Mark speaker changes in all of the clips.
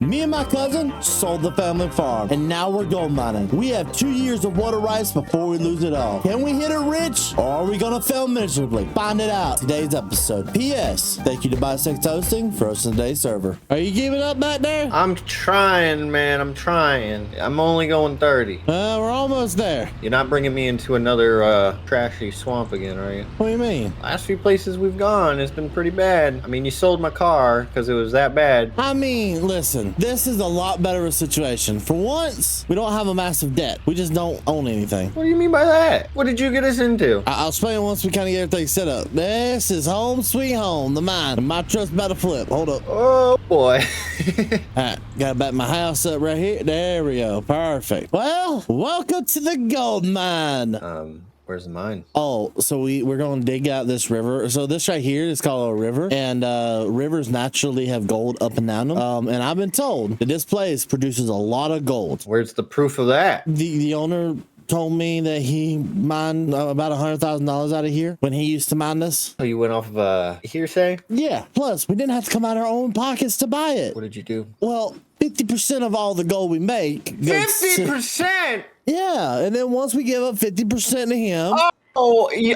Speaker 1: Me and my cousin sold the family farm, and now we're gold mining. We have 2 years of water rights before we lose it all. Can we hit it rich, or are we gonna fail miserably? Find it out today's episode. P.S. Thank you to Bisect Hosting for hosting today's server. Are you giving up back there?
Speaker 2: I'm trying, man. I'm trying. I'm only going 30.
Speaker 1: We're almost there.
Speaker 2: You're not bringing me into another trashy swamp again, are you?
Speaker 1: What do you mean?
Speaker 2: Last few places we've gone, it's been pretty bad. I mean, you sold my car because it was that bad.
Speaker 1: I mean, listen, this is a lot better of a situation. For once, we don't have a massive debt. We just don't own anything.
Speaker 2: What do you mean by that? What did you get us into?
Speaker 1: I'll explain once we kind of get everything set up. This is home sweet home, the mine. My trust's about to flip. Hold up.
Speaker 2: Oh, boy.
Speaker 1: All right, got back my house up right here. There we go. Perfect. Well, welcome to the gold mine.
Speaker 2: Where's the mine?
Speaker 1: Oh, so we're going to dig out this river. So this right here is called a river, and rivers naturally have gold up and down them. And I've been told that this place produces a lot of gold.
Speaker 2: Where's the proof of that?
Speaker 1: The owner told me that he mined about $100,000 out of here when he used to mine this.
Speaker 2: Oh, you went off of hearsay?
Speaker 1: Yeah. Plus, we didn't have to come out of our own pockets to buy it.
Speaker 2: What did you do?
Speaker 1: Well, 50% of all the gold we make goes
Speaker 2: 50%?
Speaker 1: Yeah, and then once we give up 50% to him.
Speaker 2: Oh, yeah,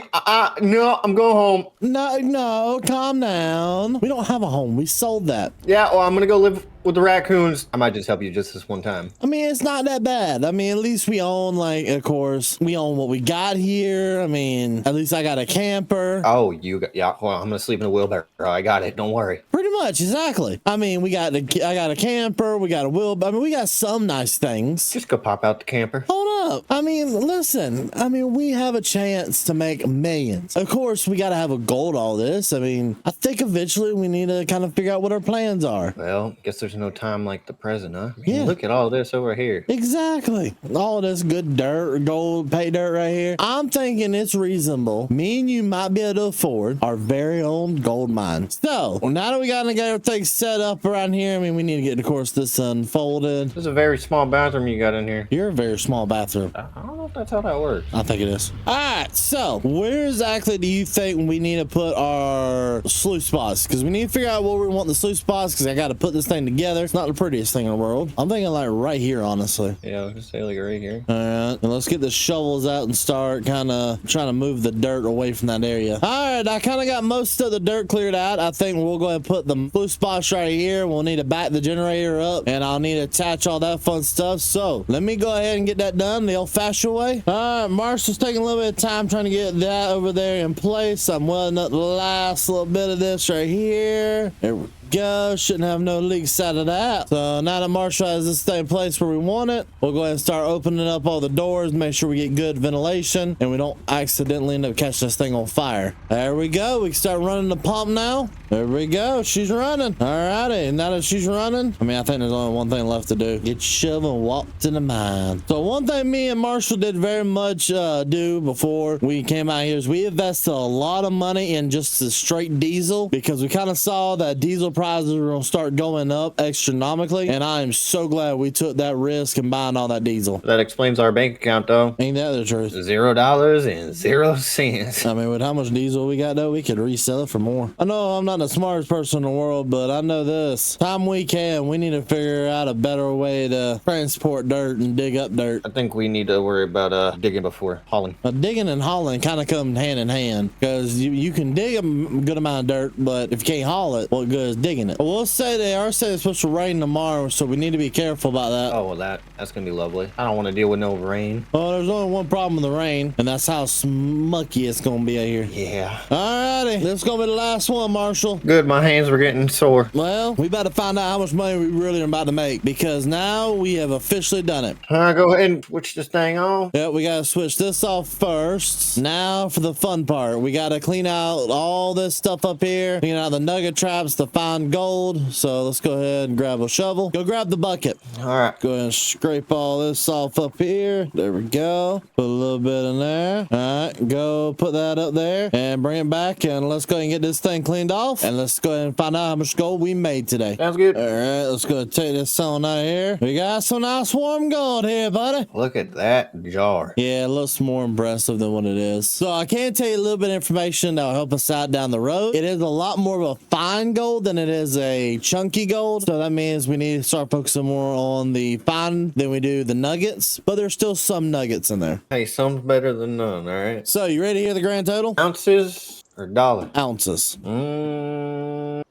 Speaker 2: no, I'm going home.
Speaker 1: No, calm down. We don't have a home. We sold that.
Speaker 2: Yeah, well, I'm gonna go live with the raccoons. I might just help you just this one time.
Speaker 1: I mean, it's not that bad. I mean, at least we own, like, of course, we own what we got here. I mean, at least I got a camper.
Speaker 2: Oh, yeah, well, I'm gonna sleep in a wheelbarrow. I got it, don't worry.
Speaker 1: Pretty much, exactly. I mean, I got a camper, we got a wheelbarrow. I mean, we got some nice things.
Speaker 2: Just go pop out the camper.
Speaker 1: Hold up. I mean, listen, we have a chance to make millions. Of course, we got to have a goal to all this. I mean, I think eventually we need to kind of figure out what our plans are.
Speaker 2: Well, guess there's no time like the present, huh?
Speaker 1: Yeah.
Speaker 2: Look at all this over here.
Speaker 1: Exactly. All this good dirt, gold, pay dirt right here. I'm thinking it's reasonable. Me and you might be able to afford our very own gold mine. So, now that we got to get everything set up around here, I mean, we need to get, of course, this unfolded.
Speaker 2: This is a very small bathroom you got in here.
Speaker 1: You're a very small bathroom.
Speaker 2: I don't know if that's how that works.
Speaker 1: I think it is. All right, so where exactly do you think we need to put our sluice spots? Because we need to figure out where we want the sluice spots, because I got to put this thing together. It's not the prettiest thing in the world. I'm thinking like right here, honestly.
Speaker 2: Yeah, I was just say like right here.
Speaker 1: All right, and let's get the shovels out and start kind of trying to move the dirt away from that area. All right, I kind of got most of the dirt cleared out. I think we'll go ahead and put the sluice spots right here. We'll need to back the generator up, and I'll need to attach all that fun stuff. So let me go ahead and get that done the old-fashioned way. All right, Marshall's taking a little bit of time trying to get that over there in place. I'm welding up the last little bit of this right here. There we go. Shouldn't have no leaks out of that. So now that Marshall has this thing in place where we want it, we'll go ahead and start opening up all the doors, make sure we get good ventilation and we don't accidentally end up catching this thing on fire. There we go. We can start running the pump now. There we go. She's running. All righty. Now that she's running, I think there's only one thing left to do. Get shovel and walk to the mine. So one thing me and Marshall did very much do before we came out here is we invested a lot of money in just the straight diesel, because we kind of saw that diesel prices were gonna start going up astronomically, and I am so glad we took that risk and buying all that diesel.
Speaker 2: That explains our bank account, though.
Speaker 1: Ain't that the truth?
Speaker 2: $0.00.
Speaker 1: I mean, with how much diesel we got, though, we could resell it for more. I know I'm not the smartest person in the world, but I know this. Time we need to figure out a better way to transport dirt and dig up dirt.
Speaker 2: I think we need to worry about digging before hauling.
Speaker 1: Digging and hauling kind of come hand in hand, because you can dig a good amount of dirt, but if you can't haul it, what good is digging it? Well, we'll say they are saying it's supposed to rain tomorrow, so we need to be careful about that.
Speaker 2: Oh, well, that's gonna be lovely. I don't want to deal with no rain.
Speaker 1: Well, there's only one problem with the rain, and that's how smucky it's gonna be out here.
Speaker 2: Yeah.
Speaker 1: Alrighty, this is gonna be the last one, Marshall.
Speaker 2: Good, my hands were getting sore.
Speaker 1: Well, we better find out how much money we really are about to make, because now we have officially done it.
Speaker 2: Go ahead and switch this thing on.
Speaker 1: Yeah, we gotta switch this off first. Now for the fun part. We gotta clean out all this stuff up here, clean out the nugget traps to find gold. So let's go ahead and grab a shovel. Go grab the bucket.
Speaker 2: All right.
Speaker 1: Go ahead and scrape all this off up here. There we go. Put a little bit in there. All right, go put that up there and bring it back, and let's go ahead and get this thing cleaned off, and let's go ahead and find out how much gold we made today.
Speaker 2: Sounds good.
Speaker 1: All right, let's go take this on out of here. We got some nice warm gold here, buddy.
Speaker 2: Look at that jar.
Speaker 1: Yeah, it looks more impressive than what it is. So I can tell you a little bit of information that will help us out down the road. It is a lot more of a fine gold than it it is a chunky gold, so that means we need to start focusing more on the fine than we do the nuggets, but there's still some nuggets in there.
Speaker 2: Hey, some's better than none, all right?
Speaker 1: So you ready to hear the grand total?
Speaker 2: Ounces or dollar?
Speaker 1: Ounces.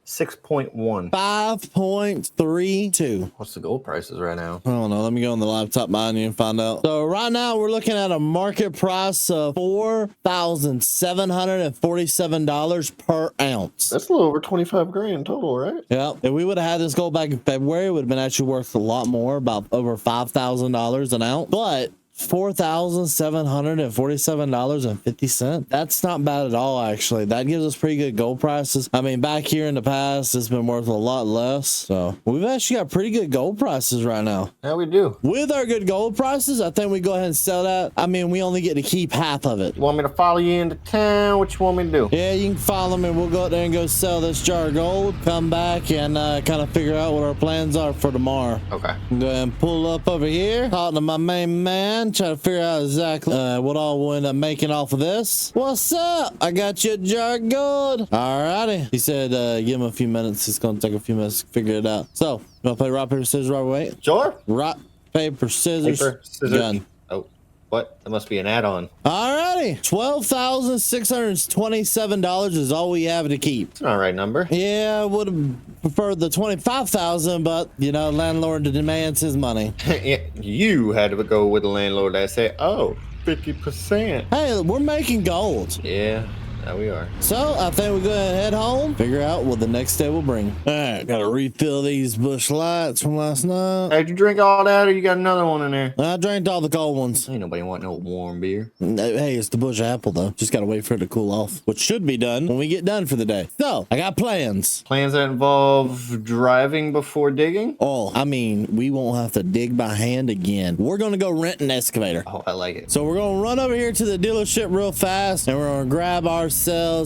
Speaker 2: 6.1.
Speaker 1: 5.32.
Speaker 2: What's the gold prices right now?
Speaker 1: I don't know. Let me go on the laptop behind you and find out. So right now we're looking at a market price of $4,747 per ounce.
Speaker 2: That's a little over 25 grand total, right?
Speaker 1: Yeah. If we would have had this gold back in February, it would have been actually worth a lot more, about over $5,000 an ounce. But $4,747.50. That's not bad at all, actually. That gives us pretty good gold prices. I mean, back here in the past, it's been worth a lot less. So we've actually got pretty good gold prices right now.
Speaker 2: Yeah, we do.
Speaker 1: With our good gold prices, I think we go ahead and sell that. I mean, we only get to keep half of it.
Speaker 2: You want me to follow you into town? What you want me to do?
Speaker 1: Yeah, you can follow me. We'll go out there and go sell this jar of gold. Come back and kind of figure out what our plans are for tomorrow.
Speaker 2: Okay.
Speaker 1: Go ahead and pull up over here. Talk to my main man. Try to figure out exactly what all we'll end up making off of this. What's up? I got you a jar of gold. Alrighty. He said give him a few minutes. It's going to take a few minutes to figure it out. So, you want to play rock, paper, scissors, right away?
Speaker 2: Sure.
Speaker 1: Rock, paper, scissors, gun.
Speaker 2: Oh, what? That must be an add-on.
Speaker 1: Alrighty. $12,627 is all we have to keep.
Speaker 2: It's not the right number.
Speaker 1: Yeah, I would have preferred the $25,000, but you know, landlord demands his money.
Speaker 2: Yeah, you had to go with the landlord that said, oh, 50%.
Speaker 1: Hey, we're making gold.
Speaker 2: Yeah, there we are.
Speaker 1: So I think we go ahead and head home, figure out what the next day will bring. All right, gotta refill these bush lights from last night.
Speaker 2: Hey, did you drink all that, or you got another one in there?
Speaker 1: I drank all the cold ones.
Speaker 2: Ain't nobody want no warm beer.
Speaker 1: Hey, it's the bush apple though. Just gotta wait for it to cool off, which should be done when we get done for the day. So I got plans.
Speaker 2: Plans that involve driving before digging?
Speaker 1: Oh, I mean, we won't have to dig by hand again. We're gonna go rent an excavator.
Speaker 2: Oh, I like it.
Speaker 1: So we're gonna run over here to the dealership real fast, and we're gonna grab ourselves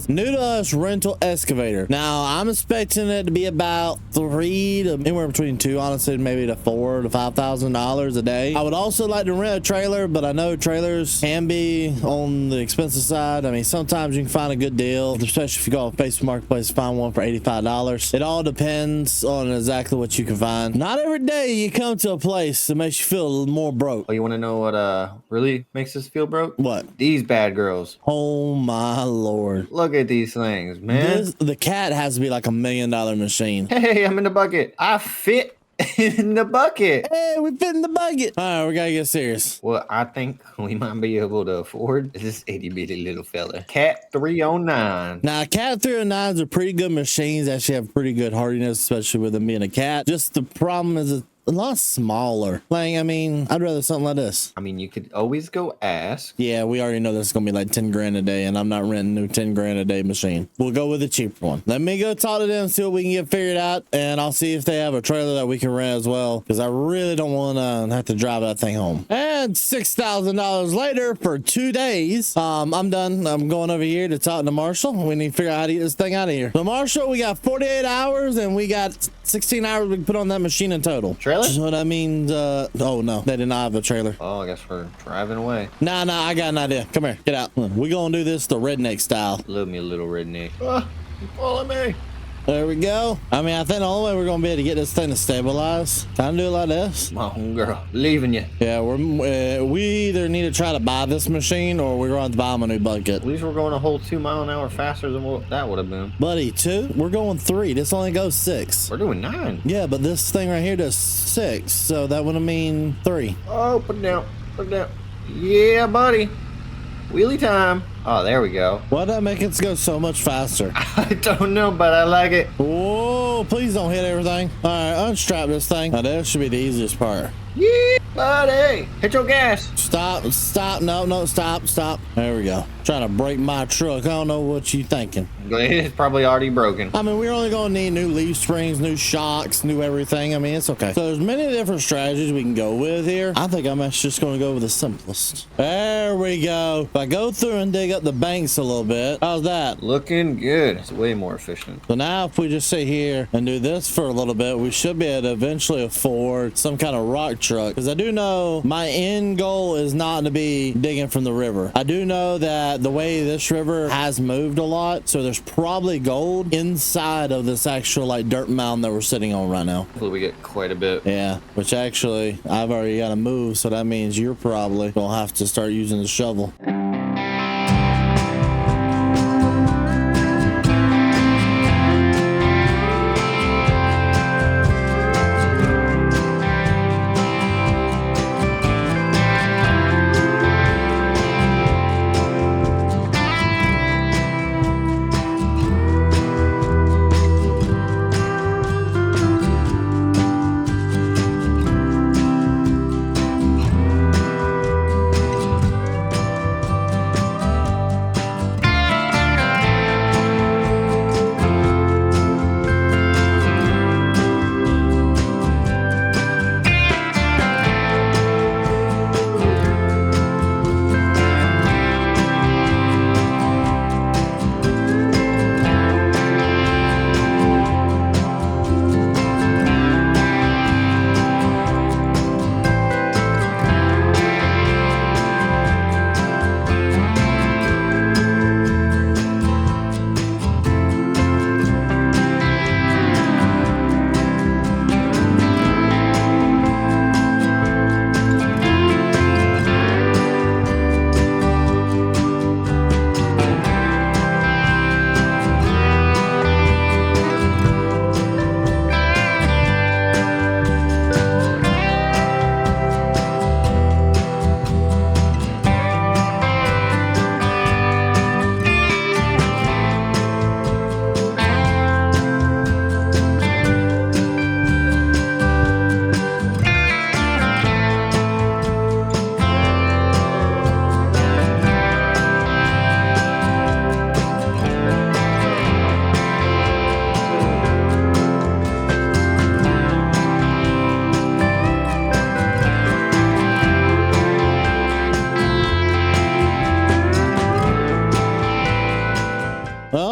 Speaker 1: new to us rental excavator. Now I'm expecting it to be about $3 to anywhere between $2, honestly, maybe to $4,000 to $5,000 a day. I would also like to rent a trailer, but I know trailers can be on the expensive side. I mean, sometimes you can find a good deal, especially if you go on Facebook Marketplace, find one for $85. It all depends on exactly what you can find. Not every day you come to a place that makes you feel a little more broke.
Speaker 2: Oh, you want to know what really makes us feel broke?
Speaker 1: What?
Speaker 2: These bad girls.
Speaker 1: Oh my Lord.
Speaker 2: Look at these things, man.
Speaker 1: The cat has to be like $1 million machine.
Speaker 2: Hey, I'm in the bucket. I fit in the bucket.
Speaker 1: Hey, we fit in the bucket. All right, we gotta get serious.
Speaker 2: What I think we might be able to afford is this itty bitty little fella. Cat 309.
Speaker 1: Now, Cat 309s are pretty good machines. Actually have pretty good hardiness, especially with them being a cat. Just the problem is it's a lot smaller. Like, I mean, I'd rather something like this.
Speaker 2: I mean, you could always go ask.
Speaker 1: Yeah, we already know this is gonna be like 10 grand a day, and I'm not renting a new 10 grand a day machine. We'll go with the cheaper one. Let me go talk to them, see what we can get figured out, and I'll see if they have a trailer that we can rent as well, because I really don't want to have to drive that thing home. And $6,000 later for 2 days, I'm done. I'm going over here to talk to Marshall. We need to figure out how to get this thing out of here. So Marshall, we got 48 hours, and we got 16 hours we can put on that machine in total.
Speaker 2: Trailer?
Speaker 1: So that means, oh no, they did not have a trailer.
Speaker 2: Oh, I guess we're driving away.
Speaker 1: Nah, I got an idea. Come here, get out. We're gonna do this the redneck style.
Speaker 2: Love me a little redneck. Follow me.
Speaker 1: There we go. I mean, I think the only way we're gonna be able to get this thing to stabilize, kind of do it like this.
Speaker 2: My homegirl, leaving you.
Speaker 1: Yeah, we either need to try to buy this machine or we're going to buy him a new bucket.
Speaker 2: At least we're going a whole 2 mile an hour faster than what that would have been.
Speaker 1: Buddy, 2? We're going 3. This only goes 6.
Speaker 2: We're doing 9.
Speaker 1: Yeah, but this thing right here does 6, so that would mean 3.
Speaker 2: Oh, put it down. Put it down. Yeah, buddy. Wheelie time. Oh, there we go.
Speaker 1: Why'd that make it go so much faster?
Speaker 2: I don't know, but I like it.
Speaker 1: Whoa, please don't hit everything. All right, unstrap this thing. Now, that should be the easiest part.
Speaker 2: Yeah, buddy. Hit your gas.
Speaker 1: Stop. No, stop. There we go. Trying to break my truck. I don't know what you thinking.
Speaker 2: It's probably already broken.
Speaker 1: I mean, we're only going to need new leaf springs, new shocks, new everything. I mean, it's okay. So there's many different strategies we can go with here. I think I'm actually just going to go with the simplest. There we go. If I go through and dig up the banks a little bit, how's that?
Speaker 2: Looking good. It's way more efficient.
Speaker 1: So now if we just sit here and do this for a little bit, we should be able to eventually afford some kind of rock truck. Because I do know my end goal is not to be digging from the river. I do know that the way this river has moved a lot, so there's there's probably gold inside of this actual like dirt mound that we're sitting on right now.
Speaker 2: Hopefully we get quite a bit.
Speaker 1: Yeah, which actually I've already got to move, so that means you're probably gonna have to start using the shovel.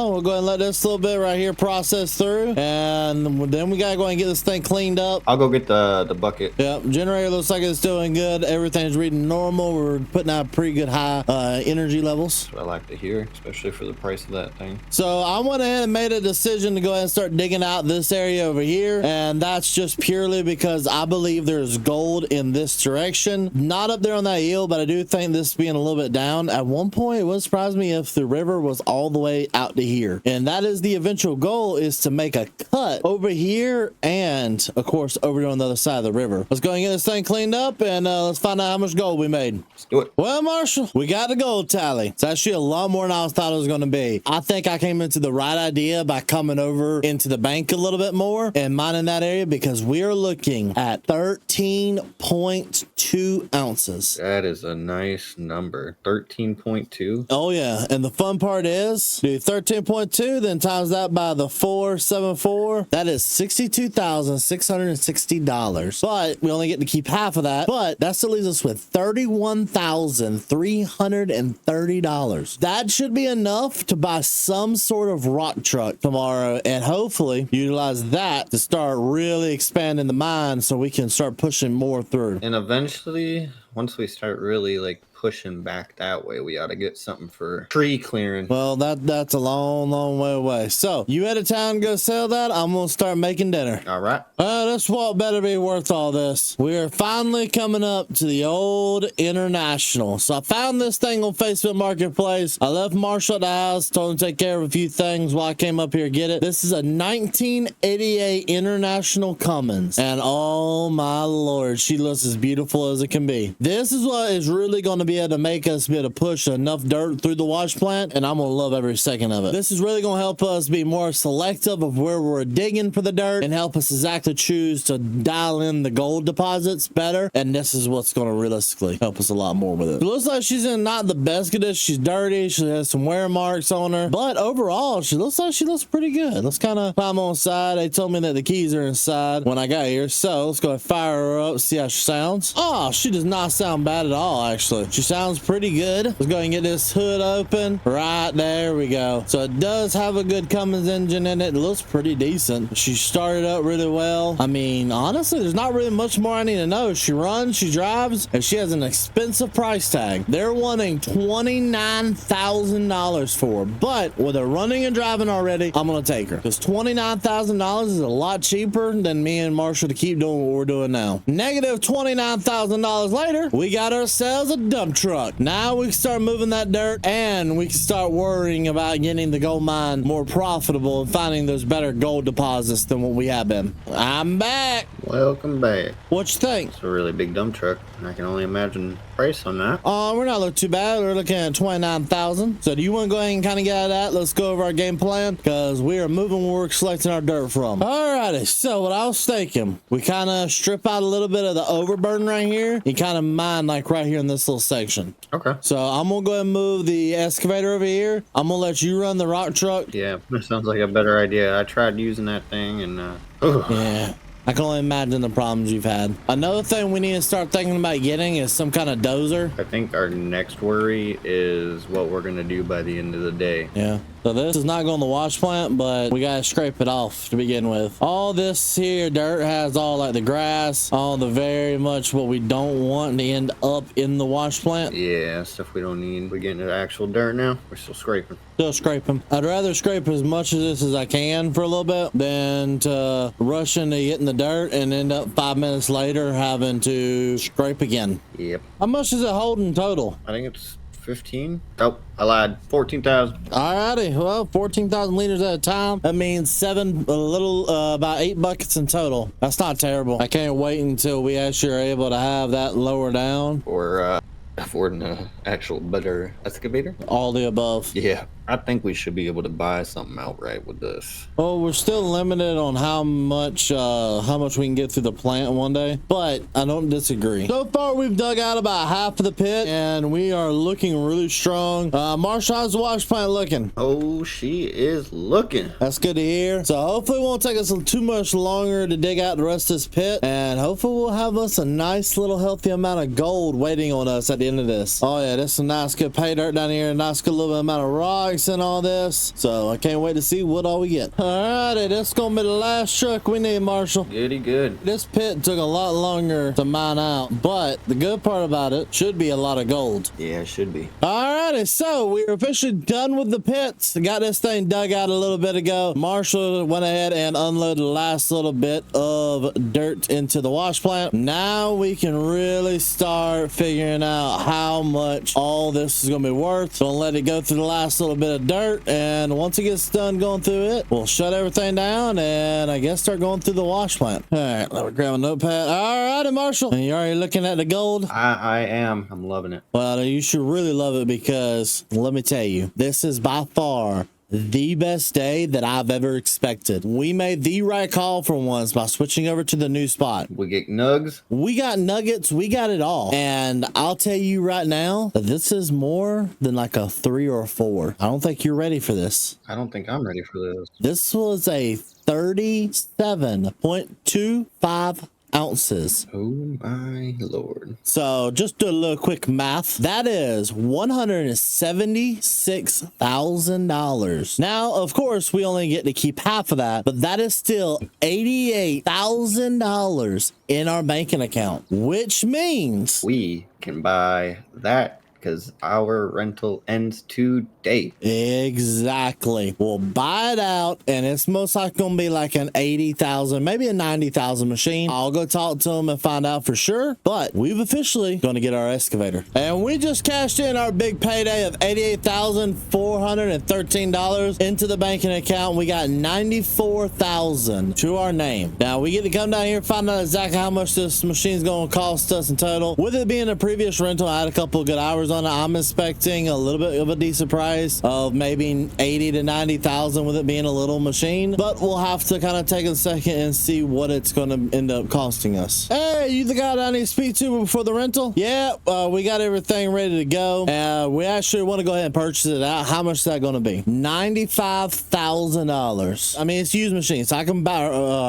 Speaker 1: We'll go ahead and let this little bit right here process through, and then we gotta go and get this thing cleaned up.
Speaker 2: I'll go get the bucket.
Speaker 1: Yep, generator looks like it's doing good. Everything's reading normal. We're putting out pretty good high energy levels.
Speaker 2: That's what I like to hear, especially for the price of that thing.
Speaker 1: So I went ahead and made a decision to go ahead and start digging out this area over here, and that's just purely because I believe there's gold in this direction. Not up there on that hill, but I do think this being a little bit down. At one point, it wouldn't surprise me if the river was all the way out to here. And that is the eventual goal, is to make a cut over here and of course over here on the other side of the river. Let's go and get this thing cleaned up, and let's find out how much gold we made.
Speaker 2: Let's do it.
Speaker 1: Well, Marshall, we got the gold tally. It's actually a lot more than I thought it was going to be. I think I came into the right idea by coming over into the bank a little bit more and mining that area, because we are looking at 13.2 ounces.
Speaker 2: That is a nice number. 13.2.
Speaker 1: Oh yeah, and the fun part is, do 13.2, then times that by the 474. That is $62,660. But we only get to keep half of that. But that still leaves us with $31,330. That should be enough to buy some sort of rock truck tomorrow, and hopefully utilize that to start really expanding the mine so we can start pushing more through.
Speaker 2: And eventually, once we start really like pushing back that way, we ought to get something for tree clearing.
Speaker 1: Well, that's a long way away. So you out of town, go sell that. I'm gonna start making dinner.
Speaker 2: All right.
Speaker 1: This walk better be worth all this. We are finally coming up to the old International. So I found this thing on Facebook Marketplace. I left Marshall at the house, told him to take care of a few things while I came up here to get it. This is a 1988 International Cummins, and oh my lord, she looks as beautiful as it can be. This is what is really going to be able to make us be able to push enough dirt through the wash plant, and I'm gonna love every second of it. This is really gonna help us be more selective of where we're digging for the dirt, and help us exactly choose to dial in the gold deposits better. And this is what's gonna realistically help us a lot more with it. It looks like she's in not the best condition. She's dirty, she has some wear marks on her, but overall she looks like she looks pretty good. Let's kind of climb on side. They told me that the keys are inside when I got here, so let's go and fire her up, see how she sounds. Oh, she does not sound bad at all, actually. She sounds pretty good. Let's go ahead and get this hood open. Right there we go. So it does have a good Cummins engine in it. It looks pretty decent. She started up really well. I mean, honestly, there's not really much more I need to know. She runs, she drives, and she has an expensive price tag. They're wanting $29,000 for her. But with her running and driving already, I'm going to take her. Because $29,000 is a lot cheaper than me and Marshall to keep doing what we're doing now. Negative $29,000 later, we got ourselves a dump truck. Now we can start moving that dirt, and we can start worrying about getting the gold mine more profitable and finding those better gold deposits than what we have been. I'm back.
Speaker 2: Welcome back.
Speaker 1: What you think?
Speaker 2: It's a really big dump truck. I can only imagine the price on that.
Speaker 1: We're not looking too bad. We're looking at 29,000. So do you want to go ahead and kind of get out of that? Let's go over our game plan, because we are moving where we're selecting our dirt from. Alrighty, so what I was thinking, we kind of strip out a little bit of the overburden right here. You kind of mine like right here in this little section.
Speaker 2: Okay.
Speaker 1: So I'm gonna go ahead and move the excavator over here. I'm gonna let you run the rock truck.
Speaker 2: Yeah, that sounds like a better idea. I tried using that thing and
Speaker 1: Yeah, I can only imagine the problems you've had. Another thing we need to start thinking about getting is some kind of dozer.
Speaker 2: I think our next worry is what we're gonna do by the end of the day.
Speaker 1: Yeah. So this is not going to the wash plant, but we got to scrape it off to begin with. All this here dirt has all like the grass, all the very much what we don't want to end up in the wash plant.
Speaker 2: Yeah, stuff we don't need. We're getting to the actual dirt now. We're still scraping.
Speaker 1: Still scraping. I'd rather scrape as much of this as I can for a little bit than to rush into getting the dirt and end up 5 minutes later having to scrape again.
Speaker 2: Yep.
Speaker 1: How much is it holding total?
Speaker 2: I think it's 15. Oh, I lied. 14,000.
Speaker 1: Alrighty, well, 14,000 liters at a time. That means about 8 buckets in total. That's not terrible. I can't wait until we actually are able to have that lower down.
Speaker 2: Or affording an actual better excavator.
Speaker 1: All the above.
Speaker 2: Yeah, I think we should be able to buy something outright with this.
Speaker 1: Well, we're still limited on how much we can get through the plant one day, but I don't disagree. So far, we've dug out about half of the pit, and we are looking really strong. Marshall, how's the wash plant looking?
Speaker 2: Oh, she is looking.
Speaker 1: That's good to hear. So hopefully it won't take us too much longer to dig out the rest of this pit, and hopefully we'll have us a nice little healthy amount of gold waiting on us at the end of this. Oh yeah, this is a nice good pay dirt down here, a nice good little amount of rocks and all this. So I can't wait to see what all we get. Alrighty, this is gonna be the last truck we need, Marshall.
Speaker 2: Goody good.
Speaker 1: This pit took a lot longer to mine out, but the good part about it should be a lot of gold.
Speaker 2: Yeah, it should be.
Speaker 1: Alrighty, so we're officially done with the pits. Got this thing dug out a little bit ago. Marshall went ahead and unloaded the last little bit of dirt into the wash plant. Now we can really start figuring out how much all this is gonna be worth. Don't let it go through the last little bit of dirt, and once it gets done going through it, we'll shut everything down and I guess start going through the wash plant. All right, let me grab a notepad. All righty, Marshall, and you already looking at the gold?
Speaker 2: I am. I'm loving it.
Speaker 1: Well, you should really love it, because let me tell you, this is by far the best day that I've ever expected. We made the right call for once by switching over to the new spot.
Speaker 2: We get nugs.
Speaker 1: We got nuggets. We got it all. And I'll tell you right now that this is more than like a 3 or a 4. I don't think you're ready for this.
Speaker 2: I don't think I'm ready for this.
Speaker 1: This was a 37.25 ounces.
Speaker 2: Oh my lord.
Speaker 1: So just do a little quick math. That is $176,000. Now, of course, we only get to keep half of that, but that is still $88,000 in our banking account, which means
Speaker 2: we can buy that because our rental ends today.
Speaker 1: Exactly. We'll buy it out, and it's most likely going to be like an 80,000, maybe a 90,000 machine. I'll go talk to them and find out for sure, but we've officially going to get our excavator. And we just cashed in our big payday of $88,413 into the banking account. We got $94,000 to our name. Now we get to come down here and find out exactly how much this machine's going to cost us in total. With it being a previous rental, I had a couple of good hours on it, I'm expecting a little bit of a decent price of maybe 80 to 90,000 with it being a little machine, but we'll have to kind of take a second and see what it's going to end up costing us. Hey, you the guy that I need to speak to before the rental? Yeah, we got everything ready to go. We actually want to go ahead and purchase it out. How much is that going to be? $95,000. I mean, it's used machine, so I can buy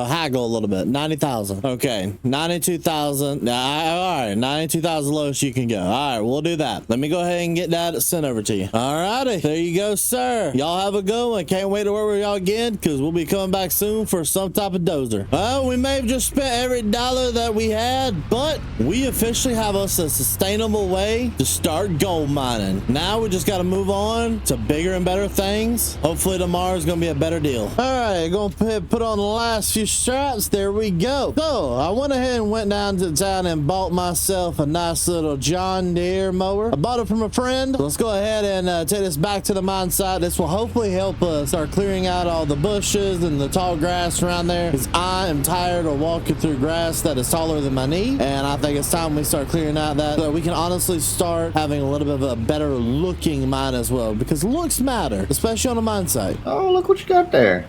Speaker 1: haggle a little bit. 90,000. Okay, 92,000. All right, 92,000 lowest you can go. All right, we'll do that. Let me go ahead and get that sent over to you. All righty, there you go, sir. Y'all have a good one. Can't wait to work with y'all again, because we'll be coming back soon for some type of dozer. Well, we may have just spent every dollar that we had, but we officially have us a sustainable way to start gold mining. Now we just got to move on to bigger and better things. Hopefully tomorrow's gonna be a better deal. All right, gonna put on the last few straps. There we go. So I went ahead and went down to town and bought myself a nice little John Deere mower. I bought it from a friend. Let's go ahead and take this back to the mine site. This will hopefully help us start clearing out all the bushes and the tall grass around there, because I am tired of walking through grass that is taller than my knee, and I think it's time we start clearing out that, so that we can honestly start having a little bit of a better looking mine as well, because looks matter, especially on a mine site.
Speaker 2: Oh, look what you got there.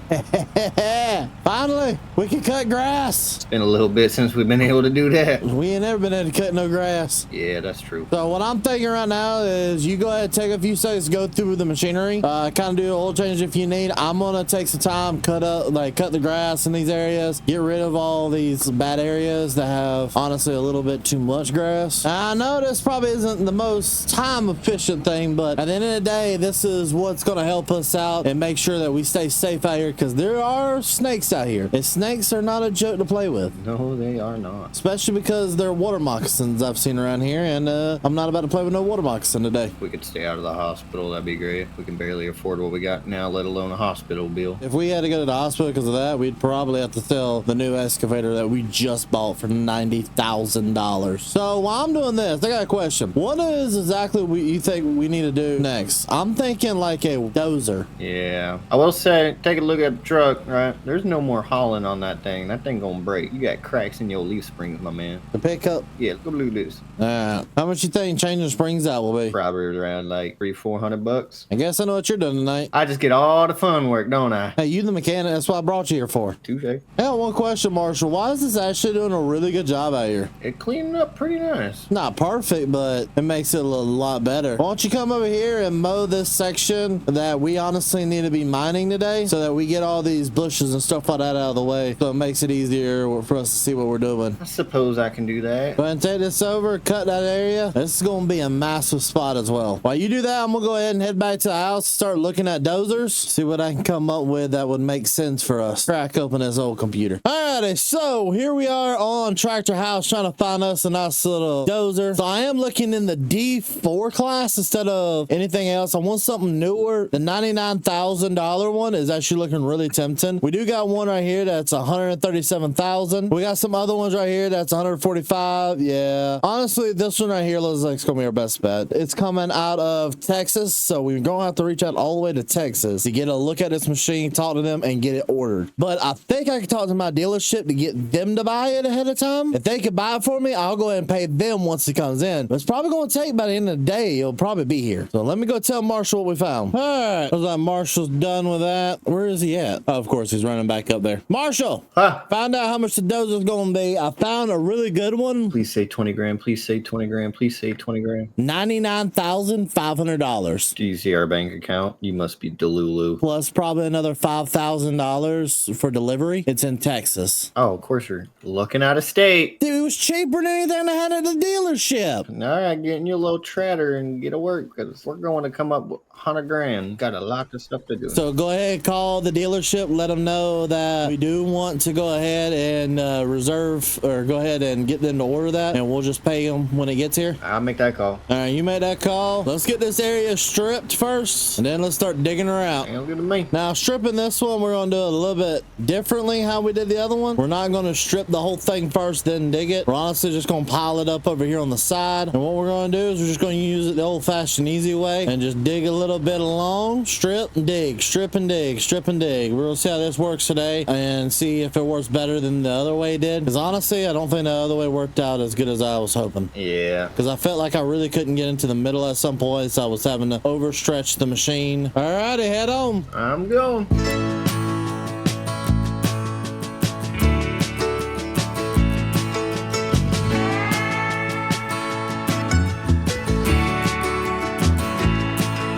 Speaker 1: Finally, we can cut grass.
Speaker 2: It's been a little bit since we've been able to do that.
Speaker 1: We ain't never been able to cut no grass.
Speaker 2: Yeah, that's true.
Speaker 1: So what I'm thinking right now is you go ahead and take a few seconds to go through the machinery, kind of do an oil change if you need. I'm gonna take some time, cut the grass in these areas, get rid of all these bad areas that have honestly a little bit too much grass. I know this probably isn't the most time efficient thing, but at the end of the day, this is what's gonna help us out and make sure that we stay safe out here, because there are snakes out here, and snakes are not a joke to play with.
Speaker 2: No, they are not.
Speaker 1: Especially because they're water moccasins I've seen around here, and I'm not about to play with no water moccasin today.
Speaker 2: If we could stay out of the hospital, that'd be great. We can barely afford what we got now, let alone a hospital bill.
Speaker 1: If we had to go to the hospital because of that, we'd probably have to sell the new excavator that we just bought for $90,000. So while I'm doing this, I got a question. What is exactly you think we need to do next? I'm thinking like a dozer.
Speaker 2: Yeah. I will say, take a look at the truck, right? There's no more hauling on that thing. That thing gonna break. You got cracks in your leaf springs, my man.
Speaker 1: The pickup?
Speaker 2: Yeah, go look at this.
Speaker 1: How much you think changing springs out will be?
Speaker 2: Probably around like $300-400.
Speaker 1: I guess I know what you're doing tonight.
Speaker 2: I just get all the fun work, don't I?
Speaker 1: Hey, you the mechanic. That's what I brought you here for.
Speaker 2: Touche.
Speaker 1: Hey, one question, Marshall. Why is this actually doing a really good job out here?
Speaker 2: It cleaned up pretty nice.
Speaker 1: Not perfect, but it makes it a lot better. Why don't you come over here and mow this section that we honestly need to be mining today, so that we get all these bushes and stuff like that out of the way, so it makes it easier for us to see what we're doing.
Speaker 2: I suppose I can do that.
Speaker 1: Go ahead and take this over, cut that area. This is going to be a massive spot as well. While you do that, I'm going to go ahead and head back to the house, start looking at dozers, see what I can come up with that would make sense for us. Crack open this old computer. Alrighty, so here we are on Tractor House trying to find us a nice little dozer. So I am looking in the D4 class instead of anything else. I want something newer. The $99,000 one is actually looking really tempting. We do got one right here that's $137,000. We got some other ones right here that's $145,000. Yeah, honestly, this one right here looks like it's gonna be our best bet. It's coming out of Texas, so we're gonna have to reach out all the way to Texas to get a look at this machine, talk to them, and get it ordered. But I think I can talk to my dealership to get them to buy it ahead of time. If they can buy it for me, I'll go ahead and pay them once it comes in. But it's probably gonna take, by the end of the day, it'll probably be here. So let me go tell Marshall what we found. All right, looks like Marshall's done with that. Where is he at? Oh, of course, he's running back up there. Marshall, found out how much the dozer's gonna be. I found a really good one.
Speaker 2: Please say 20 grand. Please say 20 grand. Please say 20 grand.
Speaker 1: $99,500.
Speaker 2: Do you see our bank account? You must be Delulu.
Speaker 1: Plus probably another $5,000 for delivery. It's in Texas.
Speaker 2: Oh, of course you're looking out of state.
Speaker 1: Dude, it was cheaper than anything I had at the dealership.
Speaker 2: All right, get in your little treader and get to work, because we're going to come up with 100 grand. Got a lot of stuff to do.
Speaker 1: So go ahead and call the dealership. Let them know that we do want to go ahead and reserve, or go ahead and get them to order that, and we'll just pay them when it gets here.
Speaker 2: I'll make that call.
Speaker 1: All right, you made that call. Let's get this area stripped first, and then let's start digging her out.
Speaker 2: Sounds good to me.
Speaker 1: Now, stripping this one, we're going to do it a little bit differently how we did the other one. We're not going to strip the whole thing first, then dig it. We're honestly just going to pile it up over here on the side. And what we're going to do is we're just going to use it the old-fashioned easy way and just dig a little little bit along, strip and dig, strip and dig, strip and dig. We're gonna see how this works today and see if it works better than the other way it did. Because honestly, I don't think the other way worked out as good as I was hoping.
Speaker 2: Yeah.
Speaker 1: Because I felt like I really couldn't get into the middle at some points. I was having to overstretch the machine. Alrighty, head on.
Speaker 2: I'm going.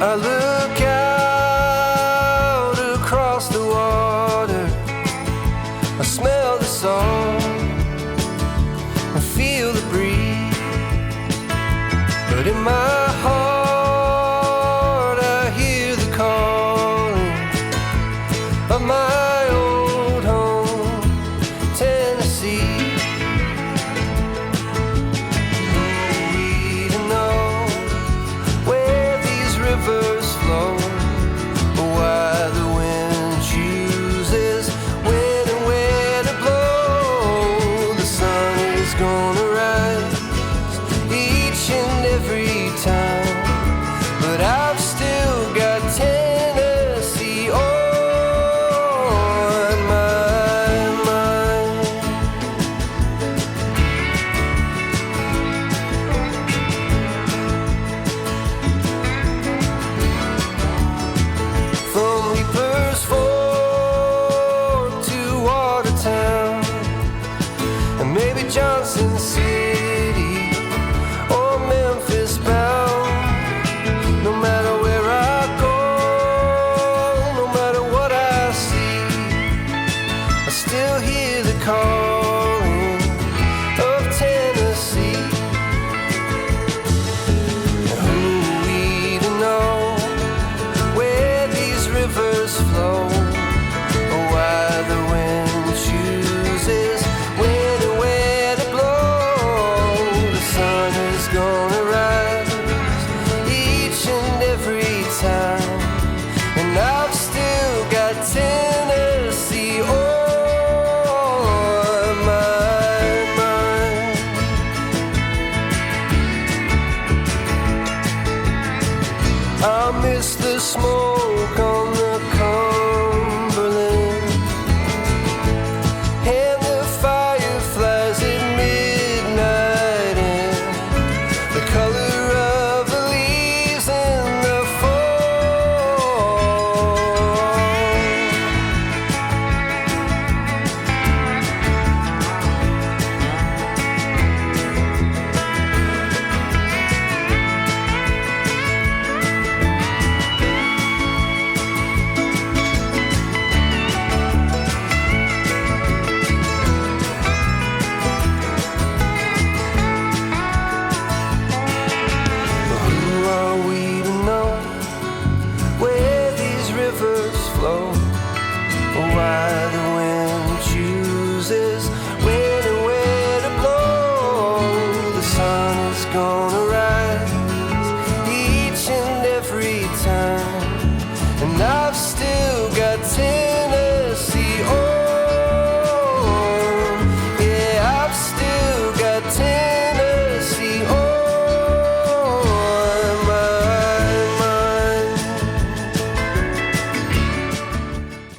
Speaker 3: I look out across the water, I smell the salt, I feel the breeze, but in my heart I hear the calling of my old home, Tennessee. We don't know where these rivers flow, why the wind chooses when and where to blow. The sun is gonna rise each and every time, but I've still got Tennessee on my mind. From Reaper's Fork to Watertown, and maybe Johnson City or Memphis bound. No matter where I go, no matter what I see, I still hear the calling of Tennessee. And who we to know where these rivers flow, or why the wind chooses when and where to blow. The sun is gonna rise each and every time, and I've still got Tennessee on my mind. I miss the smoke on the Cumberland and the fireflies at midnight, and the color of the leaves in the fall. Who are we to know where these rivers flow, or why the wind chooses when and where to blow? The sun is gonna rise each and every time, and I've still got Tennessee on. Yeah, I've still got Tennessee on my mind.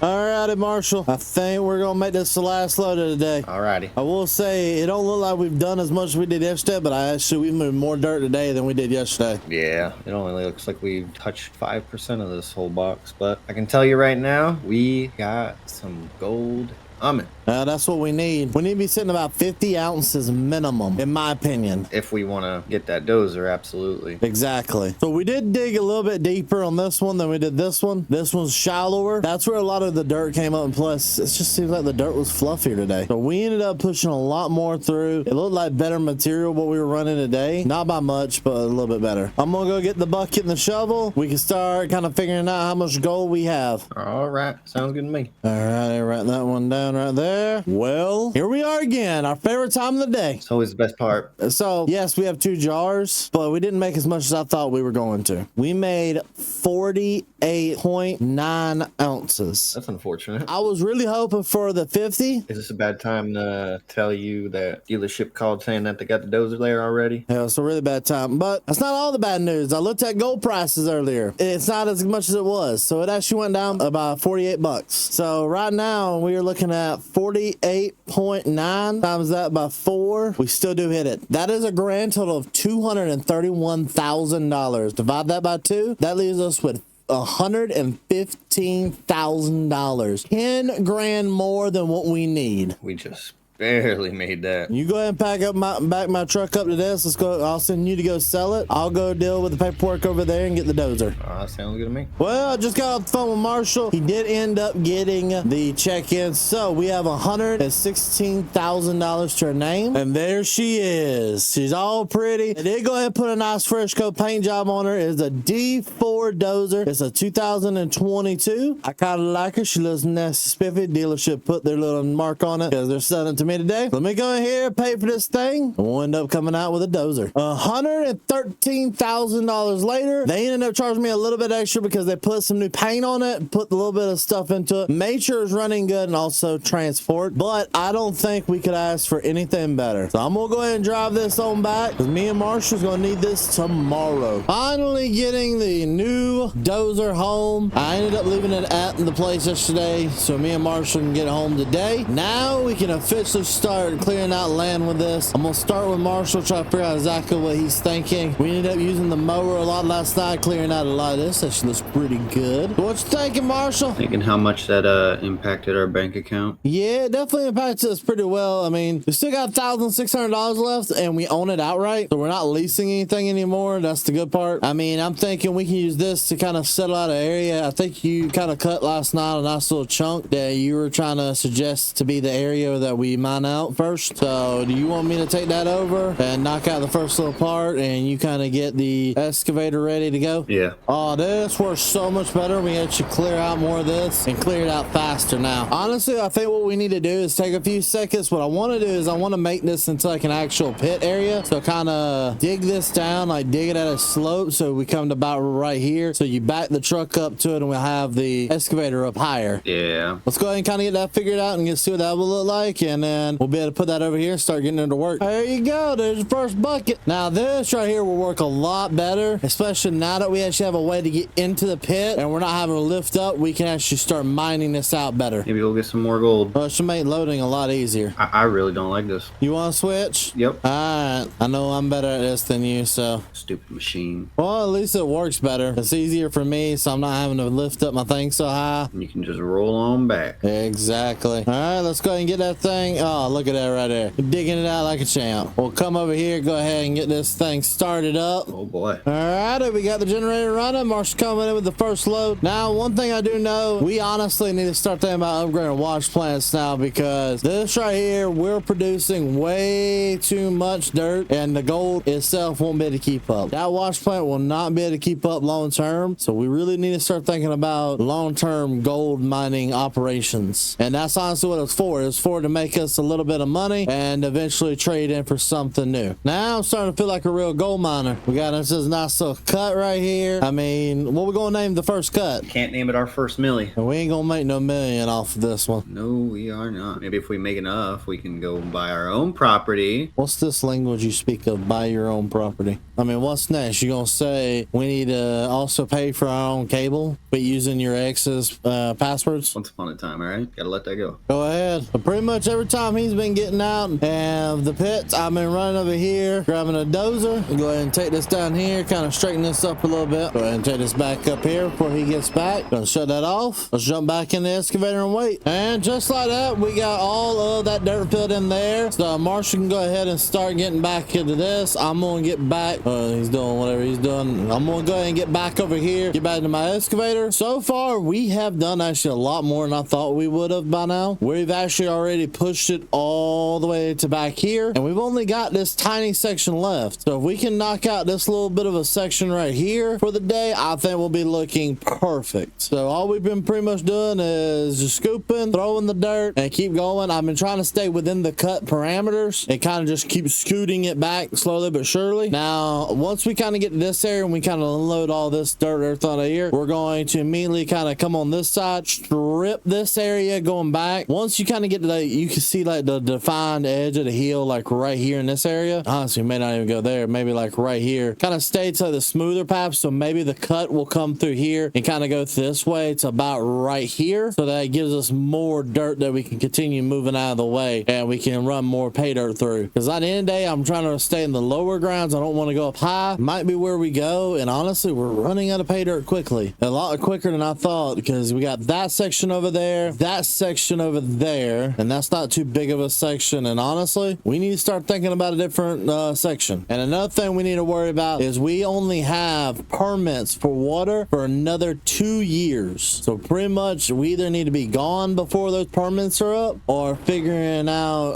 Speaker 1: Alrighty, Marshall. I think we're gonna make this the last load of the day.
Speaker 2: Alrighty.
Speaker 1: I will say it don't look like we've done as much as we did yesterday, but we moved more dirt today than we did yesterday.
Speaker 2: Yeah, it only looks like we've touched 5% of this whole box, but I can tell you right now, we got some gold humming.
Speaker 1: That's what we need. We need to be sitting about 50 ounces minimum, in my opinion.
Speaker 2: If we want to get that dozer, absolutely.
Speaker 1: Exactly. So we did dig a little bit deeper on this one than we did this one. This one's shallower. That's where a lot of the dirt came up, and plus it just seems like the dirt was fluffier today. So we ended up pushing a lot more through. It looked like better material what we were running today. Not by much, but a little bit better. I'm gonna go get the bucket and the shovel. We can start kind of figuring out how much gold we have.
Speaker 2: All right, sounds good to me.
Speaker 1: All right, write that one down right there. there. Well, here we are again, our favorite time of the day.
Speaker 2: It's always the best part.
Speaker 1: So, yes, we have 2 jars, but we didn't make as much as I thought we were going to. We made 48.9 ounces.
Speaker 2: That's unfortunate.
Speaker 1: I was really hoping for the 50.
Speaker 2: Is this a bad time to tell you that dealership called saying that they got the dozer there already?
Speaker 1: Yeah, it's a really bad time. But that's not all the bad news. I looked at gold prices earlier. It's not as much as it was. So it actually went down about 48 bucks. So right now we are looking at 48.9 times that by 4. We still do hit it. That is a grand total of $231,000. Divide that by 2. That leaves us with $115,000. 10 grand more than what we need.
Speaker 2: We just barely made that.
Speaker 1: You go ahead and back my truck up to this. Let's go. I'll send you to go sell it. I'll go deal with the paperwork over there and get the dozer.
Speaker 2: Sounds good to me.
Speaker 1: Well, I just got off the phone with Marshall. He did end up getting the check-in. So we have $116,000 to her name. And there she is. She's all pretty. I did go ahead and put a nice fresh coat paint job on her. It's a D4 dozer. It's a 2022. I kind of like her. She looks nasty spiffy. Dealership put their little mark on it because they're selling it to me today. Let me go in here, pay for this thing, and we'll end up coming out with a dozer. $113,000 later, they ended up charging me a little bit extra because they put some new paint on it, put a little bit of stuff into it, made sure it's running good, and also transport. But I don't think we could ask for anything better. So I'm gonna go ahead and drive this on back because me and Marshall's gonna need this tomorrow. Finally getting the new dozer home. I ended up leaving it at the place yesterday, so me and Marshall can get it home today. Now we can officially start clearing out land with this. I'm gonna start with Marshall, try to figure out exactly what he's thinking. We ended up using the mower a lot last night, clearing out a lot of this. Actually looks pretty good. What you thinking, Marshall?
Speaker 2: Thinking how much that impacted our bank account.
Speaker 1: Yeah, it definitely impacted us pretty well. I mean, we still got $1,600 left and we own it outright, so we're not leasing anything anymore. That's the good part. I mean, I'm thinking we can use this to kind of settle out an area. I think you kind of cut last night a nice little chunk that you were trying to suggest to be the area that we mine out first. So do you want me to take that over and knock out the first little part and you kind of get the excavator ready to go?
Speaker 2: Yeah.
Speaker 1: Oh, this works so much better. We actually clear out more of this and clear it out faster now. Honestly, I think what we need to do is take a few seconds. What I want to do is I want to make this into like an actual pit area. So kind of dig this down, like dig it at a slope. So we come to about right here. So you back the truck up to it and we'll have the excavator up higher.
Speaker 2: Yeah.
Speaker 1: Let's go ahead and kind of get that figured out and get see what that will look like. And then we'll be able to put that over here and start getting into work. There you go. There's the first bucket. Now this right here will work a lot better, especially now that we actually have a way to get into the pit and we're not having to lift up. We can actually start mining this out better.
Speaker 2: Maybe we'll get some more gold.
Speaker 1: Well, it should make loading a lot easier.
Speaker 2: I really don't like this.
Speaker 1: You want to switch?
Speaker 2: Yep.
Speaker 1: All right. I know I'm better at this than you, so.
Speaker 2: Stupid machine.
Speaker 1: Well, at least it works better. It's easier for me, so I'm not having to lift up my thing so high.
Speaker 2: You can just roll on back.
Speaker 1: Exactly. All right, let's go ahead and get that thing. Oh, look at that right there. Digging it out like a champ. We'll come over here, go ahead and get this thing started up.
Speaker 2: Oh boy.
Speaker 1: All right, we got the generator running. Marsh's coming in with the first load. Now, one thing I do know, we honestly need to start thinking about upgrading wash plants now because this right here, we're producing way too much dirt and the gold itself won't be able to keep up. That wash plant will not be able to keep up long term. So we really need to start thinking about long-term gold mining operations. And that's honestly what it's for. It's for to make us a little bit of money and eventually trade in for something new. Now I'm starting to feel like a real gold miner. We got this nice little cut right here. I mean, what we gonna name the first cut?
Speaker 2: Can't name it our first milli.
Speaker 1: And we ain't gonna make no million off of this one.
Speaker 2: No, we are not. Maybe if we make enough, we can go buy our own property.
Speaker 1: What's this language you speak of? Buy your own property. I mean, what's next? You gonna say we need to also pay for our own cable, but using your ex's passwords?
Speaker 2: Once upon a time, all right? Gotta let that go.
Speaker 1: Go ahead. But pretty much every time he's been getting out and the pits, I've been running over here, grabbing a dozer. Go ahead and take this down here, kind of straighten this up a little bit. Go ahead and take this back up here before he gets back. Gonna shut that off. Let's jump back in the excavator and wait. And just like that, we got all of that dirt filled in there. So Marshall can go ahead and start getting back into this. I'm gonna get back. He's doing whatever he's doing. I'm gonna go ahead and get back over here, get back into my excavator. So far, we have done actually a lot more than I thought we would have by now. We've actually already pushed push it all the way to back here, and we've only got this tiny section left. So if we can knock out this little bit of a section right here for the day, I think we'll be looking perfect. So all we've been pretty much doing is just scooping, throwing the dirt, and keep going. I've been trying to stay within the cut parameters and kind of just keep scooting it back slowly but surely. Now once we kind of get to this area and we kind of unload all this dirt earth on here, we're going to immediately kind of come on this side, strip this area going back. Once you kind of get to that, you can see like the defined edge of the heel, like right here in this area. Honestly, may not even go there, maybe like right here. Kind of stay to the smoother path, so maybe the cut will come through here and kind of go this way to about right here, so that it gives us more dirt that we can continue moving out of the way and we can run more pay dirt through. Because at the end of the day, I'm trying to stay in the lower grounds. I don't want to go up high. Might be where we go, and honestly, we're running out of pay dirt quickly, a lot quicker than I thought, because we got that section over there, that section over there, and that's not too big of a section. And honestly, we need to start thinking about a different section. And another thing we need to worry about is we only have permits for water for another 2 years. So pretty much we either need to be gone before those permits are up, or figuring out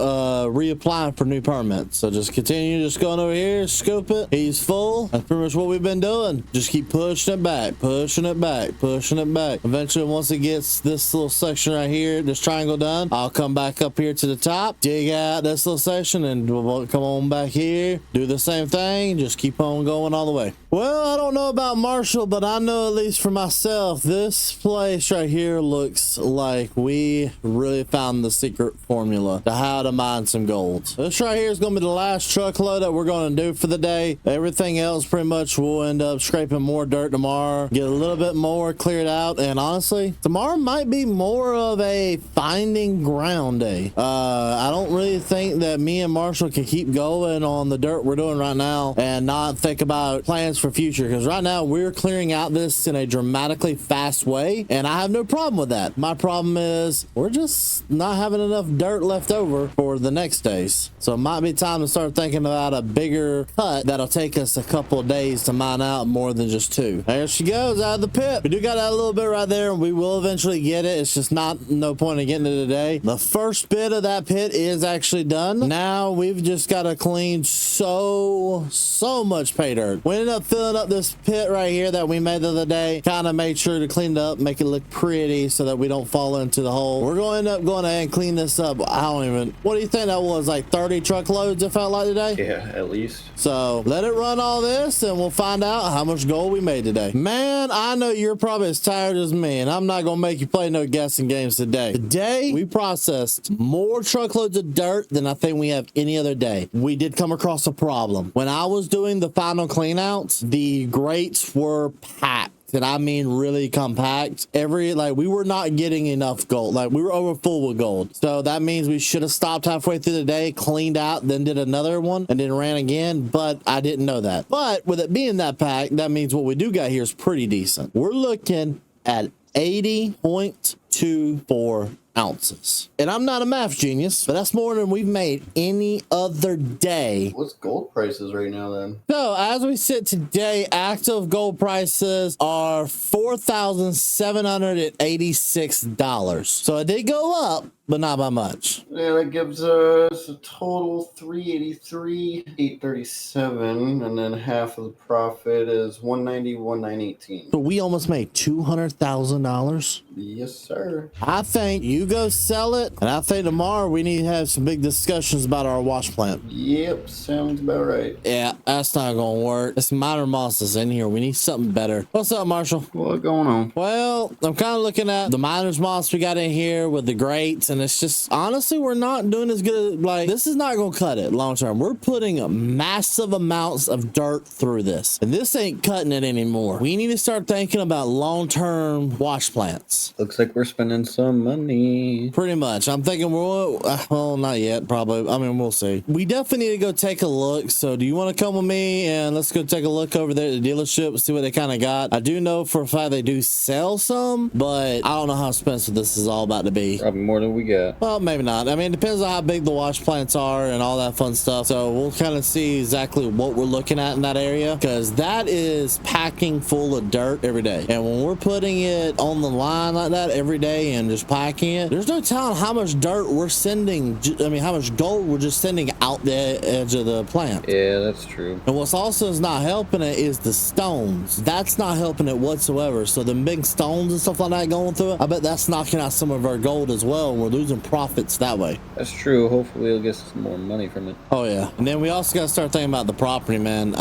Speaker 1: reapplying for new permits. So just continue just going over here, scoop it. He's full. That's pretty much what we've been doing. Just keep pushing it back, pushing it back, pushing it back. Eventually, once it gets this little section right here, this triangle done, I'll come back up here to the top, dig out this little section, and we'll come on back here, do the same thing, just keep on going all the way. Well, I don't know about Marshall, but I know at least for myself, this place right here looks like we really found the secret formula to how to mine some gold. This right here is going to be the last truckload that we're going to do for the day. Everything else pretty much will end up scraping more dirt tomorrow, get a little bit more cleared out, and honestly, tomorrow might be more of a finding ground day. I don't really think that me and Marshall can keep going on the dirt we're doing right now and not think about plans for future, because right now we're clearing out this in a dramatically fast way, and I have no problem with that. My problem is we're just not having enough dirt left over for the next days. So it might be time to start thinking about a bigger cut that'll take us a couple of days to mine out more than just 2. There she goes out of the pit. We do got that a little bit right there, and we will eventually get it. It's just not no point in getting it today. The first bit of that pit is actually done. Now we've just got to clean so much pay dirt. We ended up filling up this pit right here that we made the other day. Kind of made sure to clean it up, make it look pretty so that we don't fall into the hole. We're going to end up going ahead and clean this up. I don't even, what do you think that was, like 30 truckloads it felt like today?
Speaker 2: Yeah, at least.
Speaker 1: So let it run all this and we'll find out how much gold we made today. Man, I know you're probably as tired as me, and I'm not gonna make you play no guessing games today. Today we processed more truckloads of dirt than I think we have any other day. We did come across a problem. When I was doing the final cleanouts, the grates were packed. And I mean really compact. We were not getting enough gold. Like, we were over full with gold. So that means we should have stopped halfway through the day, cleaned out, then did another one, and then ran again. But I didn't know that. But with it being that packed, that means what we do got here is pretty decent. We're looking at 80.24 ounces. And I'm not a math genius, but that's more than we've made any other day.
Speaker 2: What's gold prices right now then?
Speaker 1: So as we sit today, active gold prices are $4,786. So it did go up, but not by much.
Speaker 2: Yeah, that gives us a total 383, 837, and then half of the profit is 190, 1918.
Speaker 1: So we almost made $200,000.
Speaker 2: Yes, sir.
Speaker 1: I think you go sell it, and I think tomorrow we need to have some big discussions about our wash plant.
Speaker 2: Yep, sounds about right.
Speaker 1: Yeah, that's not gonna work. This minor moss is in here. We need something better. What's up, Marshall?
Speaker 2: What's going on?
Speaker 1: Well, I'm kind of looking at the miner's moss we got in here with the grates, and it's just, honestly, we're not doing as good. Like, this is not gonna cut it long term. We're putting massive amounts of dirt through this, and this ain't cutting it anymore. We need to start thinking about long-term wash plants.
Speaker 2: Looks like we're spending some money.
Speaker 1: Pretty much. I'm thinking well, not yet, probably. I mean, we'll see. We definitely need to go take a look. So do you want to come with me and let's go take a look over there at the dealership, see what they kind of got? I do know for a fact they do sell some, but I don't know how expensive this is all about to be.
Speaker 2: Probably more than we we got?
Speaker 1: Well, maybe not. I mean, it depends on how big the wash plants are and all that fun stuff. So we'll kind of see exactly what we're looking at in that area, because that is packing full of dirt every day. And when we're putting it on the line like that every day and just packing it, there's no telling how much dirt we're sending. I mean, how much gold we're just sending out the edge of the plant.
Speaker 2: Yeah, that's true.
Speaker 1: And what's also is not helping it is the stones. That's not helping it whatsoever. So the big stones and stuff like that going through it, I bet that's knocking out some of our gold as well, and we're losing profits that way.
Speaker 2: That's true. Hopefully we'll get some more money from it.
Speaker 1: Oh yeah. And then we also got to start thinking about the property, man.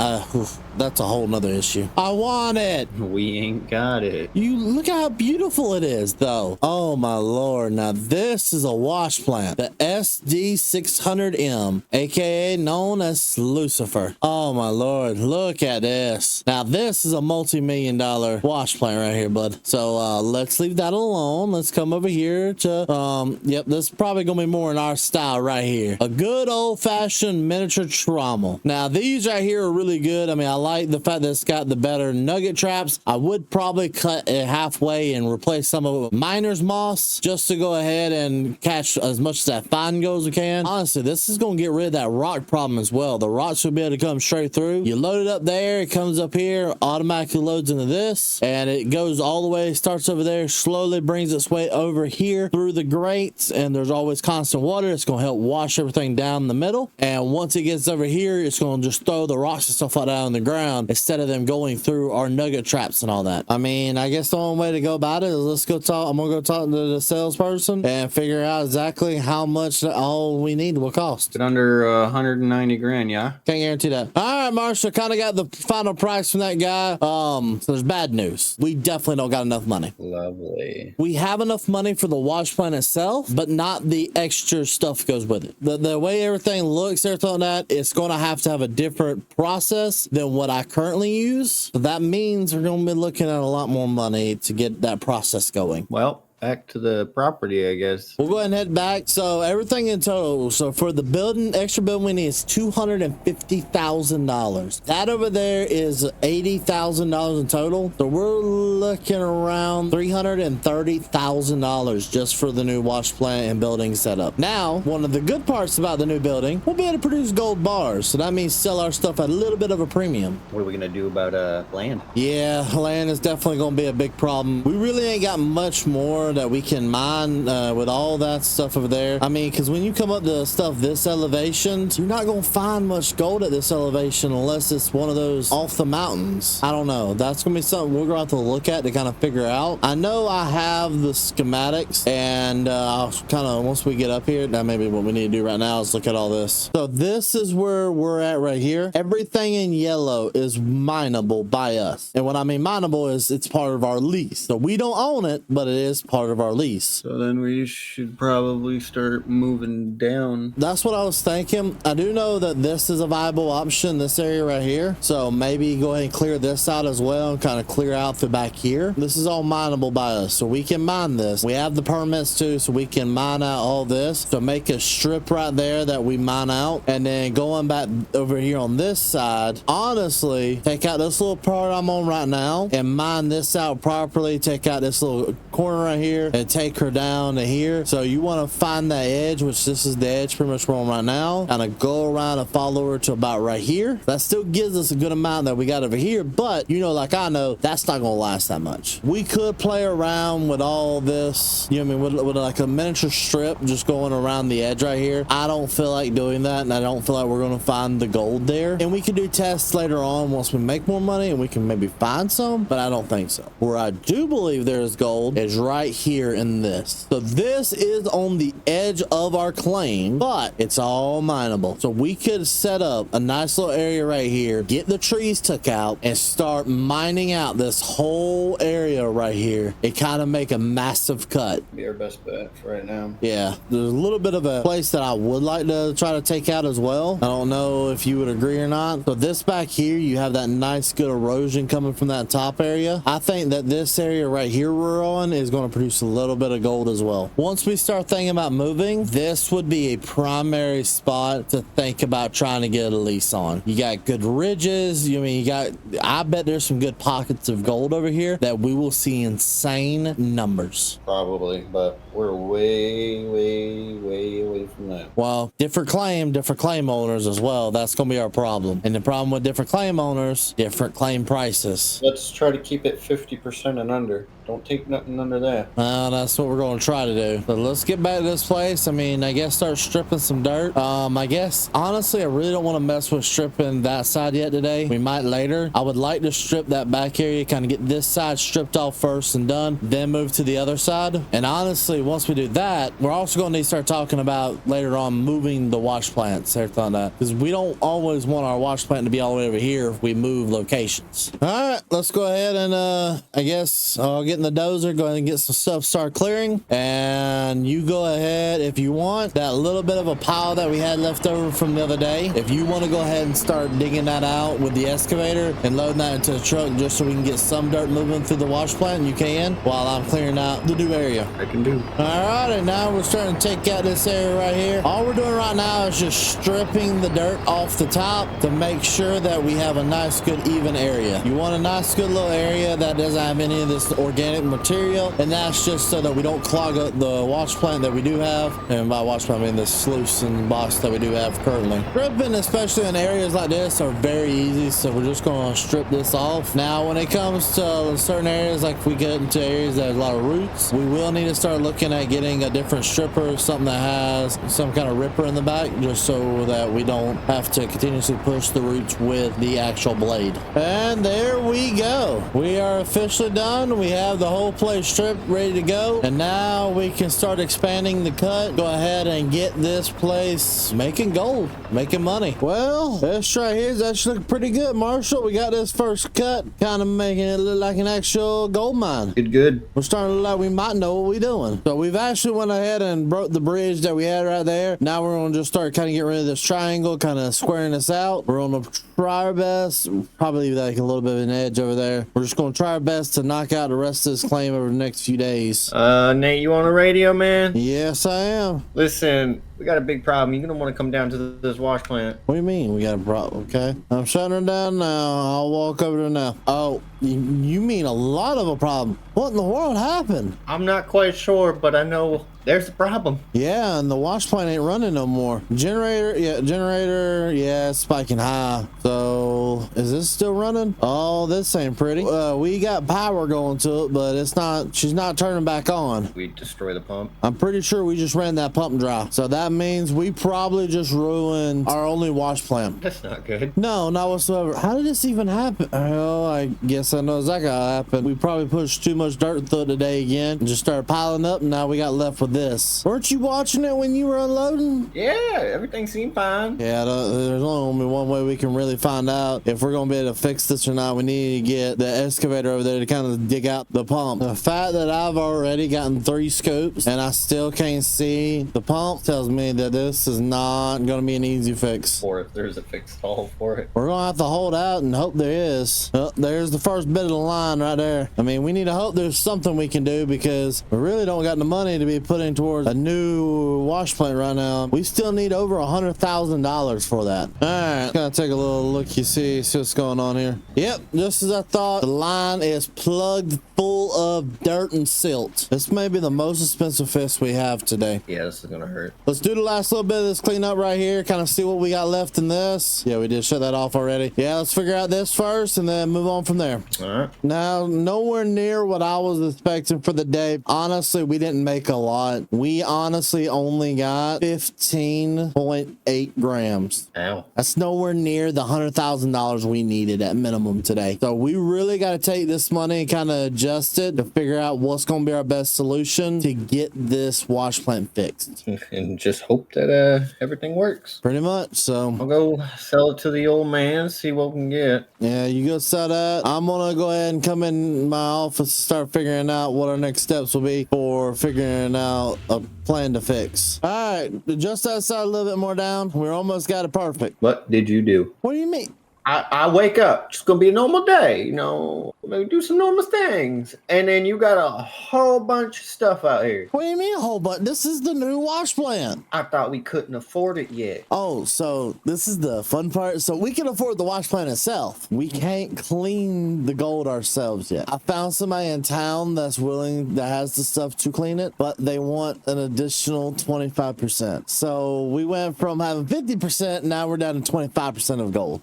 Speaker 1: That's a whole nother issue. I want it.
Speaker 2: We ain't got it.
Speaker 1: You look how beautiful it is though. Oh my lord. Now this is a wash plant, the SD600M, aka known as Lucifer. Oh my lord, look at this. Now this is a multi-million-dollar wash plant right here, bud. So let's leave that alone. Let's come over here to yep, this is probably gonna be more in our style right here. A good old-fashioned miniature trommel. Now these right here are really good. I mean, I like the fact that it's got the better nugget traps. I would probably cut it halfway and replace some of it with miner's moss just to go ahead and catch as much as that fine goes as we can. Honestly, this is going to get rid of that rock problem as well. The rocks will be able to come straight through. You load it up there, it comes up here, automatically loads into this, and it goes all the way, starts over there, slowly brings its way over here through the grates, and there's always constant water. It's going to help wash everything down the middle, and once it gets over here, it's going to just throw the rocks and stuff like that on the ground instead of them going through our nugget traps and all that. I mean, I guess the only way to go about it is let's go talk. I'm gonna go talk to the salesperson and figure out exactly how much all we need will cost.
Speaker 2: It's under 190 grand, yeah?
Speaker 1: Can't guarantee that. All right, Marshall, kind of got the final price from that guy. So there's bad news. We definitely don't got enough money.
Speaker 2: Lovely.
Speaker 1: We have enough money for the wash plant itself, but not the extra stuff goes with it. The way everything looks, everything like that, it's going to have a different process than what I currently use. So that means we're going to be looking at a lot more money to get that process going.
Speaker 2: Well, back to the property, I guess.
Speaker 1: We'll go ahead and head back. So everything in total, so for the building, extra building we need is $250,000. That over there is $80,000 in total. So we're looking around $330,000 just for the new wash plant and building setup. Now, one of the good parts about the new building, we'll be able to produce gold bars. So that means sell our stuff at a little bit of a premium.
Speaker 2: What are we gonna do about land?
Speaker 1: Yeah, land is definitely going to be a big problem. We really ain't got much more that we can mine with all that stuff over there. I mean, because when you come up to stuff this elevation, you're not going to find much gold at this elevation unless it's one of those off the mountains. I don't know. That's going to be something we're going to have to look at to kind of figure out. I know I have the schematics, and I'll kind of, once we get up here, now maybe what we need to do right now is look at all this. So this is where we're at right here. Everything in yellow is mineable by us. And what I mean mineable is it's part of our lease. So we don't own it, but it is part of our lease.
Speaker 2: So then we should probably start moving down.
Speaker 1: That's what I was thinking. I do know that this is a viable option, this area right here. So maybe go ahead and clear this out as well and kind of clear out the back here. This is all mineable by us, so we can mine this. We have the permits too, so we can mine out all this. So make a strip right there that we mine out, and then going back over here on this side, honestly, take out this little part I'm on right now and mine this out properly. Take out this little corner right here and take her down to here. So you want to find that edge, which this is the edge pretty much we're on right now, kind of go around and follow her to about right here. That still gives us a good amount that we got over here, but you know, like I know, that's not going to last that much. We could play around with all this, you know what I mean, with like a miniature strip just going around the edge right here. I don't feel like doing that, and I don't feel like we're going to find the gold there. And we can do tests later on once we make more money and we can maybe find some, but I don't think so. Where I do believe there is gold is right here in this. So this is on the edge of our claim, but it's all mineable. So we could set up a nice little area right here, get the trees took out, and start mining out this whole area right here. It kind of make a massive cut.
Speaker 2: Be our best bet for right now.
Speaker 1: Yeah, there's a little bit of a place that I would like to try to take out as well. I don't know if you would agree or not. So this back here, you have that nice good erosion coming from that top area. I think that this area right here we're on is going to produce a little bit of gold as well. Once we start thinking about moving, this would be a primary spot to think about trying to get a lease on. You got good ridges. I bet there's some good pockets of gold over here that we will see insane numbers.
Speaker 2: Probably, but we're way away from that.
Speaker 1: Well, different claim owners as well. That's going to be our problem. And the problem with different claim owners, different claim prices.
Speaker 2: Let's try to keep it 50% and under. Don't take nothing under that.
Speaker 1: That's what we're going to try to do. But let's get back to this place. I guess start stripping some dirt. I guess, honestly, I really don't want to mess with stripping that side yet today. We might later. I would like to strip that back area, kind of get this side stripped off first and done, then move to the other side. And honestly, once we do that, we're also going to need to start talking about later on moving the wash plants, everything like that. Because we don't always want our wash plant to be all the way over here if we move locations. All right, let's go ahead and I guess I'll get in the dozer, go ahead and get some stuff, start clearing. And you go ahead if you want. That little bit of a pile that we had left over from the other day, if you want to go ahead and start digging that out with the excavator and loading that into the truck just so we can get some dirt moving through the wash plant, you can, while I'm clearing out the new area.
Speaker 2: I can do.
Speaker 1: All right, and now we're starting to take out this area right here. All we're doing right now is just stripping the dirt off the top to make sure that we have a nice, good, even area. You want a nice, good little area that doesn't have any of this organic material, and that's just so that we don't clog up the wash plant that we do have. And by wash plant, I mean the sluice and box that we do have currently. Stripping, especially in areas like this, are very easy, so we're just going to strip this off. Now, when it comes to certain areas, like if we get into areas that have a lot of roots, we will need to start looking at getting a different stripper, something that has some kind of ripper in the back, just so that we don't have to continuously push the roots with the actual blade. And there we go. We are officially done. We have the whole place stripped, ready to go. And now we can start expanding the cut. Go ahead and get this place making gold, making money. Well, this right here is actually looking pretty good, Marshall. We got this first cut, kind of making it look like an actual gold mine.
Speaker 2: Good.
Speaker 1: We're starting to look like we might know what we're doing. So we've actually went ahead and broke the bridge that we had right there. Now we're going to just start kind of getting rid of this triangle, kind of squaring this out. We're going to try our best, probably like a little bit of an edge over there. We're just going to try our best to knock out the rest of this claim over the next few days.
Speaker 4: Nate, you on the radio, man?
Speaker 1: Yes, I am.
Speaker 4: Listen, we got a big problem. You're gonna want to come down to this wash plant.
Speaker 1: What do you mean we got a problem? Okay, I'm shutting her down now. I'll walk over there now. Oh, you mean a lot of a problem? What in the world happened?
Speaker 4: I'm not quite sure, but I know there's a problem.
Speaker 1: Yeah, and the wash plant ain't running no more. Generator, yeah, it's spiking high. So, is this still running? Oh, this ain't pretty. We got power going to it, but it's not, she's not turning back on.
Speaker 4: We destroy the pump.
Speaker 1: I'm pretty sure we just ran that pump dry. So that means we probably just ruined our only wash plant.
Speaker 4: That's not good.
Speaker 1: No, not whatsoever. How did this even happen? Oh, I guess I know exactly how it happened. We probably pushed too much dirt through it today again and just started piling up, and now we got left with this. Weren't you watching it when you were unloading?
Speaker 4: Yeah, everything seemed fine.
Speaker 1: Yeah, there's only one way we can really find out if we're going to be able to fix this or not. We need to get the excavator over there to kind of dig out the pump. The fact that I've already gotten 3 scopes and I still can't see the pump tells me that this is not going to be an easy fix.
Speaker 4: Or if there's a fix all for it.
Speaker 1: We're going to have to hold out and hope there is. Oh, there's the first bit of the line right there. I mean, we need to hope there's something we can do because we really don't got the money to be putting towards a new wash plant right now. We still need over $100,000 for that. All right, gonna take a little look. You see what's going on here. Yep, just as I thought, the line is plugged full of dirt and silt. This may be the most expensive fix we have today.
Speaker 4: Yeah, this is gonna hurt.
Speaker 1: Let's do the last little bit of this cleanup right here, kind of see what we got left in this. Yeah, we did shut that off already. Yeah, let's figure out this first and then move on from there.
Speaker 4: All right.
Speaker 1: Now, nowhere near what I was expecting for the day. Honestly, we didn't make a lot. We honestly only got 15.8 grams.
Speaker 4: Ow.
Speaker 1: That's nowhere near the $100,000 we needed at minimum today. So we really got to take this money and kind of adjust it to figure out what's going to be our best solution to get this wash plant fixed.
Speaker 4: And just hope that everything works.
Speaker 1: Pretty much. So
Speaker 4: I'll go sell it to the old man, see what we can get.
Speaker 1: yeah, you go sell that. I'm gonna go ahead and come in my office and start figuring out what our next steps will be for figuring out a plan to fix. All right, just that side a little bit more down. We almost got it perfect.
Speaker 4: What did you do?
Speaker 1: What do you mean?
Speaker 4: I wake up. It's gonna be a normal day, you know. Maybe do some normal things, and then you got a whole bunch of stuff out here.
Speaker 1: What do you mean a whole bunch? This is the new wash plant.
Speaker 4: I thought we couldn't afford it yet.
Speaker 1: Oh, so this is the fun part. So we can afford the wash plant itself. We can't clean the gold ourselves yet. I found somebody in town that has the stuff to clean it, but they want an additional 25%. So we went from having 50%, now we're down to 25% of gold.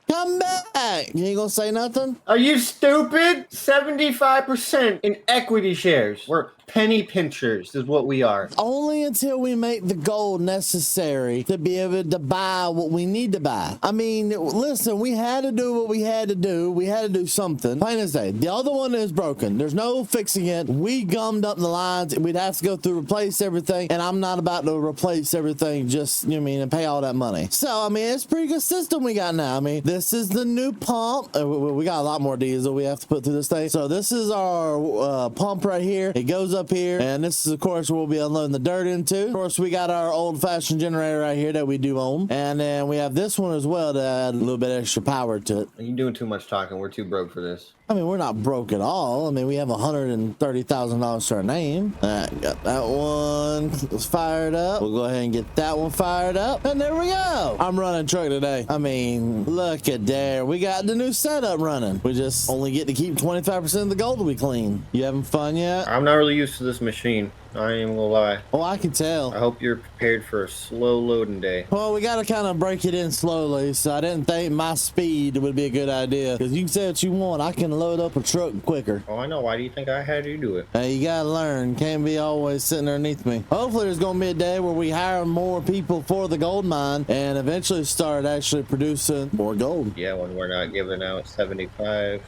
Speaker 1: Come back. You ain't gonna say nothing?
Speaker 4: Are you stupid? 75% in equity shares. We're penny pinchers is what we are.
Speaker 1: Only until we make the gold necessary to be able to buy what we need to buy. I mean, listen, we had to do what we had to do. We had to do something. Plain as day. The other one is broken. There's no fixing it. We gummed up the lines. We'd have to go through, replace everything. And I'm not about to replace everything just, you know what I mean, and pay all that money. So, I mean, it's a pretty good system we got now. I mean, this is the new pump. We got a lot more diesel we have to put through this thing. So this is our pump right here. It goes up here, and this is of course where we'll be unloading the dirt into. Of course, we got our old-fashioned generator right here that we do own, and then we have this one as well to add a little bit extra power to it.
Speaker 4: You're doing too much talking. We're too broke for this.
Speaker 1: I mean, we're not broke at all. I mean, we have $130,000 to our name. All right, got that one fired up. We'll go ahead and get that one fired up, and there we go. I'm running truck today. I mean, look at there. We got the new setup running. We just only get to keep 25% of the gold we clean. You having fun yet?
Speaker 4: I'm not really used to this machine. I ain't even gonna lie.
Speaker 1: Oh, I can tell.
Speaker 4: I hope you're prepared for a slow loading day.
Speaker 1: Well, we got to kind of break it in slowly, so I didn't think my speed would be a good idea. Because you can say what you want. I can load up a truck quicker.
Speaker 4: Oh, I know. Why do you think I had you do it?
Speaker 1: Hey, you got to learn. Can't be always sitting underneath me. Hopefully, there's going to be a day where we hire more people for the gold mine and eventually start actually producing more gold.
Speaker 4: Yeah, when we're not giving out 75%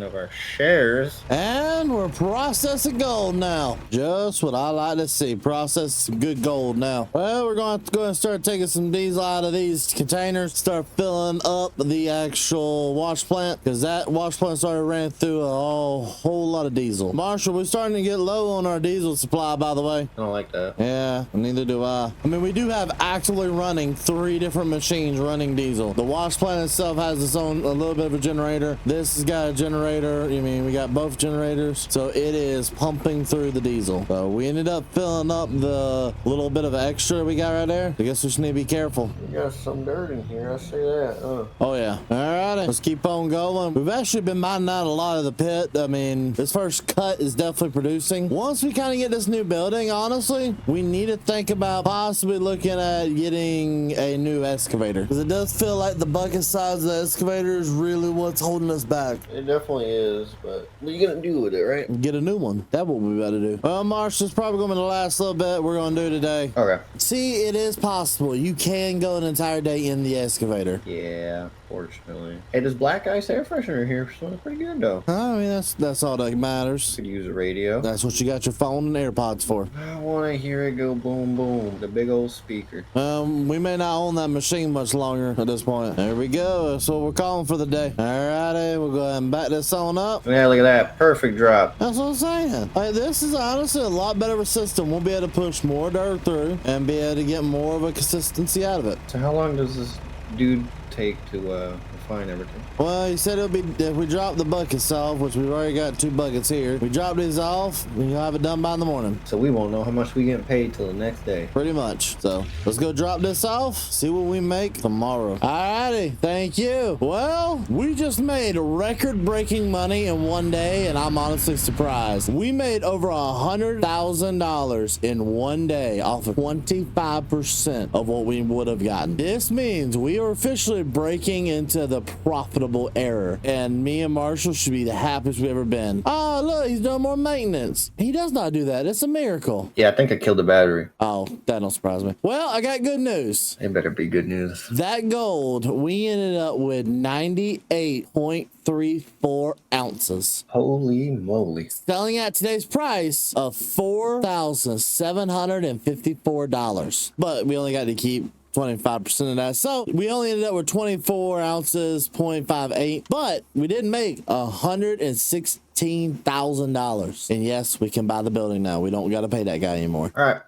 Speaker 4: of our shares.
Speaker 1: And we're processing gold now. Just what I like to see. Process some good gold now. Well, we're going to have to go and start taking some diesel out of these containers. Start filling up the actual wash plant, because that wash plant started ran through a whole lot of diesel. Marshall, we're starting to get low on our diesel supply, by the way.
Speaker 4: I don't like that.
Speaker 1: Yeah, neither do I. I mean, we do have actively running 3 different machines running diesel. The wash plant itself has its own a little bit of a generator. This has got a generator. I mean, we got both generators, so it is pumping through the diesel. So we ended up filling up the little bit of extra we got right there. I guess we just need to be careful.
Speaker 4: You got some dirt in here. I see that.
Speaker 1: Oh yeah. Alrighty, let's keep on going. We've actually been mining out a lot of the pit. I mean, this first cut is definitely producing. Once we kind of get this new building, honestly, we need to think about possibly looking at getting a new excavator, because it does feel like the bucket size of the excavator is really what's holding us back.
Speaker 4: It definitely is, but what are you gonna do with it, right?
Speaker 1: Get a new one. That's what we better do. Well, Marsh, this is probably going to be the last little bit we're going to do today.
Speaker 4: Okay.
Speaker 1: See, it is possible. You can go an entire day in the excavator.
Speaker 4: Yeah, fortunately. Hey, this black ice air freshener here smells pretty good, though.
Speaker 1: I mean, that's all that matters.
Speaker 4: Could use a radio.
Speaker 1: That's what you got your phone and AirPods for.
Speaker 4: I want to hear it go boom, boom. The big old speaker.
Speaker 1: We may not own that machine much longer at this point. There we go. That's what we're calling for the day. Alrighty, we'll go ahead and back this on up.
Speaker 4: Yeah, look at that. Perfect drop.
Speaker 1: That's what I'm saying. Like, this is honestly a lot better of a system. We'll be able to push more dirt through and be able to get more of a consistency out of it.
Speaker 4: So how long does this dude take to refine everything?
Speaker 1: Well, he said it'll be, if we drop the buckets off, which we've already got 2 buckets here, we drop these off and you'll have it done by the morning.
Speaker 4: So we won't know how much we get paid till the next day.
Speaker 1: Pretty much. So let's go drop this off, see what we make tomorrow. Alrighty, thank you. Well, we just made record-breaking money in one day, and I'm honestly surprised. We made over $100,000 in one day off of 25% of what we would have gotten. This means we are officially breaking into the profitable era, and me and Marshall should be the happiest we've ever been. Oh, look, he's doing more maintenance. He does not do that. It's a miracle.
Speaker 4: Yeah, I think I killed the battery.
Speaker 1: Oh, that don't surprise me. Well, I got good news.
Speaker 4: It better be good news.
Speaker 1: That gold, we ended up with 98.34 ounces.
Speaker 4: Holy moly.
Speaker 1: Selling at today's price of $4,754. But we only got to keep 25% of that. So we only ended up with 24 ounces, 0.58, but we did make $116,000. And yes, we can buy the building now. We don't got to pay that guy anymore.
Speaker 4: All right.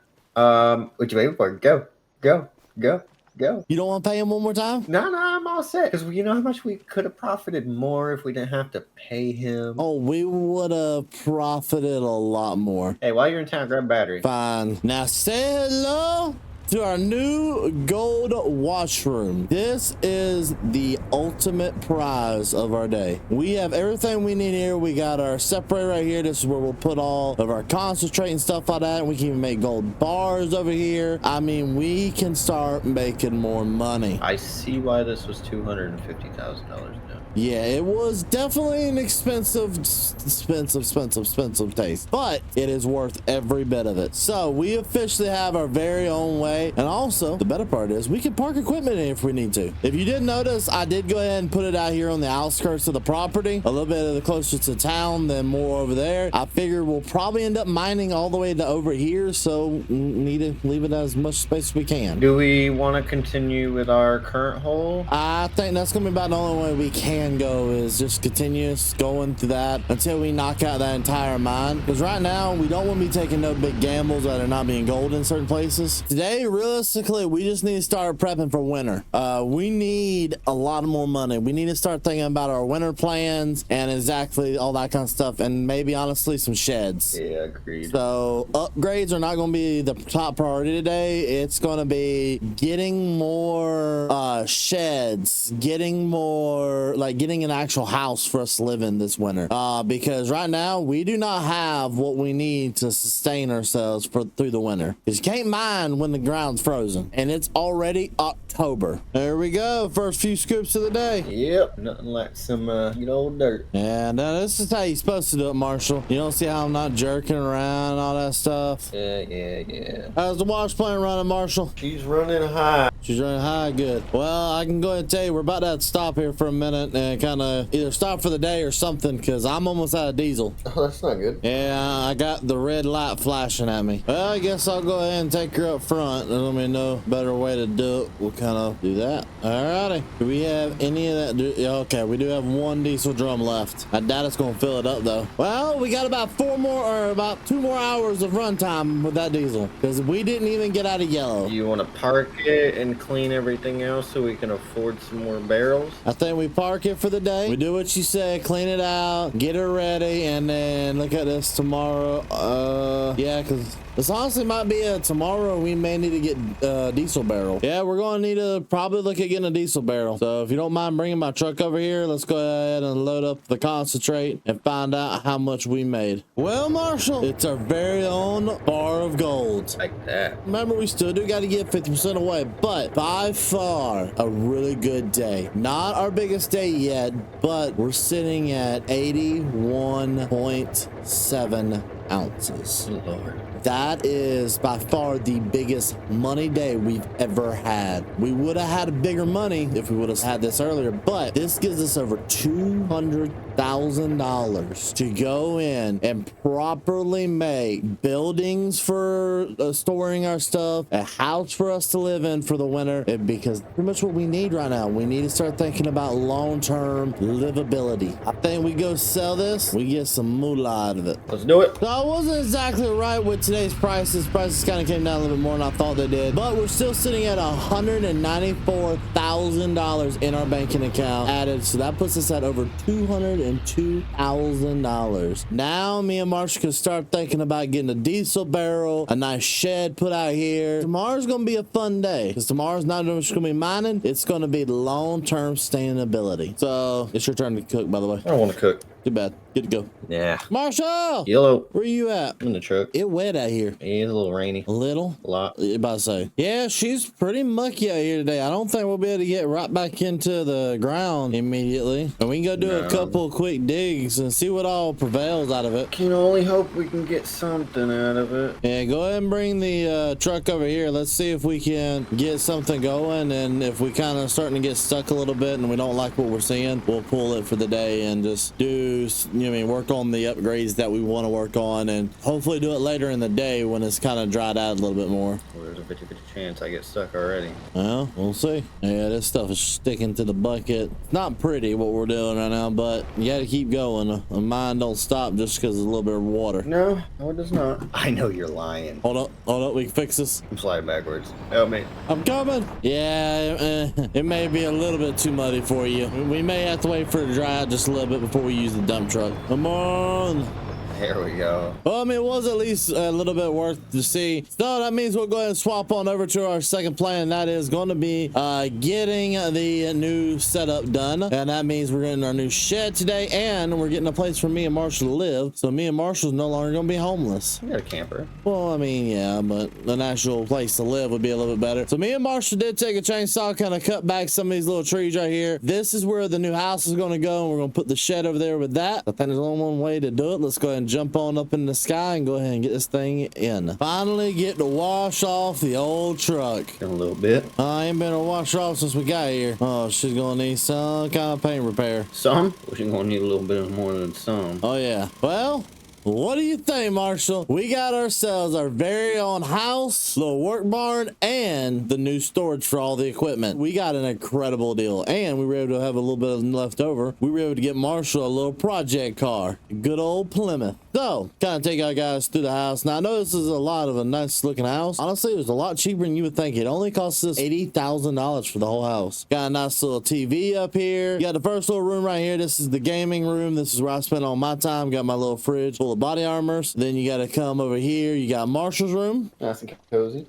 Speaker 4: What you waiting for? Go, go, go, go.
Speaker 1: You don't want to pay him one more time?
Speaker 4: No, I'm all set. Because you know how much we could have profited more if we didn't have to pay him?
Speaker 1: Oh, we would have profited a lot more.
Speaker 4: Hey, while you're in town, grab a battery.
Speaker 1: Fine. Now say hello to our new gold washroom. This is the ultimate prize of our day. We have everything we need here. We got our separator right here. This is where we'll put all of our concentrate and stuff like that. We can even make gold bars over here. I mean, we can start making more money.
Speaker 4: I see why this was $250,000 now.
Speaker 1: Yeah, it was definitely an expensive taste, but it is worth every bit of it. So we officially have our very own way. And also the better part is we can park equipment in if we need to. If you didn't notice, I did go ahead and put it out here on the outskirts of the property, a little bit closer to town than more over there. I figure we'll probably end up mining all the way to over here. So we need to leave it as much space as we can.
Speaker 4: Do we want to continue with our current hole?
Speaker 1: I think that's gonna be about the only way we can go, is just continuous going through that until we knock out that entire mine, because right now we don't want to be taking no big gambles that are not being gold in certain places. Today, realistically, we just need to start prepping for winter. We need a lot more money. We need to start thinking about our winter plans and exactly all that kind of stuff, and maybe honestly some sheds.
Speaker 4: Yeah, agreed.
Speaker 1: So upgrades are not going to be the top priority today. It's going to be getting more sheds, getting more, like getting an actual house for us to live in this winter, because right now we do not have what we need to sustain ourselves through the winter, because you can't mine when the ground's frozen, and it's already October. There we go, first few scoops of the day.
Speaker 4: Yep, nothing like some good old dirt.
Speaker 1: Yeah, no, this is how you're supposed to do it, Marshall. You don't see how I'm not jerking around and all that stuff?
Speaker 4: Yeah.
Speaker 1: How's the wash plant running, Marshall?
Speaker 4: She's running high.
Speaker 1: She's running high, good. Well, I can go ahead and tell you we're about to have to stop here for a minute and kind of either stop for the day or something, because I'm almost out of diesel.
Speaker 4: Oh, that's not good.
Speaker 1: Yeah, I got the red light flashing at me. Well, I guess I'll go ahead and take her up front. There's gonna be no better way to do it. We'll kind of do that. Alrighty. Do we have any of that? Okay, we do have one diesel drum left. I doubt it's gonna fill it up though. Well, we got about 2 more hours of runtime with that diesel, because we didn't even get out of yellow.
Speaker 4: You want to park it and clean everything else so we can afford some more barrels?
Speaker 1: I think we park it for the day. We do what you said, clean it out, get her ready, and then look at this tomorrow. Yeah, because this honestly might be a tomorrow. We may need to get a diesel barrel. Yeah, we're going to need to probably look at getting a diesel barrel. So if you don't mind bringing my truck over here, let's go ahead and load up the concentrate and find out how much we made. Well, Marshall, it's our very own bar of gold.
Speaker 4: Like that.
Speaker 1: Remember, we still do got to get 50% away, but by far a really good day. Not our biggest day yet, but we're sitting at 81.7 ounces.
Speaker 4: Lord.
Speaker 1: That is by far the biggest money day we've ever had. We would have had bigger money if we would have had this earlier, but this gives us over $200,000 to go in and properly make buildings for storing our stuff, a house for us to live in for the winter, because pretty much what we need right now. We need to start thinking about long-term livability. I think we go sell this, we get some moolah out of it.
Speaker 4: Let's do it.
Speaker 1: So I wasn't exactly right with today's prices. Prices kind of came down a little bit more than I thought they did, but we're still sitting at $194,000 in our banking account added, so that puts us at over $202,000. Now me and Marshall can start thinking about getting a diesel barrel, a nice shed put out here. Tomorrow's gonna be a fun day, because tomorrow's not just gonna be mining, it's gonna be long-term sustainability. So it's your turn to cook, by the way.
Speaker 4: I don't want to cook.
Speaker 1: Too bad. Good to go.
Speaker 4: Yeah.
Speaker 1: Marshall!
Speaker 4: Yellow.
Speaker 1: Where you at?
Speaker 4: I'm in the truck.
Speaker 1: It wet out here.
Speaker 4: It's a little rainy.
Speaker 1: A little?
Speaker 4: A lot.
Speaker 1: About to say. Yeah, she's pretty mucky out here today. I don't think we'll be able to get right back into the ground immediately. And we can go do a couple of quick digs and see what all prevails out of it.
Speaker 4: Can only hope we can get something out of it.
Speaker 1: Yeah, go ahead and bring the truck over here. Let's see if we can get something going. And if we kind of starting to get stuck a little bit and we don't like what we're seeing, we'll pull it for the day and just do boost, you know what I mean, work on the upgrades that we want to work on, and hopefully do it later in the day when it's kind of dried out a little bit more.
Speaker 4: Well, there's a 50-50 chance I get stuck already.
Speaker 1: Well, we'll see. Yeah, this stuff is sticking to the bucket. Not pretty what we're doing right now, but you got to keep going. A mine don't stop just because there's a little bit of water.
Speaker 4: No, it does not. I know you're lying.
Speaker 1: Hold up, we can fix this.
Speaker 4: I'm sliding backwards. Help me.
Speaker 1: I'm coming. Yeah, it may be a little bit too muddy for you. We may have to wait for it to dry out just a little bit before we use the dump truck. Come on.
Speaker 4: There we go.
Speaker 1: Well, I mean, it was at least a little bit worth to see. So that means we'll go ahead and swap on over to our second plan, and that is going to be getting the new setup done. And that means we're getting our new shed today, and we're getting a place for me and Marshall to live. So me and Marshall's no longer going to be homeless.
Speaker 4: You got a camper.
Speaker 1: Well, I mean, yeah, but an actual place to live would be a little bit better. So me and Marshall did take a chainsaw, kind of cut back some of these little trees right here. This is where the new house is going to go, and we're going to put the shed over there with that. I think there's only one way to do it. Let's go ahead and jump on up in the sky and go ahead and get this thing in. Finally get to wash off the old truck.
Speaker 4: In a little bit.
Speaker 1: I ain't been to wash her off since we got here. Oh, she's gonna need some kind of paint repair.
Speaker 4: Some? Well, she's gonna need a little bit more than some.
Speaker 1: Oh yeah. Well, what do you think, Marshall? We got ourselves our very own house, little work barn, and the new storage for all the equipment. We got an incredible deal, and we were able to have a little bit of left over. We were able to get Marshall a little project car, good old Plymouth. So, kind of take our guys through the house. Now, I know this is a lot of a nice looking house. Honestly, it was a lot cheaper than you would think. It only cost us $80,000 for the whole house. Got a nice little TV up here. You got the first little room right here. This is the gaming room. This is where I spend all my time. Got my little fridge full of body armors. Then you got to come over here. You got Marshall's room.
Speaker 4: Nice and cozy.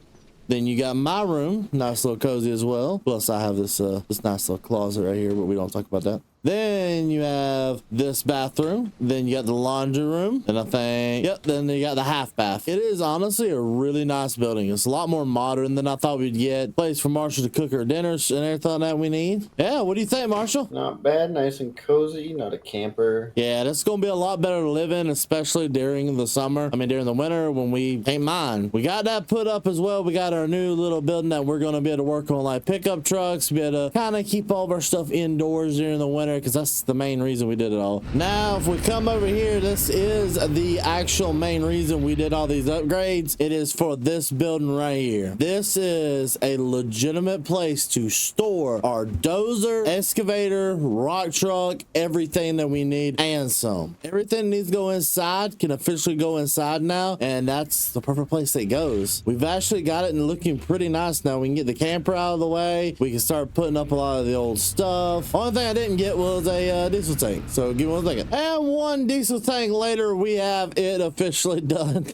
Speaker 1: Then you got my room, nice little cozy as well. Plus I have this this nice little closet right here, but we don't talk about that. Then you have this bathroom. Then you got the laundry room. And I think, yep, then you got the half bath. It is honestly a really nice building. It's a lot more modern than I thought we'd get. Place for Marshall to cook her dinners and everything that we need. Yeah, what do you think, Marshall?
Speaker 2: Not bad, nice and cozy, not a camper.
Speaker 1: Yeah, that's gonna be a lot better to live in, especially during the summer. I mean, during the winter when we ain't mine. We got that put up as well. We got our new little building that we're gonna be able to work on, like pickup trucks, be able to kind of keep all of our stuff indoors during the winter, because that's the main reason we did it all. Now, if we come over here, this is the actual main reason we did all these upgrades. It is for this building right here. This is a legitimate place to store our dozer, excavator, rock truck, everything that we need, and some. Everything that needs to go inside can officially go inside now, and that's the perfect place it goes. We've actually got it and looking pretty nice now. We can get the camper out of the way. We can start putting up a lot of the old stuff. Only thing I didn't get was a diesel tank, so give me 1 second. And one diesel tank later, we have it officially done.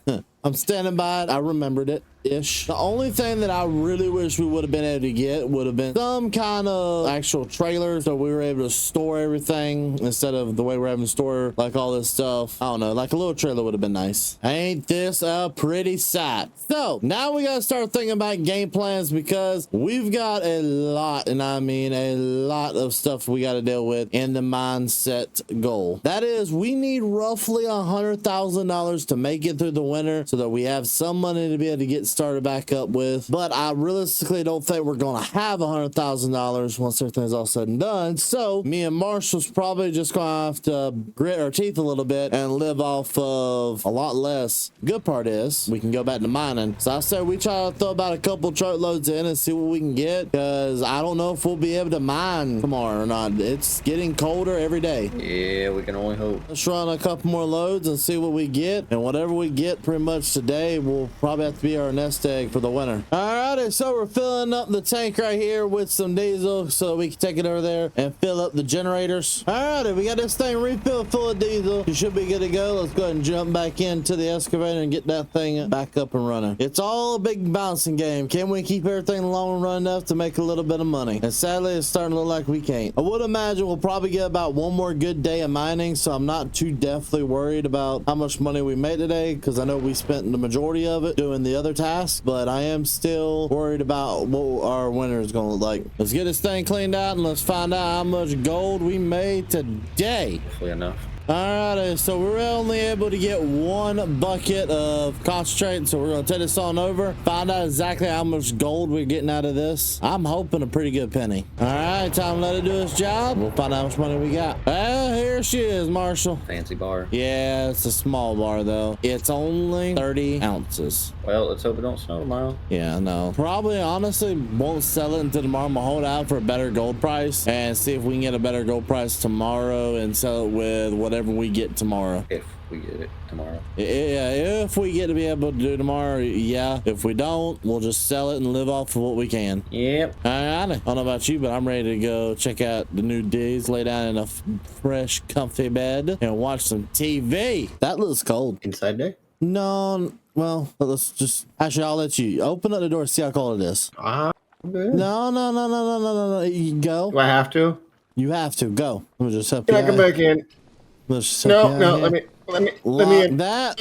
Speaker 1: I'm standing by it. I remembered it ish. The only thing that I really wish we would have been able to get would have been some kind of actual trailer, so we were able to store everything instead of the way we're having to store like all this stuff. I don't know, like a little trailer would have been nice. Ain't this a pretty sight? So now we gotta start thinking about game plans, because we've got a lot, and I mean a lot of stuff we got to deal with in the mindset goal. That is, we need roughly $100,000 to make it through the winter, so that we have some money to be able to get started back up with. But I realistically don't think we're gonna have $100,000 once everything's all said and done. So me and Marshall's probably just gonna have to grit our teeth a little bit and live off of a lot less. Good part is we can go back to mining. So I say we try to throw about a couple truckloads in and see what we can get, because I don't know if we'll be able to mine tomorrow or not. It's getting colder every day.
Speaker 4: Yeah, we can only hope.
Speaker 1: Let's run a couple more loads and see what we get, and whatever we get pretty much today will probably have to be our nest egg for the winter. Alrighty, so we're filling up the tank right here with some diesel so we can take it over there and fill up the generators. Alrighty, we got this thing refilled full of diesel. You should be good to go. Let's go ahead and jump back into the excavator and get that thing back up and running. It's all a big bouncing game. Can we keep everything long and run enough to make a little bit of money? And sadly, it's starting to look like we can't. I would imagine we'll probably get about one more good day of mining, so I'm not too deathly worried about how much money we made today, because I know we spent the majority of it doing the other tasks, but I am still worried about what our winter is going to look like. Let's get this thing cleaned out and let's find out how much gold we made today.
Speaker 4: Hopefully enough.
Speaker 1: Alrighty, so we're only able to get 1 bucket of concentrate, so we're gonna take this on over, find out exactly how much gold we're getting out of this. I'm hoping a pretty good penny. All right, time to let it do its job. We'll find out how much money we got. Well, here she is, Marshall.
Speaker 4: Fancy bar.
Speaker 1: Yeah, it's a small bar though. It's only 30 ounces.
Speaker 4: Well, let's hope it don't snow tomorrow.
Speaker 1: Yeah, no. Probably, honestly, won't sell it until tomorrow. I'm gonna hold out for a better gold price and see if we can get a better gold price tomorrow and sell it with whatever we get tomorrow.
Speaker 4: If we get it tomorrow.
Speaker 1: Yeah, if we get to be able to do tomorrow, yeah. If we don't, we'll just sell it and live off of what we can.
Speaker 4: Yep.
Speaker 1: I don't know about you, but I'm ready to go check out the new D's, lay down in a fresh, comfy bed, and watch some TV. That looks cold.
Speaker 4: Inside day?
Speaker 1: No, well, let's just... Actually, I'll let you open up the door, see how cold it is.
Speaker 4: Good.
Speaker 1: No. You can go.
Speaker 4: Do I have to?
Speaker 1: You have to go. Let me just help
Speaker 4: Can
Speaker 1: you
Speaker 4: I come
Speaker 1: out.
Speaker 4: back in?
Speaker 1: Let's just help you out
Speaker 4: No,
Speaker 1: here.
Speaker 4: let me
Speaker 1: Lock
Speaker 4: in.
Speaker 1: that.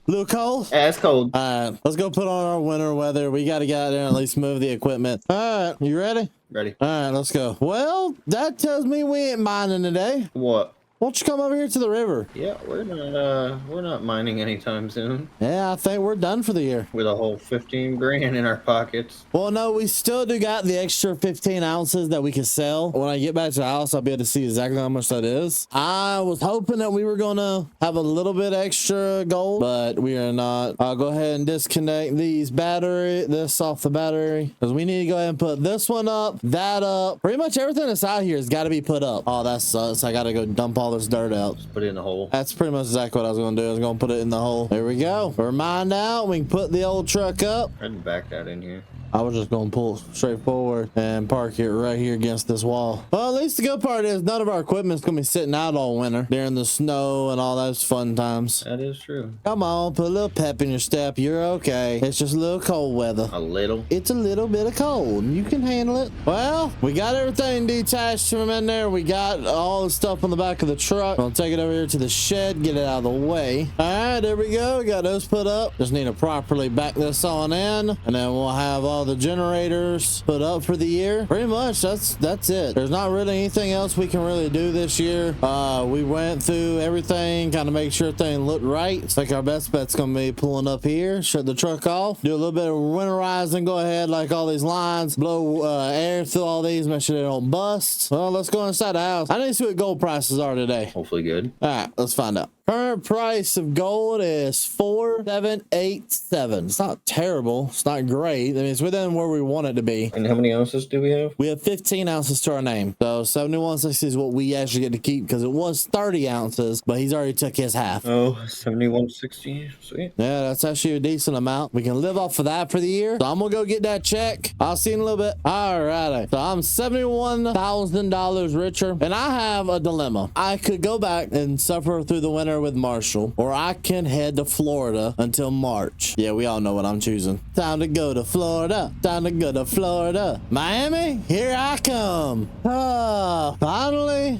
Speaker 1: Little cold.
Speaker 4: Yeah, it's cold.
Speaker 1: All right, let's go put on our winter weather. We got to get out there and at least move the equipment. All right, you ready?
Speaker 4: Ready.
Speaker 1: All right, let's go. Well, that tells me we ain't mining today.
Speaker 4: What?
Speaker 1: Why don't you come over here to the river?
Speaker 4: Yeah, we're not mining anytime soon.
Speaker 1: Yeah, I think we're done for the year.
Speaker 4: With a whole 15 grand in our pockets.
Speaker 1: Well, no, we still do got the extra 15 ounces that we can sell. When I get back to the house, I'll be able to see exactly how much that is. I was hoping that we were going to have a little bit extra gold, but we are not. I'll go ahead and disconnect this off the battery, because we need to go ahead and put this one up, that up. Pretty much everything that's out here has got to be put up. Oh, that sucks. I got to go dump all this dirt out.
Speaker 4: Just put it in the hole.
Speaker 1: That's pretty much exactly what I was going to do. I was going to put it in the hole. There we go. We're mined out. We can put the old truck up.
Speaker 4: I'd back that in here.
Speaker 1: I was just going to pull straight forward and park it right here against this wall. Well, at least the good part is none of our equipment's going to be sitting out all winter during the snow and all those fun times.
Speaker 4: That is true.
Speaker 1: Come on, put a little pep in your step. You're okay. It's just a little cold weather.
Speaker 4: A little.
Speaker 1: It's a little bit of cold. You can handle it. Well, we got everything detached from in there. We got all the stuff on the back of the truck. I'll take it over here to the shed, get it out of the way. All right, there we go. We got those put up. Just need to properly back this on in, and then we'll have all the generators put up for the year. Pretty much that's it. There's not really anything else we can really do this year. We went through everything, kind of make sure everything looked right. It's like our best bet's gonna be pulling up here, shut the truck off, do a little bit of winterizing, go ahead like all these lines, blow air through all these, make sure they don't bust. Well, let's go inside the house. I need to see what gold prices are today.
Speaker 4: Hopefully good.
Speaker 1: All right, let's find out. Current price of gold is 4,787. It's not terrible. It's not great. I mean, it's within where we want it to be.
Speaker 4: And how many ounces do we have?
Speaker 1: We have 15 ounces to our name. So 7160 is what we actually get to keep, because it was 30 ounces, but he's already took his half.
Speaker 4: Oh, 7160. Sweet.
Speaker 1: Yeah, that's actually a decent amount. We can live off of that for the year. So I'm gonna go get that check. I'll see you in a little bit. All righty. So I'm $71,000 richer, and I have a dilemma. I could go back and suffer through the winter with Marshall, or I can head to Florida until March. Yeah, we all know what I'm choosing. Time to go to Florida. Time to go to Florida. Miami, here I come. Ah, finally.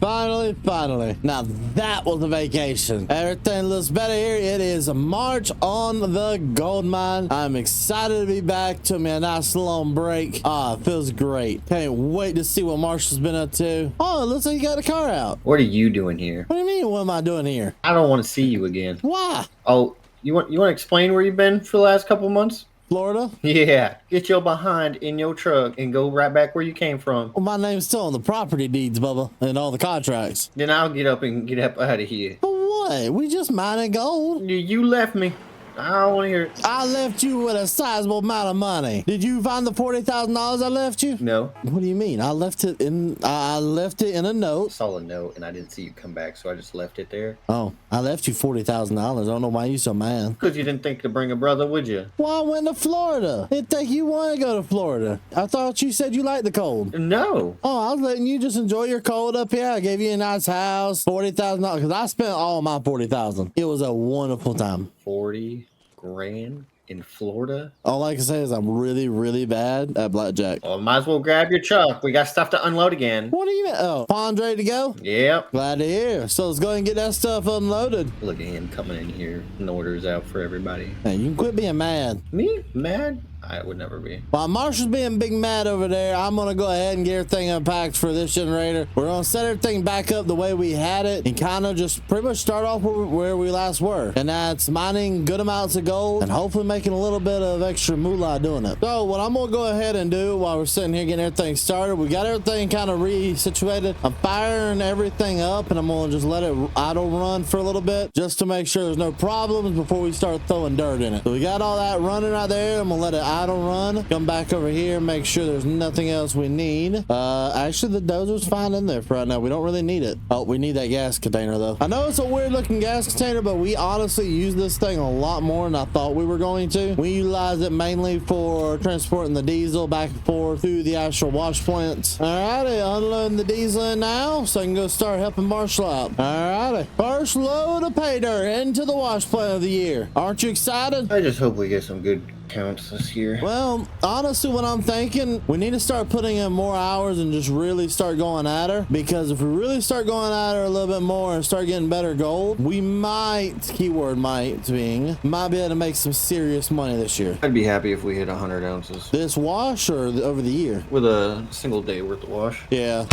Speaker 1: Now that was a vacation. Everything looks better here. It is March on the gold mine. I'm excited to be back. Took me a nice long break. Ah, it feels great. Can't wait to see what Marshall's been up to. Oh, it looks like you got the car out.
Speaker 4: What are you doing here?
Speaker 1: What do you mean? What am I doing here?
Speaker 4: I don't want to see you again.
Speaker 1: Why?
Speaker 4: Oh, you want to explain where you've been for the last couple months?
Speaker 1: Florida?
Speaker 4: Yeah. Get your behind in your truck and go right back where you came from.
Speaker 1: Well, my name's still on the property deeds, Bubba, and all the contracts.
Speaker 4: Then I'll get up out of here.
Speaker 1: For what? We just mining gold.
Speaker 4: You left me. I don't want to hear it.
Speaker 1: I left you with a sizable amount of money. Did you find the $40,000 I left you?
Speaker 4: No.
Speaker 1: What do you mean? I left it in a note.
Speaker 4: I saw a note and I didn't see you come back, so I just left it there.
Speaker 1: Oh, I left you $40,000. I don't know why you so mad.
Speaker 4: Because you didn't think to bring a brother, would you?
Speaker 1: Why I went to Florida? Didn't think you wanted to go to Florida. I thought you said you liked the cold.
Speaker 4: No.
Speaker 1: Oh, I was letting you just enjoy your cold up here. I gave you a nice house, $40,000, because I spent all my $40,000. It was a wonderful time.
Speaker 4: 40 grand in Florida?
Speaker 1: All I can say is I'm really, really bad at blackjack.
Speaker 4: Well, might as well grab your truck. We got stuff to unload again.
Speaker 1: What do you mean? Oh, pond ready to go?
Speaker 4: Yep.
Speaker 1: Glad to hear. So let's go ahead and get that stuff unloaded.
Speaker 4: Look at him coming in here and orders out for everybody.
Speaker 1: Hey, you can quit being mad.
Speaker 4: Me? Mad? I would never be.
Speaker 1: While Marshall's being big mad over there, I'm gonna go ahead and get everything unpacked for this generator. We're gonna set everything back up the way we had it and kind of just pretty much start off where we last were. And that's mining good amounts of gold and hopefully making a little bit of extra moolah doing it. So what I'm gonna go ahead and do while we're sitting here getting everything started, we got everything kind of re-situated. I'm firing everything up and I'm gonna just let it idle run for a little bit just to make sure there's no problems before we start throwing dirt in it. So we got all that running right there. I'm gonna let it idle run. Come back over here, make sure there's nothing else we need. Actually the dozer's fine in there for right now. We don't really need it. Oh, we need that gas container though. I know it's a weird looking gas container, but we honestly use this thing a lot more than I thought we were going to. We utilize it mainly for transporting the diesel back and forth through the actual wash plants. Alrighty, unloading the diesel in now so I can go start helping Marshall out. Alrighty, first load of pay dirt into the wash plant of the year. Aren't you excited?
Speaker 4: I just hope we get some good counts this year.
Speaker 1: Well, honestly, what I'm thinking, we need to start putting in more hours and just really start going at her, because if we really start going at her a little bit more and start getting better gold, we might, keyword might being, might be able to make some serious money this year.
Speaker 4: I'd be happy if we hit 100 ounces.
Speaker 1: This wash or over the year?
Speaker 4: With a single day worth of wash.
Speaker 1: Yeah.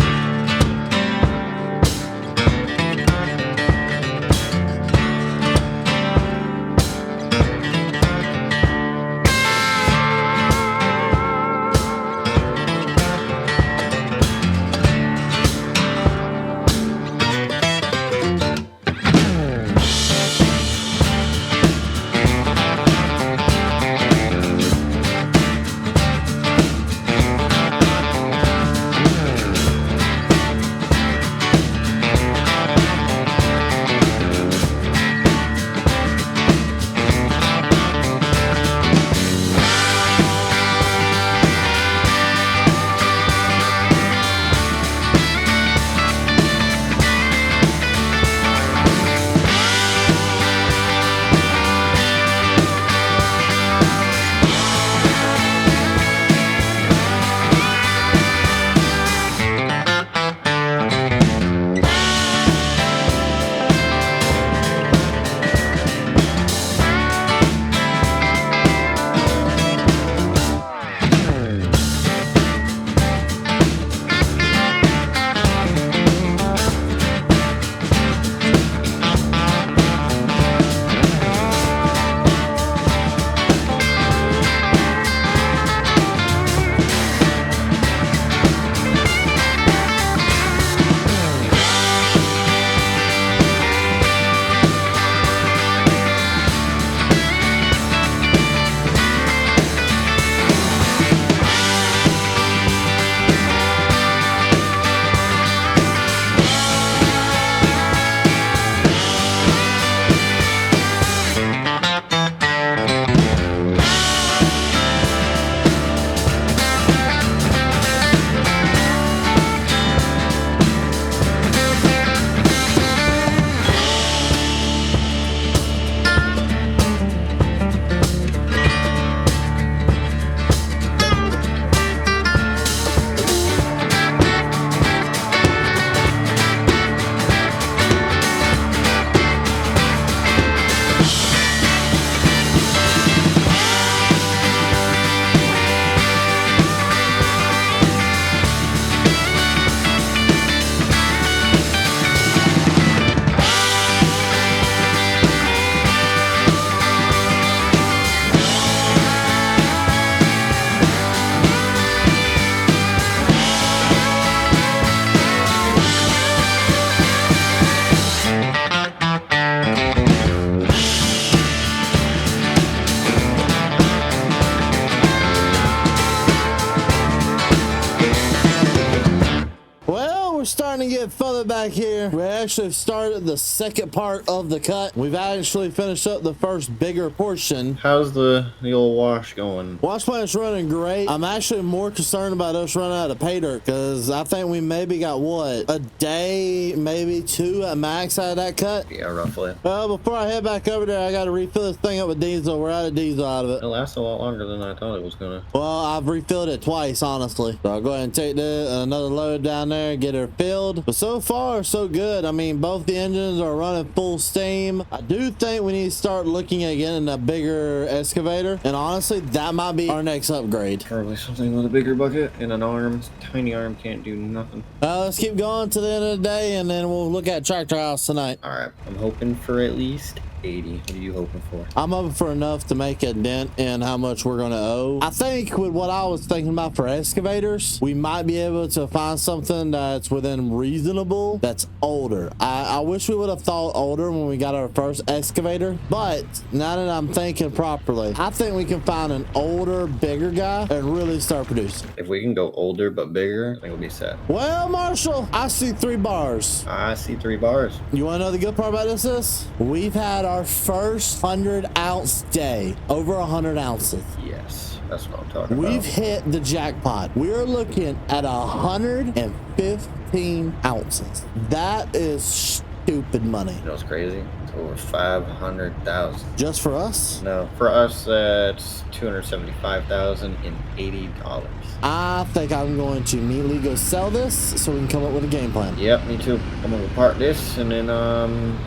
Speaker 1: starting to get further back here. We actually started the second part of the cut. We've actually finished up the first bigger portion.
Speaker 4: How's the old wash going?
Speaker 1: Wash plant's running great. I'm actually more concerned about us running out of pay dirt because I think we maybe got what, a day, maybe two at max out of that cut.
Speaker 4: Yeah, roughly.
Speaker 1: Well, before I head back over there, I got to refill this thing up with diesel. We're out of diesel out of it.
Speaker 4: It lasts a lot longer than I thought it was gonna.
Speaker 1: Well, I've refilled it twice, honestly. So I'll go ahead and take another load down there, get her field. But so far, so good. I mean, both the engines are running full steam. I do think we need to start looking at getting a bigger excavator. And honestly, that might be our next upgrade.
Speaker 4: Probably something with a bigger bucket and an arm. Tiny arm can't do nothing.
Speaker 1: Let's keep going to the end of the day, and then we'll look at Tractor House tonight.
Speaker 4: All right, I'm hoping for at least 80. What are you hoping for?
Speaker 1: I'm hoping for enough to make a dent in how much we're going to owe. I think with what I was thinking about for excavators, we might be able to find something that's within reasonable, that's older. I wish we would have thought older when we got our first excavator, but now that I'm thinking properly, I think we can find an older, bigger guy and really start producing.
Speaker 4: If we can go older but bigger, I think we'll be set.
Speaker 1: Well, Marshall, I see 3 bars.
Speaker 4: I see 3 bars.
Speaker 1: You want to know the good part about this is? We've had our first 100-ounce day, over 100 ounces.
Speaker 4: Yes, that's what I'm talking
Speaker 1: We've
Speaker 4: about.
Speaker 1: hit the jackpot. We're looking at 115 ounces. That is stupid money.
Speaker 4: You know what's crazy? It's over 500,000.
Speaker 1: Just for us?
Speaker 4: No, for us, that's $275,080.
Speaker 1: I think I'm going to immediately go sell this so we can come up with a game plan.
Speaker 4: Yep, me too. I'm gonna park this, and then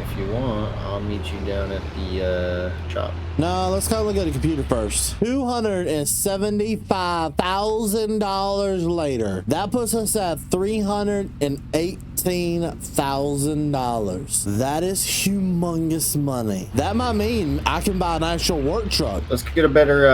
Speaker 4: if you want, I'll meet you down at the shop.
Speaker 1: No, let's kind of look at the computer first. $275,000 later. That puts us at $318,000. That is humongous money. That might mean I can buy an actual work truck.
Speaker 4: Let's get a better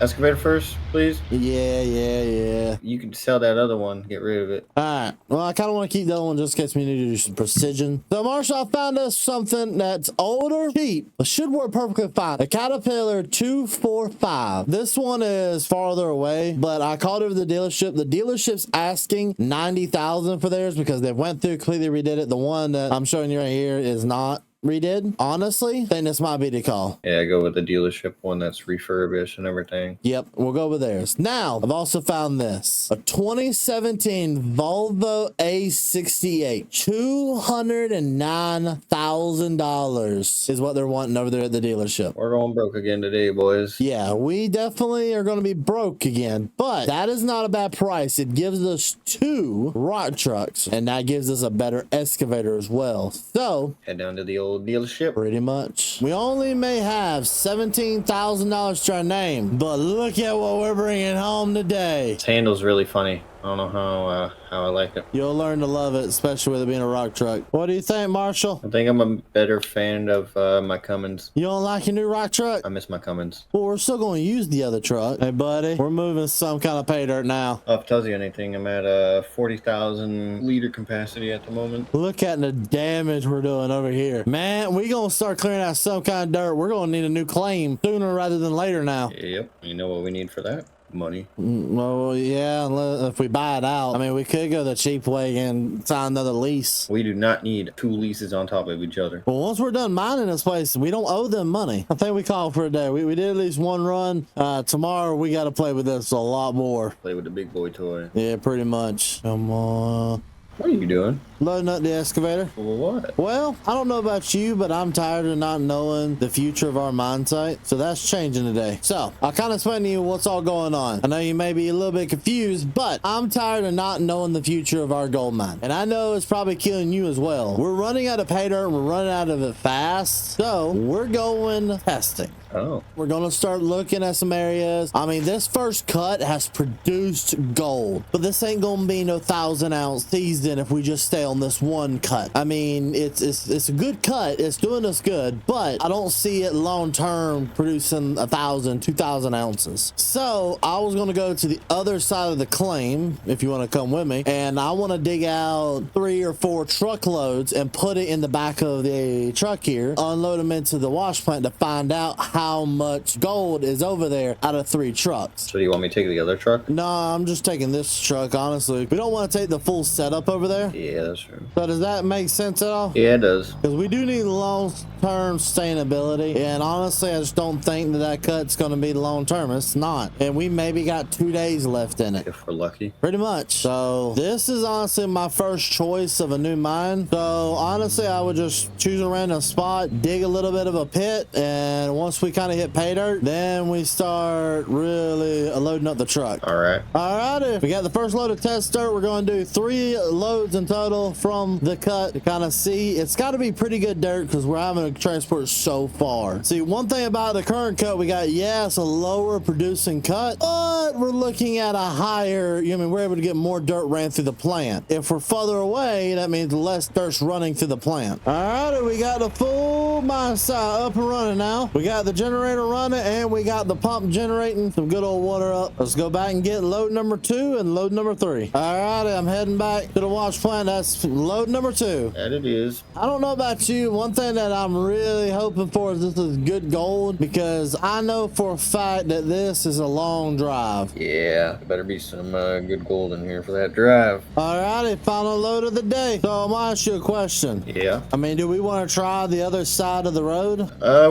Speaker 4: excavator first, please.
Speaker 1: Yeah.
Speaker 4: You can sell that other one. Get rid of it.
Speaker 1: All right. Well, I kind of want to keep that one just in case we need to do some precision. So, Marshall found us something that's older, cheap, but should work perfectly fine. A Caterpillar 245. This one is farther away, but I called over the dealership. The dealership's asking $90,000 for theirs because they went through, completely redid it. The one that I'm showing you right here is not redid. Honestly, I think this might be the call.
Speaker 4: Yeah, go with the dealership one that's refurbished and everything.
Speaker 1: Yep, we'll go with theirs. Now, I've also found this. A 2017 Volvo A68. $209,000 is what they're wanting over there at the dealership.
Speaker 4: We're going broke again today, boys.
Speaker 1: Yeah, we definitely are going to be broke again, but that is not a bad price. It gives us 2 rock trucks, and that gives us a better excavator as well. So,
Speaker 4: Head down to the old dealership.
Speaker 1: pretty much. We only may have $17,000 to our name, but look at what we're bringing home today.
Speaker 4: This handle's really funny. I don't know how I like it.
Speaker 1: You'll learn to love it, especially with it being a rock truck. What do you think, Marshall?
Speaker 4: I think I'm a better fan of my Cummins.
Speaker 1: You don't like your new rock truck?
Speaker 4: I miss my Cummins.
Speaker 1: Well, we're still going to use the other truck. Hey, buddy, we're moving some kind of pay dirt now.
Speaker 4: If it tells you anything, I'm at 40,000 liter capacity at the moment.
Speaker 1: Look at the damage we're doing over here. Man, we going to start clearing out some kind of dirt. We're going to need a new claim sooner rather than later now.
Speaker 4: Yep. You know what we need for that? Money.
Speaker 1: Well, yeah, if we buy it out. I mean, we could go the cheap way and sign another lease.
Speaker 4: We do not need 2 leases on top of each other.
Speaker 1: Well, once we're done mining this place, we don't owe them money. I think we call for a day. We did at least one run. Tomorrow, we got to play with this a lot more.
Speaker 4: Play with the big boy toy.
Speaker 1: Yeah, pretty much. Come on.
Speaker 4: What are you doing?
Speaker 1: Loading up the excavator.
Speaker 4: For what?
Speaker 1: Well, I don't know about you, but I'm tired of not knowing the future of our mine site. So that's changing today. So I'll kind of explain to you what's all going on. I know you may be a little bit confused, but I'm tired of not knowing the future of our gold mine. And I know it's probably killing you as well. We're running out of pay dirt and we're running out of it fast. So we're going testing.
Speaker 4: Oh.
Speaker 1: We're going to start looking at some areas. I mean, this first cut has produced gold, but this ain't going to be no 1,000-ounce season if we just stay on this one cut. I mean, it's a good cut. It's doing us good, but I don't see it long-term producing 1,000, 2,000 ounces. So I was going to go to the other side of the claim, if you want to come with me, and I want to dig out 3 or 4 truckloads and put it in the back of the truck here, unload them into the wash plant to find out how much gold is over there out of 3 trucks.
Speaker 4: So do you want me to take the other truck?
Speaker 1: No, I'm just taking this truck, honestly. We don't want to take the full setup over there.
Speaker 4: Yeah, that's true.
Speaker 1: So does that make sense at all?
Speaker 4: Yeah, it does.
Speaker 1: Because we do need long-term sustainability, and honestly, I just don't think that cut's going to be long-term. It's not. And we maybe got 2 days left in it.
Speaker 4: If we're lucky.
Speaker 1: Pretty much. So this is honestly my first choice of a new mine. So honestly, I would just choose a random spot, dig a little bit of a pit, and once we kind of hit pay dirt, then we start really loading up the truck.
Speaker 4: All right.
Speaker 1: Alrighty, we got the first load of test dirt. We're going to do 3 loads in total from the cut to kind of see. It's got to be pretty good dirt because we're having to transport so far. See, one thing about the current cut we got, yeah, it's a lower producing cut, but we're looking at a higher, you know, I mean, we're able to get more dirt ran through the plant. If we're further away, that means less dirt's running through the plant. All right, we got the full mine site up and running now. We got the generator running and we got the pump generating some good old water up. Let's go back and get load number 2 and load number 3. All right, I'm heading back to the wash plant. That's load number 2.
Speaker 4: That it is.
Speaker 1: I don't know about you. One thing that I'm really hoping for is this is good gold, because I know for a fact that this is a long drive.
Speaker 4: Yeah, there better be some good gold in here for that drive.
Speaker 1: All righty, final load of the day. So I'm gonna ask you a question.
Speaker 4: Yeah.
Speaker 1: I mean, do we want to try the other side of the road?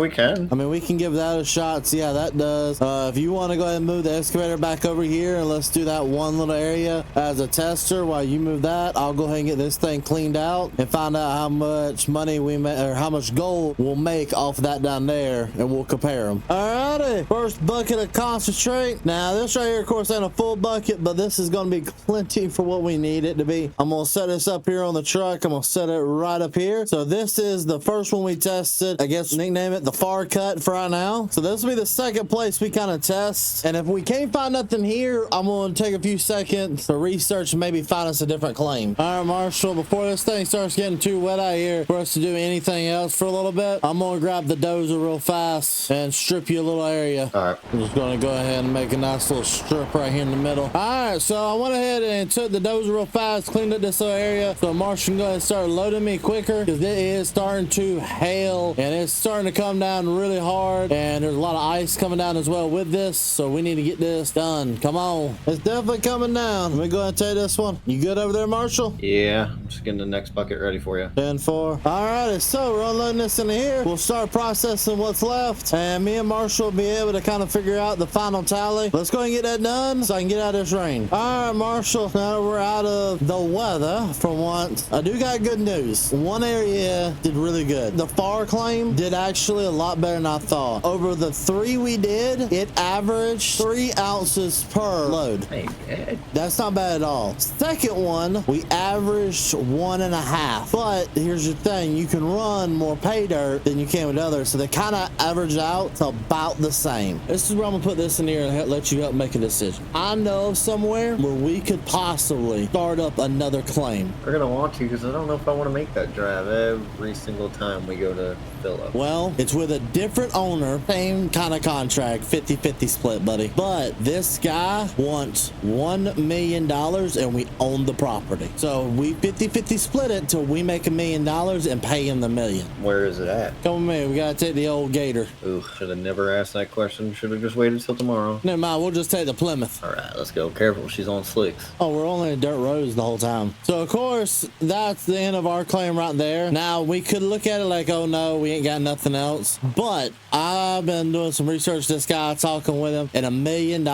Speaker 4: We can.
Speaker 1: I mean, we can give that a shot. See how that does. If you want to go ahead and move the excavator back over here and let's do that one little area as a tester while you move that, I'll go ahead and get this thing cleaned out and find out how much money we make or how much gold we'll make off of that down there, and we'll compare them. All righty, first bucket of concentrate. Now this right here, of course, ain't a full bucket, but this is going to be plenty for what we need it to be. I'm going to set this up here on the truck. I'm going to set it right up here. So this is the first one we tested. I guess nickname it the far cut for right now. So this will be the second place we kind of test. And if we can't find nothing here, I'm going to take a few seconds to research and maybe find us a different claim. All right, Marshall, before this thing starts getting too wet out here for us to do anything else for a little bit, I'm going to grab the dozer real fast and strip you a little area.
Speaker 4: All right.
Speaker 1: I'm just going to go ahead and make a nice little strip right here in the middle. All right, so I went ahead and took the dozer real fast, cleaned up this little area. So Marshall can go ahead and start loading me quicker because it is starting to hail and it's starting to come down really hard. And there's a lot of ice coming down as well with this. So we need to get this done. Come on. It's definitely coming down. Let me go ahead and take this one. You good over there, Marshall?
Speaker 4: Yeah, I'm just getting the next bucket ready for you.
Speaker 1: 10-4. All righty, so we're unloading this in here. We'll start processing what's left, and me and Marshall will be able to kind of figure out the final tally. Let's go and get that done so I can get out of this rain. All right, Marshall, now that we're out of the weather for once, I do got good news. One area did really good. The far claim did actually a lot better than I thought. Over the 3 we did, it averaged 3 ounces per load.
Speaker 4: Hey, Ed.
Speaker 1: That's not bad at all. Second one, we averaged 1.5. But here's the thing, you can run more pay dirt than you can with others, so they kind of average out to about the same. This is where I'm gonna put this in here and let you help make a decision. I know of somewhere where we could possibly start up another claim.
Speaker 4: We're gonna want to, because I don't know if I want to make that drive every single time we go to fill up.
Speaker 1: Well, it's with a different owner, same kind of contract, 50-50 split, buddy. But this guy wants $1 million and we own the property. So we 50-50 split it till we make $1 million and pay him the $1 million.
Speaker 4: Where is it at?
Speaker 1: Come with me, we gotta take the old Gator.
Speaker 4: Ooh, should have never asked that question. Should have just waited till tomorrow.
Speaker 1: Never mind, we'll just take the Plymouth.
Speaker 4: All right, let's go. Careful, she's on slicks.
Speaker 1: Oh, we're only in dirt roads the whole time. So of course, that's the end of our claim right there. Now we could look at it like, oh no, we ain't got nothing else. But I've been doing some research, this guy, talking with him, and $1 million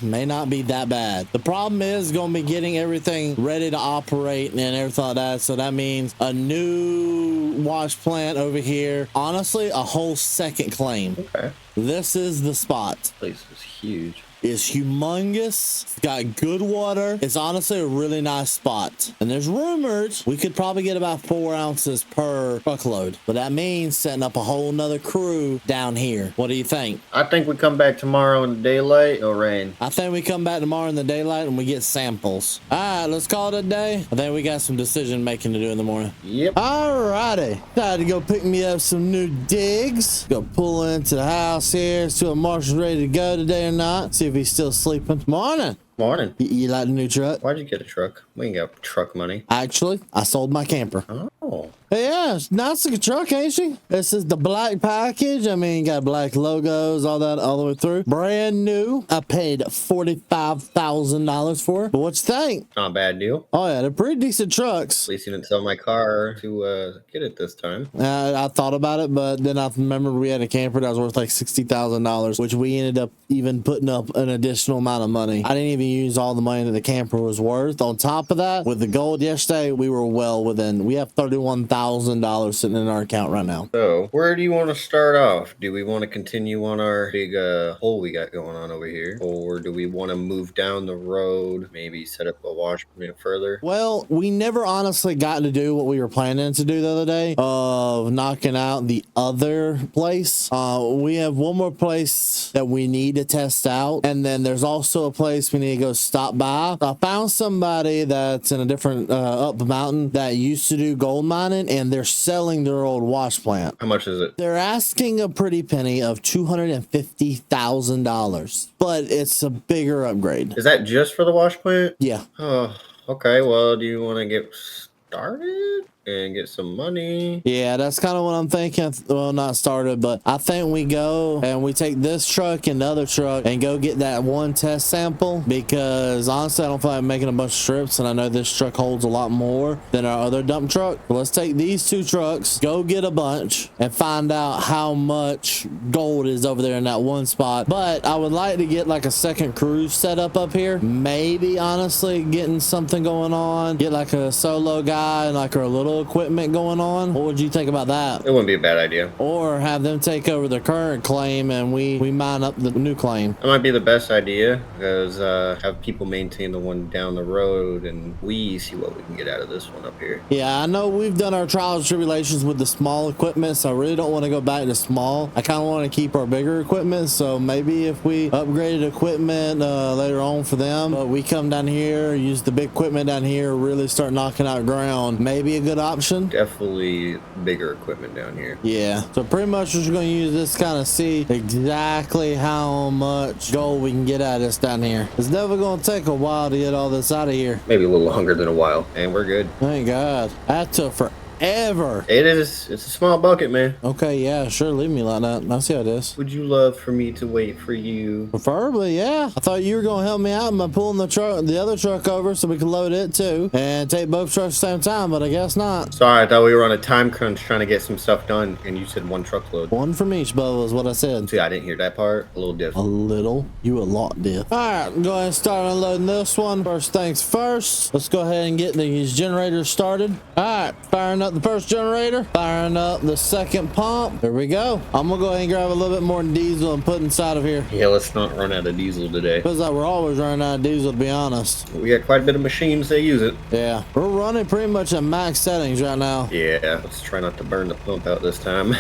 Speaker 1: may not be that bad. The problem is gonna be getting everything ready to operate and everything like that. So that means a new wash plant over here. Honestly, a whole second claim.
Speaker 4: Okay.
Speaker 1: This is the spot.
Speaker 4: This place is huge.
Speaker 1: It's humongous. It's got good water. It's honestly a really nice spot. And there's rumors we could probably get about 4 ounces per truckload. But that means setting up a whole nother crew down here. What do you think?
Speaker 4: I think we come back tomorrow in the daylight or rain.
Speaker 1: I think we come back tomorrow in the daylight and we get samples. All right, let's call it a day. I think we got some decision making to do in the morning.
Speaker 4: Yep.
Speaker 1: All righty. Time to go pick me up some new digs. Go pull into the house here. See if Marshall's ready to go today or not. See if he's still sleeping. Morning.
Speaker 4: Morning.
Speaker 1: You like the new truck?
Speaker 4: Why'd you get a truck? We ain't got truck money.
Speaker 1: Actually, I sold my camper.
Speaker 4: Oh.
Speaker 1: Yeah, it's nice looking truck, ain't she? This is the black package. I mean, got black logos, all that, all the way through. Brand new. I paid $45,000 for it. But what you think?
Speaker 4: Not a bad deal.
Speaker 1: Oh yeah, they're pretty decent trucks.
Speaker 4: At least you didn't sell my car to get it this time.
Speaker 1: I thought about it, but then I remembered we had a camper that was worth like $60,000, which we ended up even putting up an additional amount of money. I didn't even use all the money that the camper was worth. On top of that, with the gold yesterday, we were well within. We have $31,000 sitting in our account right now.
Speaker 4: So where do you want to start off? Do we want to continue on our big hole we got going on over here? Or do we want to move down the road, maybe set up a wash plant further?
Speaker 1: Well, we never honestly got to do what we were planning to do the other day of knocking out the other place. We have one more place that we need to test out, and then there's also a place we need to go stop by. I found somebody that's in a different up the mountain that used to do gold mining, and they're selling their old wash plant.
Speaker 4: How much is it?
Speaker 1: They're asking a pretty penny of $250,000, but it's a bigger upgrade.
Speaker 4: Is that just for the wash plant?
Speaker 1: Yeah.
Speaker 4: Oh, okay. Well, do you want to get started and get some money?
Speaker 1: Yeah, that's kind of what I'm thinking. Well, not started, but I think we go and we take this truck and the other truck and go get that one test sample, because honestly, I don't feel like making a bunch of strips, and I know this truck holds a lot more than our other dump truck. But let's take these two trucks, go get a bunch, and find out how much gold is over there in that one spot. But I would like to get like a second cruise set up here. Maybe honestly getting something going on, get like a solo guy and like a little equipment going on. What would you think about that?
Speaker 4: It wouldn't be a bad idea.
Speaker 1: Or have them take over the current claim and we mine up the new claim.
Speaker 4: That might be the best idea, because have people maintain the one down the road and we see what we can get out of this one up here.
Speaker 1: Yeah, I know we've done our trials and tribulations with the small equipment, so I really don't want to go back to small. I kind of want to keep our bigger equipment, so maybe if we upgraded equipment later on for them, but we come down here, use the big equipment down here, really start knocking out ground, maybe a good option.
Speaker 4: Definitely bigger equipment down here.
Speaker 1: Yeah, so pretty much we're just going to use this kind of see exactly how much gold we can get out of this down here. It's never going to take a while to get all this out of here.
Speaker 4: Maybe a little longer than a while, and we're good.
Speaker 1: Thank God. That took forever.
Speaker 4: It is. It's a small bucket, man.
Speaker 1: Okay, yeah, sure, leave me like that. I see how it is.
Speaker 4: Would you love for me to wait for you?
Speaker 1: Preferably, yeah. I thought you were gonna help me out by pulling the other truck over so we could load it too and take both trucks at the same time, but I guess not.
Speaker 4: Sorry, I thought we were on a time crunch trying to get some stuff done, and you said one truckload.
Speaker 1: One from each, Bubba, is what I said.
Speaker 4: See, I didn't hear that part. A little
Speaker 1: A
Speaker 4: different.
Speaker 1: little? You a lot, diff. All right, go ahead and start unloading this one. First things first, let's go ahead and get these generators started. All right, firing up the first generator. Firing up the second pump. There we go. I'm gonna go ahead and grab a little bit more diesel and put inside of here.
Speaker 4: Yeah, let's not run out of diesel today.
Speaker 1: Feels like we're always running out of diesel, to be honest.
Speaker 4: We got quite a bit of machines that use it.
Speaker 1: Yeah, we're running pretty much at max settings right now.
Speaker 4: Yeah, let's try not to burn the pump out this time.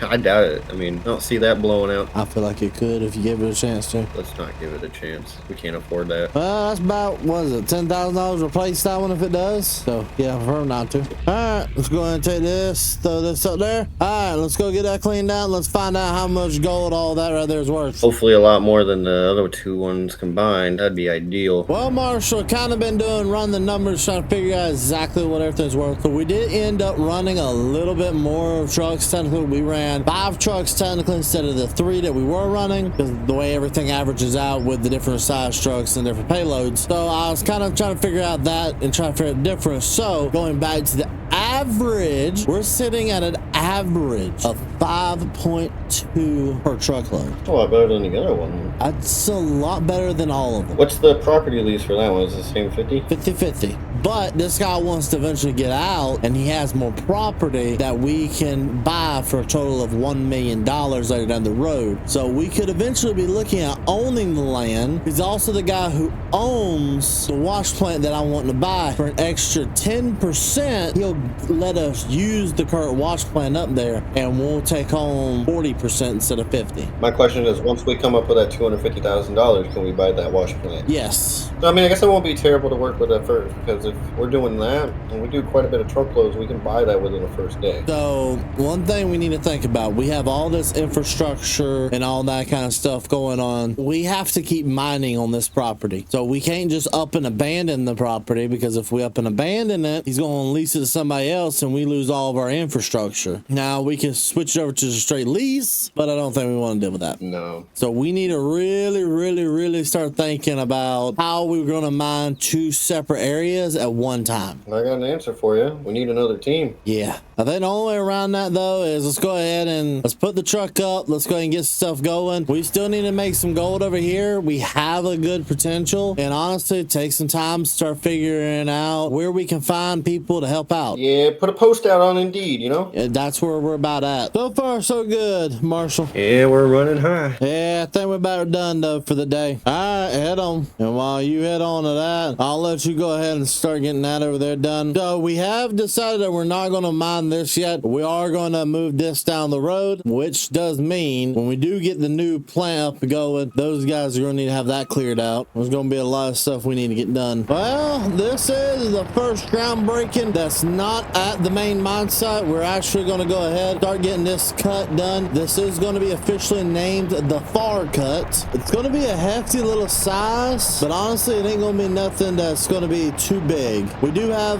Speaker 4: I doubt it. I mean, I don't see that blowing out.
Speaker 1: I feel like it could if you give it a chance to.
Speaker 4: Let's not give it a chance. We can't afford that.
Speaker 1: Well, that's about, what is it, $10,000 replace that one if it does? So, yeah, prefer not to. All right, let's go ahead and take this, throw this up there. All right, let's go get that cleaned out. Let's find out how much gold all that right there is worth.
Speaker 4: Hopefully a lot more than the other two ones combined. That'd be ideal.
Speaker 1: Well, Marshall, kind of been run the numbers, trying to figure out exactly what everything's worth. So we did end up running a little bit more of trucks. Technically, we ran 5 trucks technically instead of the 3 that we were running, because the way everything averages out with the different size trucks and different payloads. So I was kind of trying to figure out that and trying to figure out the difference. So going back to the average, we're sitting at an average of 5.2 per truckload.
Speaker 4: That's a lot better than the other one.
Speaker 1: That's a lot better than all of them.
Speaker 4: What's the property lease for that one? Is it the same 50?
Speaker 1: 50-50. But this guy wants to eventually get out, and he has more property that we can buy for a total of $1 million later down the road. So we could eventually be looking at owning the land. He's also the guy who owns the wash plant that I want to buy. For an extra 10%, he'll let us use the current wash plant up there, and we'll take home 40% instead of 50.
Speaker 2: My question is, once we come up with that $250,000, can we buy that wash plant?
Speaker 1: Yes.
Speaker 2: So, I mean, I guess it won't be terrible to work with at first, because if we're doing that, and we do quite a bit of truckloads, we can buy that within the first day.
Speaker 1: So one thing we need to think about, we have all this infrastructure and all that kind of stuff going on. We have to keep mining on this property. So we can't just up and abandon the property, because if we up and abandon it, he's going to lease it to somebody somebody else and we lose all of our infrastructure. Now we can switch it over to a straight lease, but I don't think we want to deal with that.
Speaker 4: No.
Speaker 1: So we need to really start thinking about how we're going to mine two separate areas at one time.
Speaker 4: I got an answer for you. We need another team.
Speaker 1: Yeah. I think the only way around that though is let's go ahead and let's put the truck up. Let's go ahead and get stuff going. We still need to make some gold over here. We have a good potential, and honestly, take some time to start figuring out where we can find people to help out.
Speaker 4: Yeah, put a post out on Indeed, you know?
Speaker 1: And that's where we're about at. So far, so good, Marshall.
Speaker 4: Yeah, we're running high.
Speaker 1: Yeah, I think we're about done though for the day. All right, head on. And while you head on to that, I'll let you go ahead and start getting that over there done. So we have decided that we're not going to mine this yet. We are going to move this down the road, which does mean when we do get the new plant up and going, those guys are going to need to have that cleared out. There's going to be a lot of stuff we need to get done. Well, this is the first groundbreaking that's not at the main mine site. We're actually going to go ahead, start getting this cut done. This is going to be officially named the far cut. It's going to be a hefty little size, but honestly, it ain't going to be nothing that's going to be too big. We do have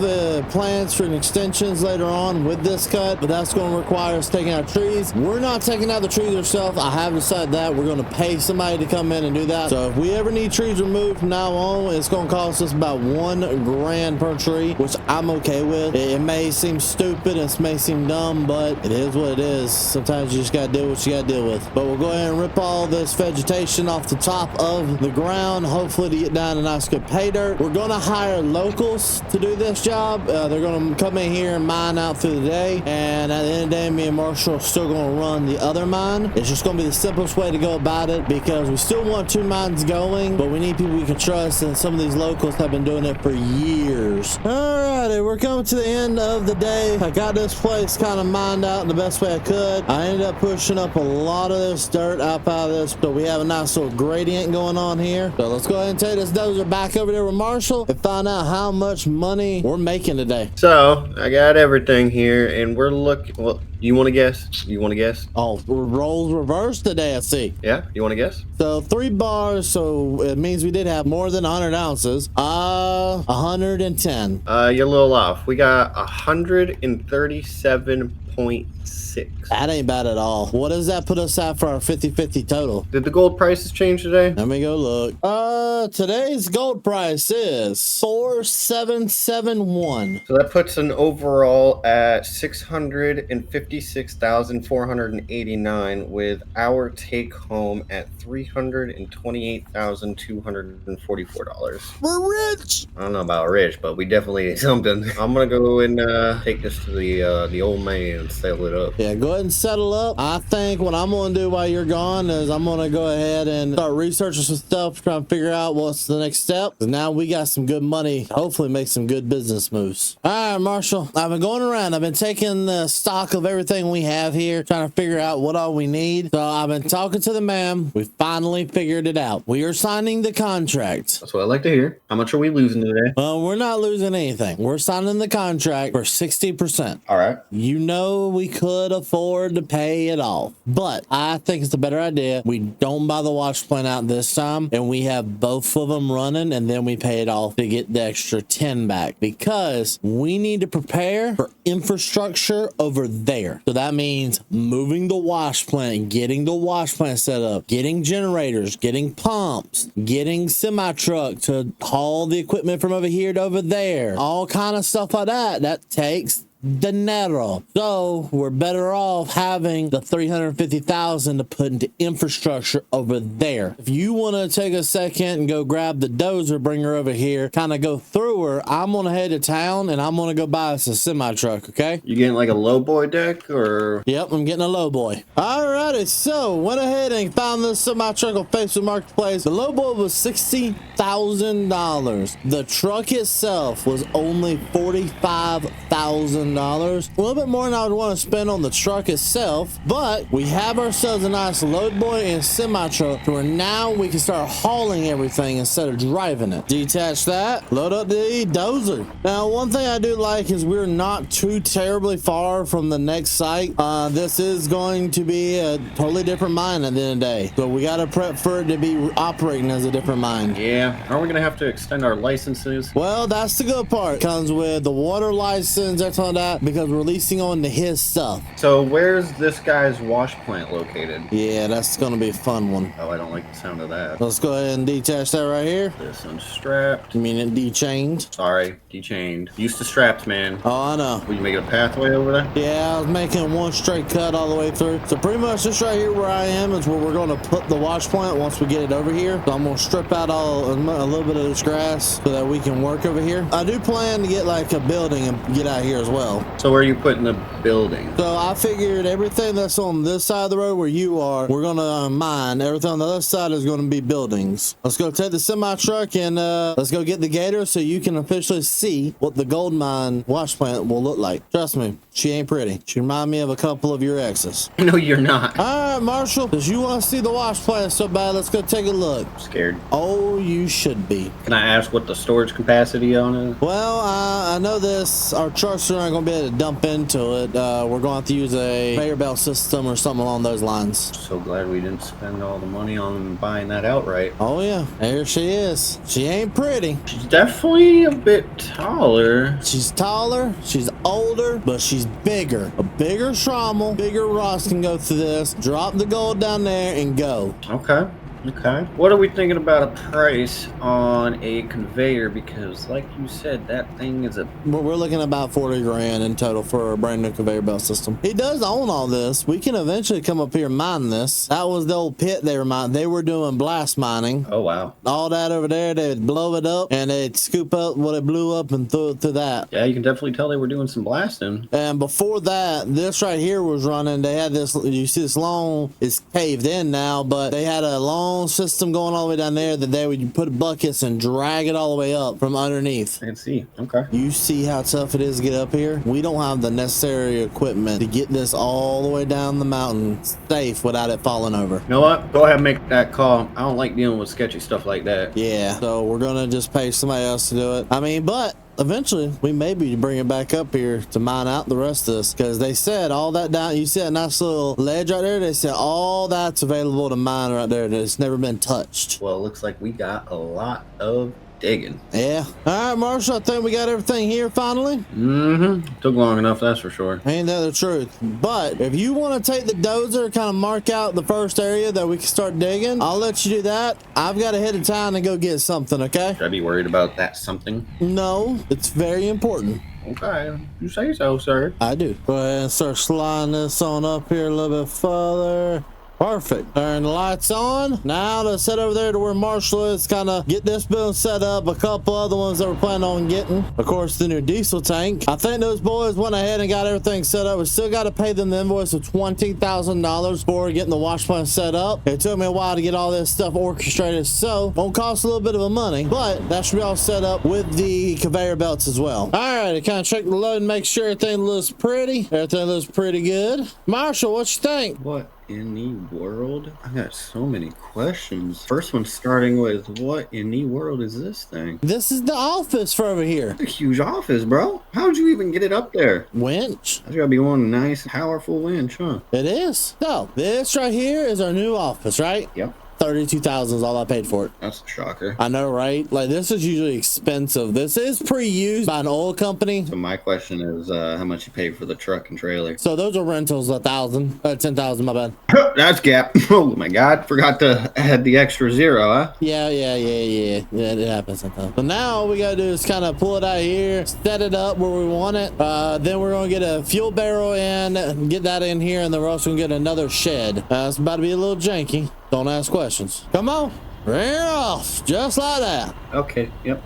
Speaker 1: plans for extensions later on with this cut, but that's going to require us taking out trees. We're not taking out the trees ourselves. I have decided that we're going to pay somebody to come in and do that. So if we ever need trees removed from now on, it's going to cost us about $1 grand per tree, which I'm okay with. It may seem stupid, it may seem dumb, but it is what it is. Sometimes you just got to deal with what you got to deal with. But we'll go ahead and rip all this vegetation off the top of the ground, hopefully to get down a nice good pay dirt. We're going to hire locals to do this job. They're going to come in here and mine out through the day, and at the end of the day, me and Marshall are still going to run the other mine. It's just going to be the simplest way to go about it, because we still want two mines going, but we need people we can trust, and some of these locals have been doing it for years. Alrighty, we're coming to the end of the day. I got this place kind of mined out in the best way I could. I ended up pushing up a lot of this dirt up out of this, but we have a nice little gradient going on here. So let's go ahead and take this dozer back over there with Marshall and find out how much money we're making today.
Speaker 4: So, I got everything here, and we're looking... Well, you want to guess? You want to guess?
Speaker 1: Oh, roles reversed today, I see.
Speaker 4: Yeah? You want to guess?
Speaker 1: So 3 bars, so it means we did have more than 100 ounces. 110.
Speaker 4: You're a little off. We got 137.6.
Speaker 1: That ain't bad at all. What does that put us at for our 50-50 total?
Speaker 4: Did the gold prices change today?
Speaker 1: Let me go look. Today's gold price is 4771.
Speaker 4: So that puts an overall at 656,489, with our take home at $328,244.
Speaker 1: We're rich.
Speaker 4: I don't know about rich, but we definitely something. I'm gonna go and take this to the old man and sell it up.
Speaker 1: Yeah, go ahead and settle up. I think what I'm going to do while you're gone is I'm going to go ahead and start researching some stuff, trying to figure out what's the next step. Now we got some good money, hopefully make some good business moves. All right, Marshall, I've been going around. I've been taking the stock of everything we have here, trying to figure out what all we need. So I've been talking to the man. We finally figured it out. We are signing the contract.
Speaker 4: That's what I like to hear. How much are we losing today?
Speaker 1: Well, we're not losing anything. We're signing the contract for 60%.
Speaker 4: All right.
Speaker 1: You know, we could afford to pay it off, but I think it's a better idea. We don't buy the wash plant out this time, and we have both of them running, and then we pay it off to get the extra 10 back, because we need to prepare for infrastructure over there. So that means moving the wash plant, getting the wash plant set up, getting generators, getting pumps, getting semi truck to haul the equipment from over here to over there, all kind of stuff like that. That takes dinero. So we're better off having the 350,000 to put into infrastructure over there. If you want to take a second and go grab the dozer, bring her over here, kind of go through her, I'm gonna head to town and I'm gonna go buy us a semi truck. Okay,
Speaker 4: You getting like a low boy deck, or?
Speaker 1: yep, I'm getting a low boy. Alrighty, so went ahead and found this semi truck on Facebook Marketplace. The low boy was $60,000. The truck itself was only $45,000. A little bit more than I would want to spend on the truck itself, but we have ourselves a nice load boy and semi truck where now we can start hauling everything instead of driving it. Detach that, load up the dozer. Now, one thing I do like is we're not too terribly far from the next site. This is going to be a totally different mine at the end of the day, so we got to prep for it to be operating as a different mine.
Speaker 4: Yeah. Aren't we gonna have to extend our licenses?
Speaker 1: Well, that's the good part. Comes with the water license, that's all that. that because we're leasing on to his stuff.
Speaker 4: So where's this guy's wash plant located?
Speaker 1: Yeah, that's gonna be a fun one.
Speaker 4: Oh, I don't like the sound of that.
Speaker 1: Let's go ahead and detach that right here.
Speaker 4: This unstrapped.
Speaker 1: I mean, it dechained.
Speaker 4: Sorry, dechained. Used to straps, man.
Speaker 1: Oh, I know.
Speaker 4: Were you making a pathway over there?
Speaker 1: Yeah, I was making one straight cut all the way through. So pretty much this right here where I am is where we're going to put the wash plant once we get it over here. So I'm going to strip out a little bit of this grass so that we can work over here. I do plan to get like a building and get out here as well.
Speaker 4: So where are you putting the building?
Speaker 1: So I figured everything that's on this side of the road where you are, we're going to mine. Everything on the other side is going to be buildings. Let's go take the semi truck and let's go get the gator so you can officially see what the gold mine wash plant will look like. Trust me, she ain't pretty. She reminds me of a couple of your exes.
Speaker 4: No, you're not.
Speaker 1: All right, Marshall, because you want to see the wash plant so bad, let's go take a look.
Speaker 4: I'm scared.
Speaker 1: Oh, you should be.
Speaker 4: Can I ask what the storage capacity on it?
Speaker 1: Well, I know this. Our trucks are not going to be able to dump into it. We're going to have to use a conveyor belt system or something along those lines.
Speaker 4: So glad we didn't spend all the money on buying that outright.
Speaker 1: Oh, yeah. There she is. She ain't pretty.
Speaker 4: She's definitely a bit taller.
Speaker 1: She's taller, she's older, but she's bigger. A bigger Schrommel, bigger Ross can go through this, drop the gold down there, and go.
Speaker 4: Okay. Okay. What are we thinking about a price on a conveyor? Because like you said, that thing is a...
Speaker 1: We're looking at about 40 grand in total for a brand new conveyor belt system. He does own all this. We can eventually come up here and mine this. That was the old pit they were mining. They were doing blast mining.
Speaker 4: Oh, wow.
Speaker 1: All that over there, they'd blow it up and they'd scoop up what it blew up and throw it to that.
Speaker 4: Yeah, you can definitely tell they were doing some blasting.
Speaker 1: And before that, this right here was running. They had this, you see this long, it's caved in now, but they had a long system going all the way down there that they would put buckets and drag it all the way up from underneath.
Speaker 4: I can see. Okay.
Speaker 1: You see how tough it is to get up here? We don't have the necessary equipment to get this all the way down the mountain safe without it falling over.
Speaker 4: You know what? Go ahead and make that call. I don't like dealing with sketchy stuff like that.
Speaker 1: Yeah, so we're gonna just pay somebody else to do it. I mean, but eventually we may be bring it back up here to mine out the rest of this, because they said all that down, you see that nice little ledge right there, they said all that's available to mine right there, that it's never been touched.
Speaker 4: Well, it looks like we got a lot of digging.
Speaker 1: Yeah. All right, Marshall, I think we got everything here finally.
Speaker 4: Took long enough, that's for sure.
Speaker 1: Ain't that the truth? But if you want to take the dozer, kind of mark out the first area that we can start digging, I'll let you do that. I've got to head to town and go get something, okay?
Speaker 4: Should I be worried about that something?
Speaker 1: No, it's very important.
Speaker 4: Okay, you say so, sir.
Speaker 1: I do. Go ahead and start sliding this on up here a little bit further. Perfect. Turn the lights on. Now let's head over there to where Marshall is, kind of get this building set up. A couple other ones that we're planning on getting. Of course, the new diesel tank. I think those boys went ahead and got everything set up. We still got to pay them the invoice of $20,000 for getting the wash plant set up. It took me a while to get all this stuff orchestrated, so won't cost a little bit of money, but that should be all set up with the conveyor belts as well. All right, I kind of check the load and make sure everything looks pretty. Everything looks pretty good. Marshall, what you think?
Speaker 4: What in the world? I got so many questions. First one starting with, what in the world is this thing?
Speaker 1: This is the office for over here.
Speaker 4: It's a huge office, bro. How'd you even get it up there?
Speaker 1: Winch.
Speaker 4: That's gotta be one nice, powerful winch, huh?
Speaker 1: It is. So this right here is our new office, right?
Speaker 4: Yep.
Speaker 1: $32,000 is all I paid for it.
Speaker 4: That's a shocker.
Speaker 1: I know, right? Like, this is usually expensive. This is pre-used by an oil company.
Speaker 4: So my question is, how much you paid for the truck and trailer?
Speaker 1: So those are rentals, 10,000, my bad.
Speaker 4: That's gap. Oh my God. Forgot to add the extra zero, huh?
Speaker 1: Yeah, it happens sometimes. So now we gotta do is kind of pull it out here, set it up where we want it. Then we're gonna get a fuel barrel in, get that in here, and then we're also gonna get another shed. It's about to be a little janky. Don't ask questions. Come on. Rear off. Just like that.
Speaker 4: Okay. Yep.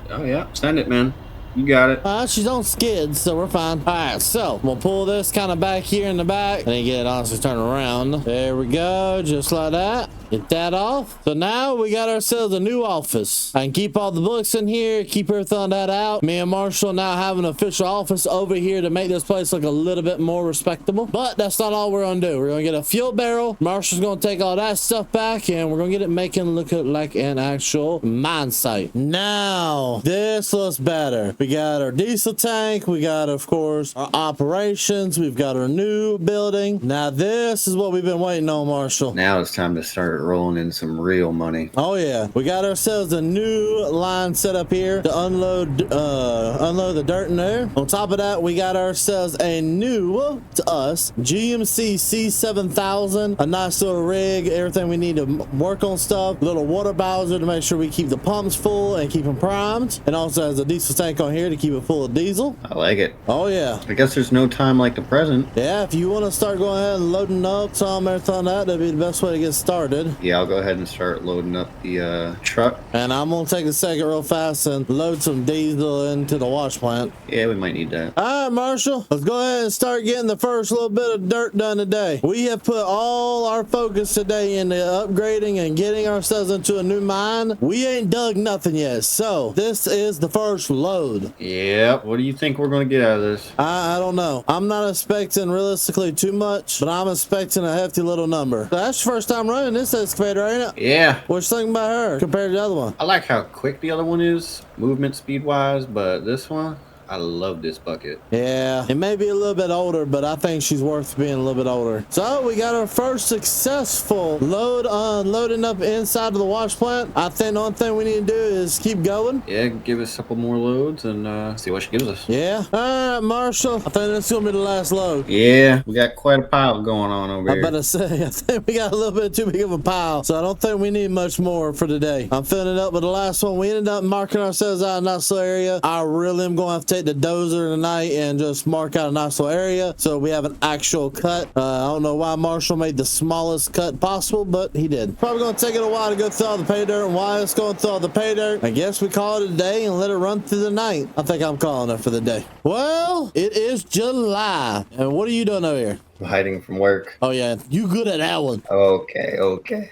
Speaker 4: Oh yeah. Send it, man. You got it.
Speaker 1: She's on skids, so we're fine. All right, so we'll pull this kind of back here in the back. And then get it honestly turn around. There we go, just like that. Get that off. So now we got ourselves a new office. I can keep all the books in here, keep everything on that out. Me and Marshall now have an official office over here to make this place look a little bit more respectable. But that's not all we're gonna do. We're gonna get a fuel barrel. Marshall's gonna take all that stuff back and we're gonna get it making look like an actual mine site. Now, this looks better. We got our diesel tank. We got, of course, our operations. We've got our new building. Now, this is what we've been waiting on, Marshall.
Speaker 4: Now it's time to start start rolling in some real money.
Speaker 1: Oh yeah, we got ourselves a new line set up here to unload the dirt in there. On top of that, we got ourselves a new, to us, GMC C7000, a nice little rig, everything we need to work on stuff, little water bowser to make sure we keep the pumps full and keep them primed, and also has a diesel tank on here to keep it full of diesel.
Speaker 4: I like it.
Speaker 1: Oh yeah.
Speaker 4: I guess there's no time like the present.
Speaker 1: Yeah, if you want to start going ahead and loading up some everything on that'd be the best way to get started.
Speaker 4: Yeah, I'll go ahead and start loading up the truck.
Speaker 1: And I'm gonna take a second real fast and load some diesel into the wash plant.
Speaker 4: Yeah, we might need that.
Speaker 1: All right, Marshall, let's go ahead and start getting the first little bit of dirt done today. We have put all our focus today into upgrading and getting ourselves into a new mine. We ain't dug nothing yet, so this is the first load.
Speaker 4: Yep. What do you think we're going to get out of this?
Speaker 1: I don't know. I'm not expecting realistically too much, but I'm expecting a hefty little number. So that's your first time running this excavator, ain't it?
Speaker 4: Yeah.
Speaker 1: What you think about her compared to the other one?
Speaker 4: I like how quick the other one is, movement speed wise, but this one, I love this bucket.
Speaker 1: Yeah, it may be a little bit older, but I think she's worth being a little bit older. So we got our first successful load loading up inside of the wash plant. I think the only thing we need to do is keep going.
Speaker 4: Yeah, give us a couple more loads and see what she gives us.
Speaker 1: Yeah. All right, Marshall. I think that's gonna be the last load.
Speaker 4: Yeah, we got quite a pile going on over
Speaker 1: I
Speaker 4: here.
Speaker 1: better say, I think we got a little bit too big of a pile, so I don't think we need much more for today. I'm filling it up with the last one. We ended up marking ourselves out a nice little area. I really am going to have to take the dozer tonight and just mark out a nice little area so we have an actual cut. I don't know why Marshall made the smallest cut possible, but he did. Probably going to take it a while to go through all the pay dirt, and while it's going through all the pay dirt, I guess we call it a day and let it run through the night. I think I'm calling it for the day. Well, it is July, and what are you doing over here?
Speaker 4: I'm hiding from work.
Speaker 1: Oh yeah, you good at that one.
Speaker 4: Okay.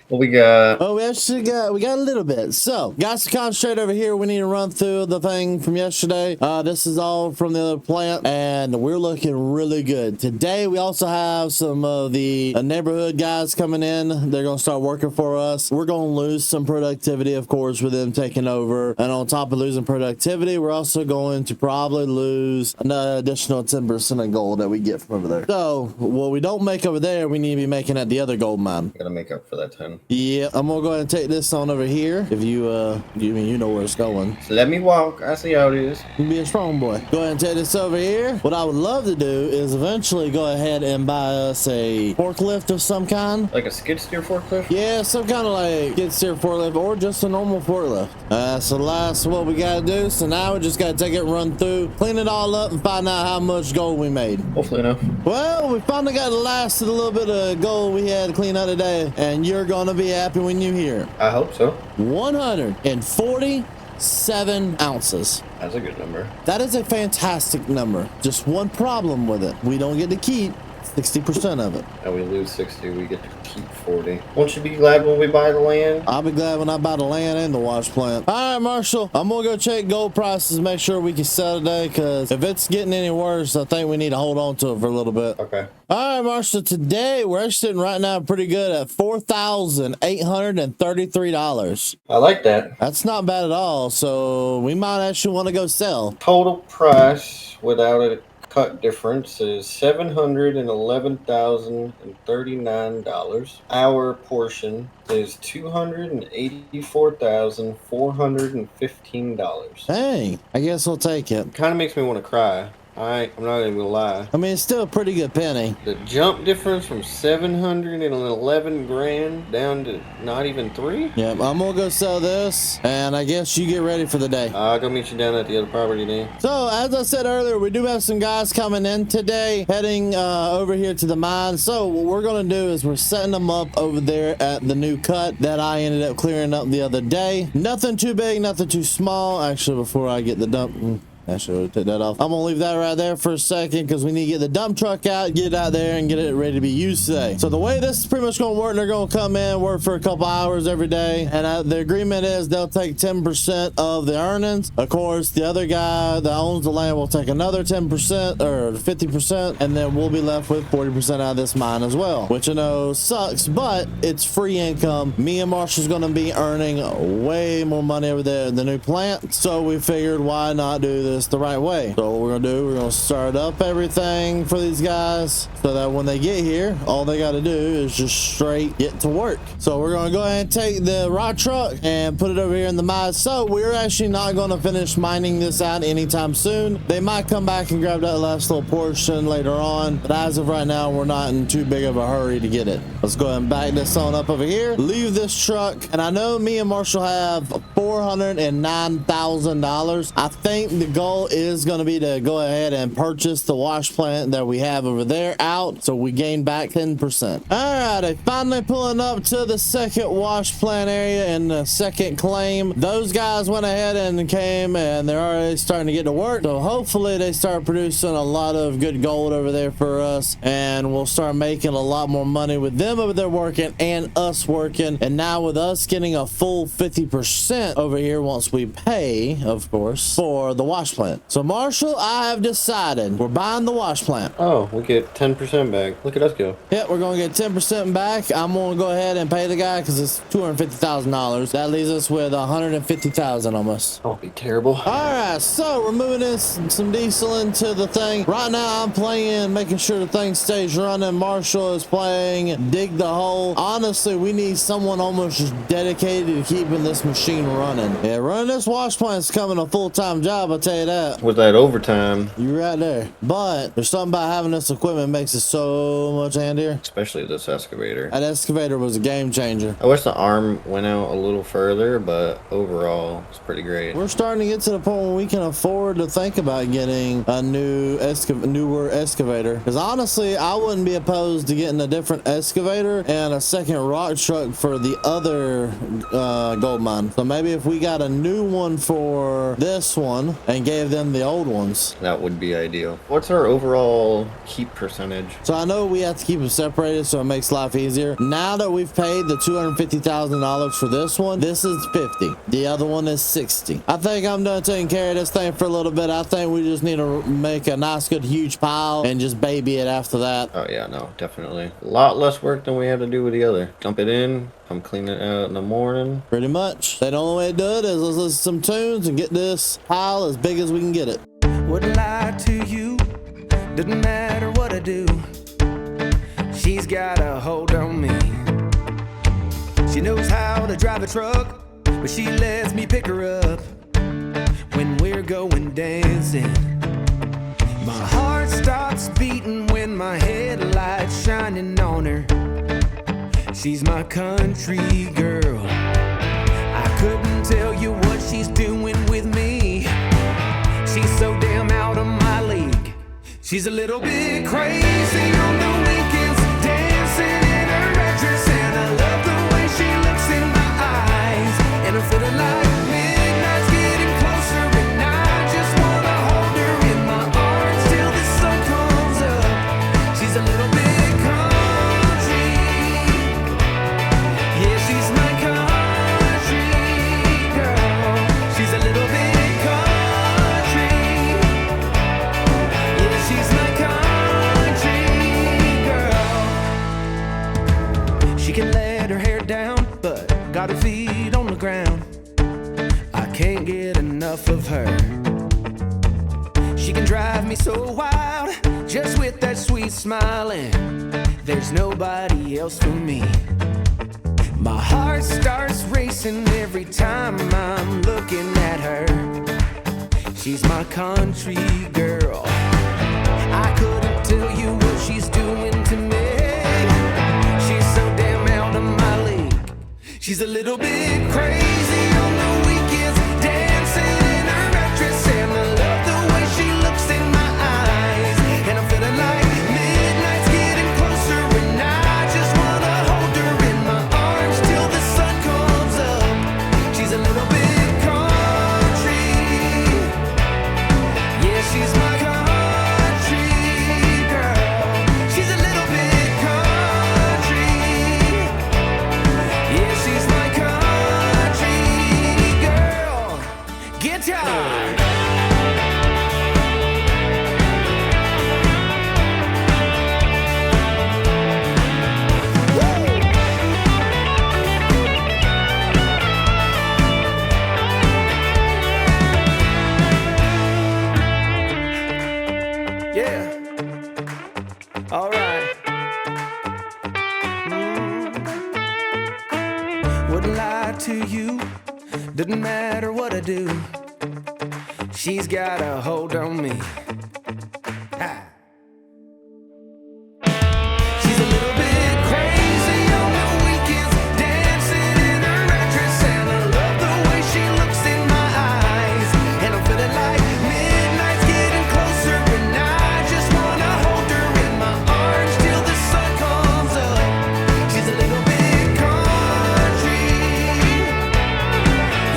Speaker 4: What we got?
Speaker 1: Oh, we got a little bit. So, got some concentrate over here. We need to run through the thing from yesterday. This is all from the other plant, and we're looking really good. Today, we also have some of the neighborhood guys coming in. They're going to start working for us. We're going to lose some productivity, of course, with them taking over. And on top of losing productivity, we're also going to probably lose an additional 10% of gold that we get from over there. So, what we don't make over there, we need to be making at the other gold mine.
Speaker 4: Gotta make up for that 10.
Speaker 1: Yeah, I'm gonna go ahead and take this on over here. If you know where it's going.
Speaker 4: So let me walk. I see how it is.
Speaker 1: You be a strong boy. Go ahead and take this over here. What I would love to do is eventually go ahead and buy us a forklift of some kind.
Speaker 4: Like a skid steer forklift?
Speaker 1: Yeah, some kind of like skid steer forklift or just a normal forklift. So that's what we gotta do. So now we just gotta take it, run through, clean it all up, and find out how much gold we made.
Speaker 4: Hopefully enough.
Speaker 1: Well, we finally got the last of the little bit of gold we had to clean out today, and you're gonna be happy when you hear it.
Speaker 4: I hope so.
Speaker 1: 147 ounces.
Speaker 4: That's a good number.
Speaker 1: That is a fantastic number. Just one problem with it. We don't get to keep 60% of it.
Speaker 4: And we lose 60, we get to keep 40. Won't you be glad when we buy the land?
Speaker 1: I'll be glad when I buy the land and the wash plant. All right, Marshall, I'm gonna go check gold prices, make sure we can sell today, because if it's getting any worse, I think we need to hold on to it for a little bit.
Speaker 4: Okay.
Speaker 1: All right, Marshall, today we're actually sitting right now pretty good at $4,833.
Speaker 4: I like that.
Speaker 1: That's not bad at all, so we might actually want to go sell.
Speaker 4: Total price without a cut difference is $711,039. Our portion is $284,415.
Speaker 1: Hey, I guess we'll take it.
Speaker 4: Kind of makes me want to cry. I'm not even gonna lie.
Speaker 1: I mean, it's still a pretty good penny.
Speaker 4: The jump difference from 711 grand down to not even 3.
Speaker 1: Yep, I'm gonna go sell this, and I guess you get ready for the day.
Speaker 4: I'll go meet you down at the other property then.
Speaker 1: So, as I said earlier, we do have some guys coming in today, heading over here to the mine. So, what we're gonna do is we're setting them up over there at the new cut that I ended up clearing up the other day. Nothing too big, nothing too small. Actually, before I get the dump... Actually, take that off. I'm gonna leave that right there for a second because we need to get the dump truck out, get it out there, and get it ready to be used today. So the way this is pretty much gonna work, they're gonna come in, work for a couple hours every day, and the agreement is they'll take 10% of the earnings. Of course, the other guy that owns the land will take another 10% or 50%, and then we'll be left with 40% out of this mine as well, which I know sucks, but it's free income. Me and Marshall's gonna be earning way more money over there in the new plant, so we figured why not do this this the right way. So what we're gonna do, we're gonna start up everything for these guys so that when they get here, all they got to do is just straight get to work. So we're gonna go ahead and take the rock truck and put it over here in the mine. So we're actually not gonna finish mining this out anytime soon. They might come back and grab that last little portion later on, but as of right now, we're not in too big of a hurry to get it. Let's go ahead and back this on up over here, leave this truck, and I know me and Marshall have $409,000. I think the goal is going to be to go ahead and purchase the wash plant that we have over there out, so we gain back 10%. All right, finally pulling up to the second wash plant area and the second claim. Those guys went ahead and came, and they're already starting to get to work, so hopefully they start producing a lot of good gold over there for us, and we'll start making a lot more money with them over there working and us working. And now with us getting a full 50% over here once we pay, of course, for the wash plant. So Marshall, I have decided we're buying the wash plant.
Speaker 2: Oh, we get 10% back. Look at us go.
Speaker 1: Yeah, we're gonna get 10% back. I'm gonna go ahead and pay the guy because it's $250,000. That leaves us with $150,000 almost.
Speaker 2: Don't be terrible.
Speaker 1: All right, so we're moving in some diesel into the thing. Right now I'm playing, making sure the thing stays running. Marshall is playing dig the hole. Honestly, we need someone almost just dedicated to keeping this machine running. Yeah, running this wash plant is becoming a full-time job, I'll tell you that.
Speaker 2: With that overtime.
Speaker 1: You're right there. But there's something about having this equipment makes it so much handier.
Speaker 2: Especially this excavator.
Speaker 1: That excavator was a game changer.
Speaker 2: I wish the arm went out a little further, but overall, it's pretty great.
Speaker 1: We're starting to get to the point where we can afford to think about getting a newer excavator. Because honestly, I wouldn't be opposed to getting a different excavator and a second rock truck for the other gold mine. So maybe if we got a new one for this one and gave them the old ones.
Speaker 2: That would be ideal. What's our overall keep percentage?
Speaker 1: So I know we have to keep them separated so it makes life easier. Now that we've paid the $250,000 for this one, this is 50. The other one is 60. I think I'm done taking care of this thing for a little bit. I think we just need to make a nice, good, huge pile and just baby it after that.
Speaker 2: Oh yeah, no, definitely. A lot less work than we had to do with the other. Dump it in, come clean it out in the morning.
Speaker 1: Pretty much. The only way to do it is let's listen to some tunes and get this pile as big as we can get it.
Speaker 3: Wouldn't lie to you, doesn't matter what I do. She's got a hold on me. She knows how to drive a truck, but she lets me pick her up when we're going dancing. My heart stops beating when my headlights shining on her. She's my country girl. I couldn't tell you what she's doing with me. She's so damn out of my league. She's a little bit crazy on the weekends, dancing in her red dress, and I love the way she looks in my eyes. And I'm feeling like midnight's getting closer, and I just wanna hold her in my arms till the sun comes up. She's a little bit country. Yeah, she's my country girl. She's a little bit country. Yeah, she's my country girl. She can let her hair down, but got her feet on the ground. I can't get enough of her. She can drive me so wild, just with that sweet smile, and there's nobody else for me. My heart starts racing every time I'm looking at her. She's my country girl. I couldn't tell you what she's doing to me. She's so damn out of my league. She's a little bit crazy on the weekends, dancing in her red dress, and I love the way she looks in my eyes. And I'm feeling like midnight's getting closer, and I just wanna hold her in my arms till the sun comes up. She's a little bit country. Yeah, she's my country. Yeah. All right. Wouldn't lie to you. Doesn't matter what I do. She's got a hold on me. Ha. She's a little bit crazy on the weekends, dancing in her red dress, and I love the way she looks in my eyes. And I'm feeling like midnight's getting closer, and I just wanna hold her in my arms till the sun comes up. She's a little bit country,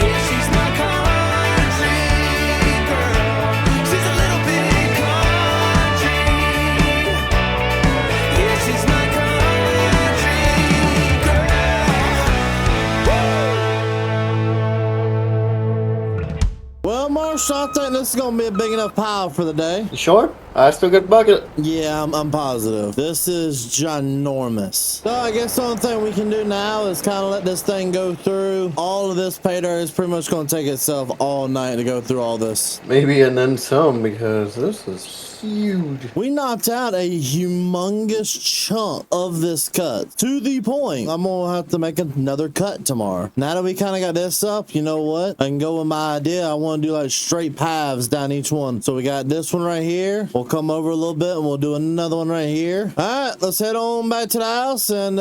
Speaker 3: yeah, she's my country girl. She's a little bit country, yeah, she's my country girl.
Speaker 1: Well, Marshall, I think this is gonna be a big enough pile for the day.
Speaker 2: You sure? I still got bucket.
Speaker 1: Yeah, I'm positive. This is ginormous. So I guess the only thing we can do now is kind of let this thing go through. All of this payday is pretty much going to take itself all night to go through all this.
Speaker 2: Maybe and then some, because this is huge.
Speaker 1: We knocked out a humongous chunk of this cut to the point I'm gonna have to make another cut tomorrow. Now that we kind of got this up, you know what? I can go with my idea. I want to do like straight paths down each one. So we got this one right here. We'll come over a little bit and we'll do another one right here. All right, let's head on back to the house and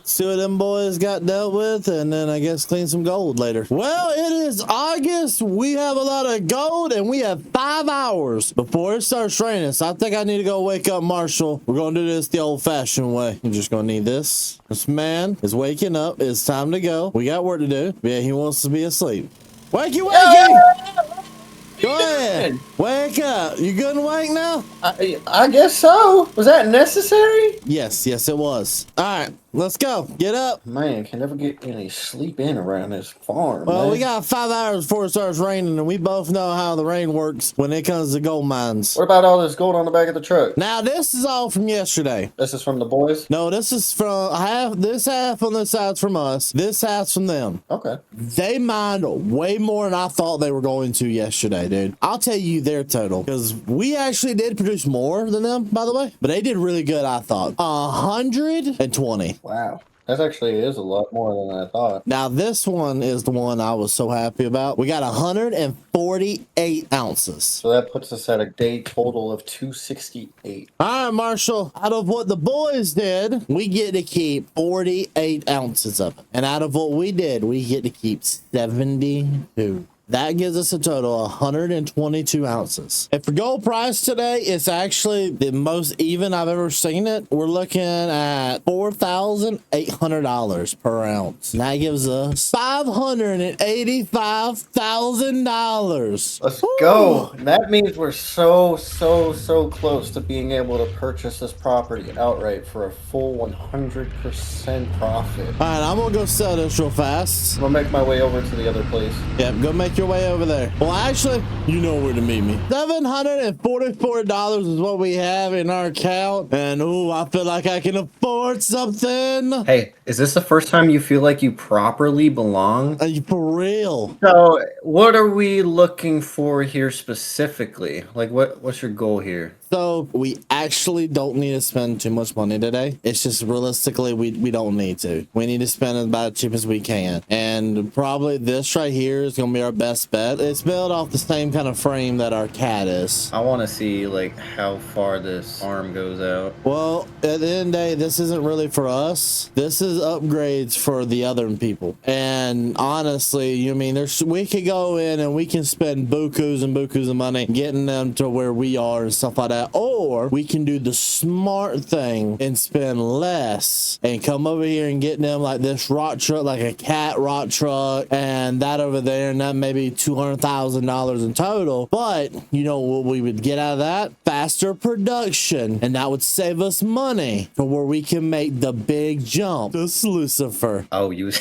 Speaker 1: see what them boys got dealt with, and then I guess clean some gold later. Well, it is August. We have a lot of gold and we have 5 hours before it starts raining. So I think I need to go wake up Marshall. We're gonna do this the old-fashioned way. You're just gonna need this. This man is waking up. It's time to go. We got work to do. Yeah, he wants to be asleep. Wakey, wakey! Go ahead. Wake up. You good and wake now?
Speaker 2: I guess so. Was that necessary?
Speaker 1: Yes, it was. All right, let's go. Get up.
Speaker 2: Man, can never get any sleep in around this farm.
Speaker 1: Well,
Speaker 2: man.
Speaker 1: we got 5 hours before it starts raining, and we both know how the rain works when it comes to gold mines.
Speaker 2: What about all this gold on the back of the truck?
Speaker 1: Now, this is all from yesterday.
Speaker 2: This is from the boys?
Speaker 1: No, this is from half. This half on this side's from us. This half's from them.
Speaker 2: Okay.
Speaker 1: They mined way more than I thought they were going to yesterday, dude. I'll tell you their total, because we actually did produce more than them, by the way, but they did really good, I thought. 120.
Speaker 2: Wow. That actually is a lot more than I thought.
Speaker 1: Now, this one is the one I was so happy about. We got 148 ounces.
Speaker 2: So that puts us at a day total of 268.
Speaker 1: All right, Marshall. Out of what the boys did, we get to keep 48 ounces of it. And out of what we did, we get to keep 72. That gives us a total of 122 ounces. And for gold price today, it's actually the most even I've ever seen it. We're looking at $4,800 per ounce. And that gives us $585,000.
Speaker 2: Let's go. That means we're so close to being able to purchase this property outright for a full 100% profit.
Speaker 1: All right, I'm gonna go sell this real fast.
Speaker 2: I'm gonna make my way over to the other place.
Speaker 1: Yep, go make your way over there. Well, actually, you know where to meet me. $744 is what we have in our account. And ooh, I feel like I can afford something.
Speaker 4: Hey, is this the first time you feel like you properly belong?
Speaker 1: For real.
Speaker 4: So, what are we looking for here specifically? Like, what's your goal here?
Speaker 1: So we actually don't need to spend too much money today. It's just realistically, we don't need to. We need to spend it about as cheap as we can. And probably this right here is going to be our best bet. It's built off the same kind of frame that our cat is.
Speaker 4: I want to see, like, how far this arm goes out.
Speaker 1: Well, at the end of the day, this isn't really for us. This is upgrades for the other people. And honestly, you mean we could go in and we can spend bukus and bukus of money getting them to where we are and stuff like that. Or we can do the smart thing and spend less and come over here and get them like this rock truck, like a cat rock truck, and that over there, and that maybe $200,000 in total. But you know what we would get out of that? Faster production, and that would save us money for where we can make the big jump to Lucifer.
Speaker 4: Oh, you was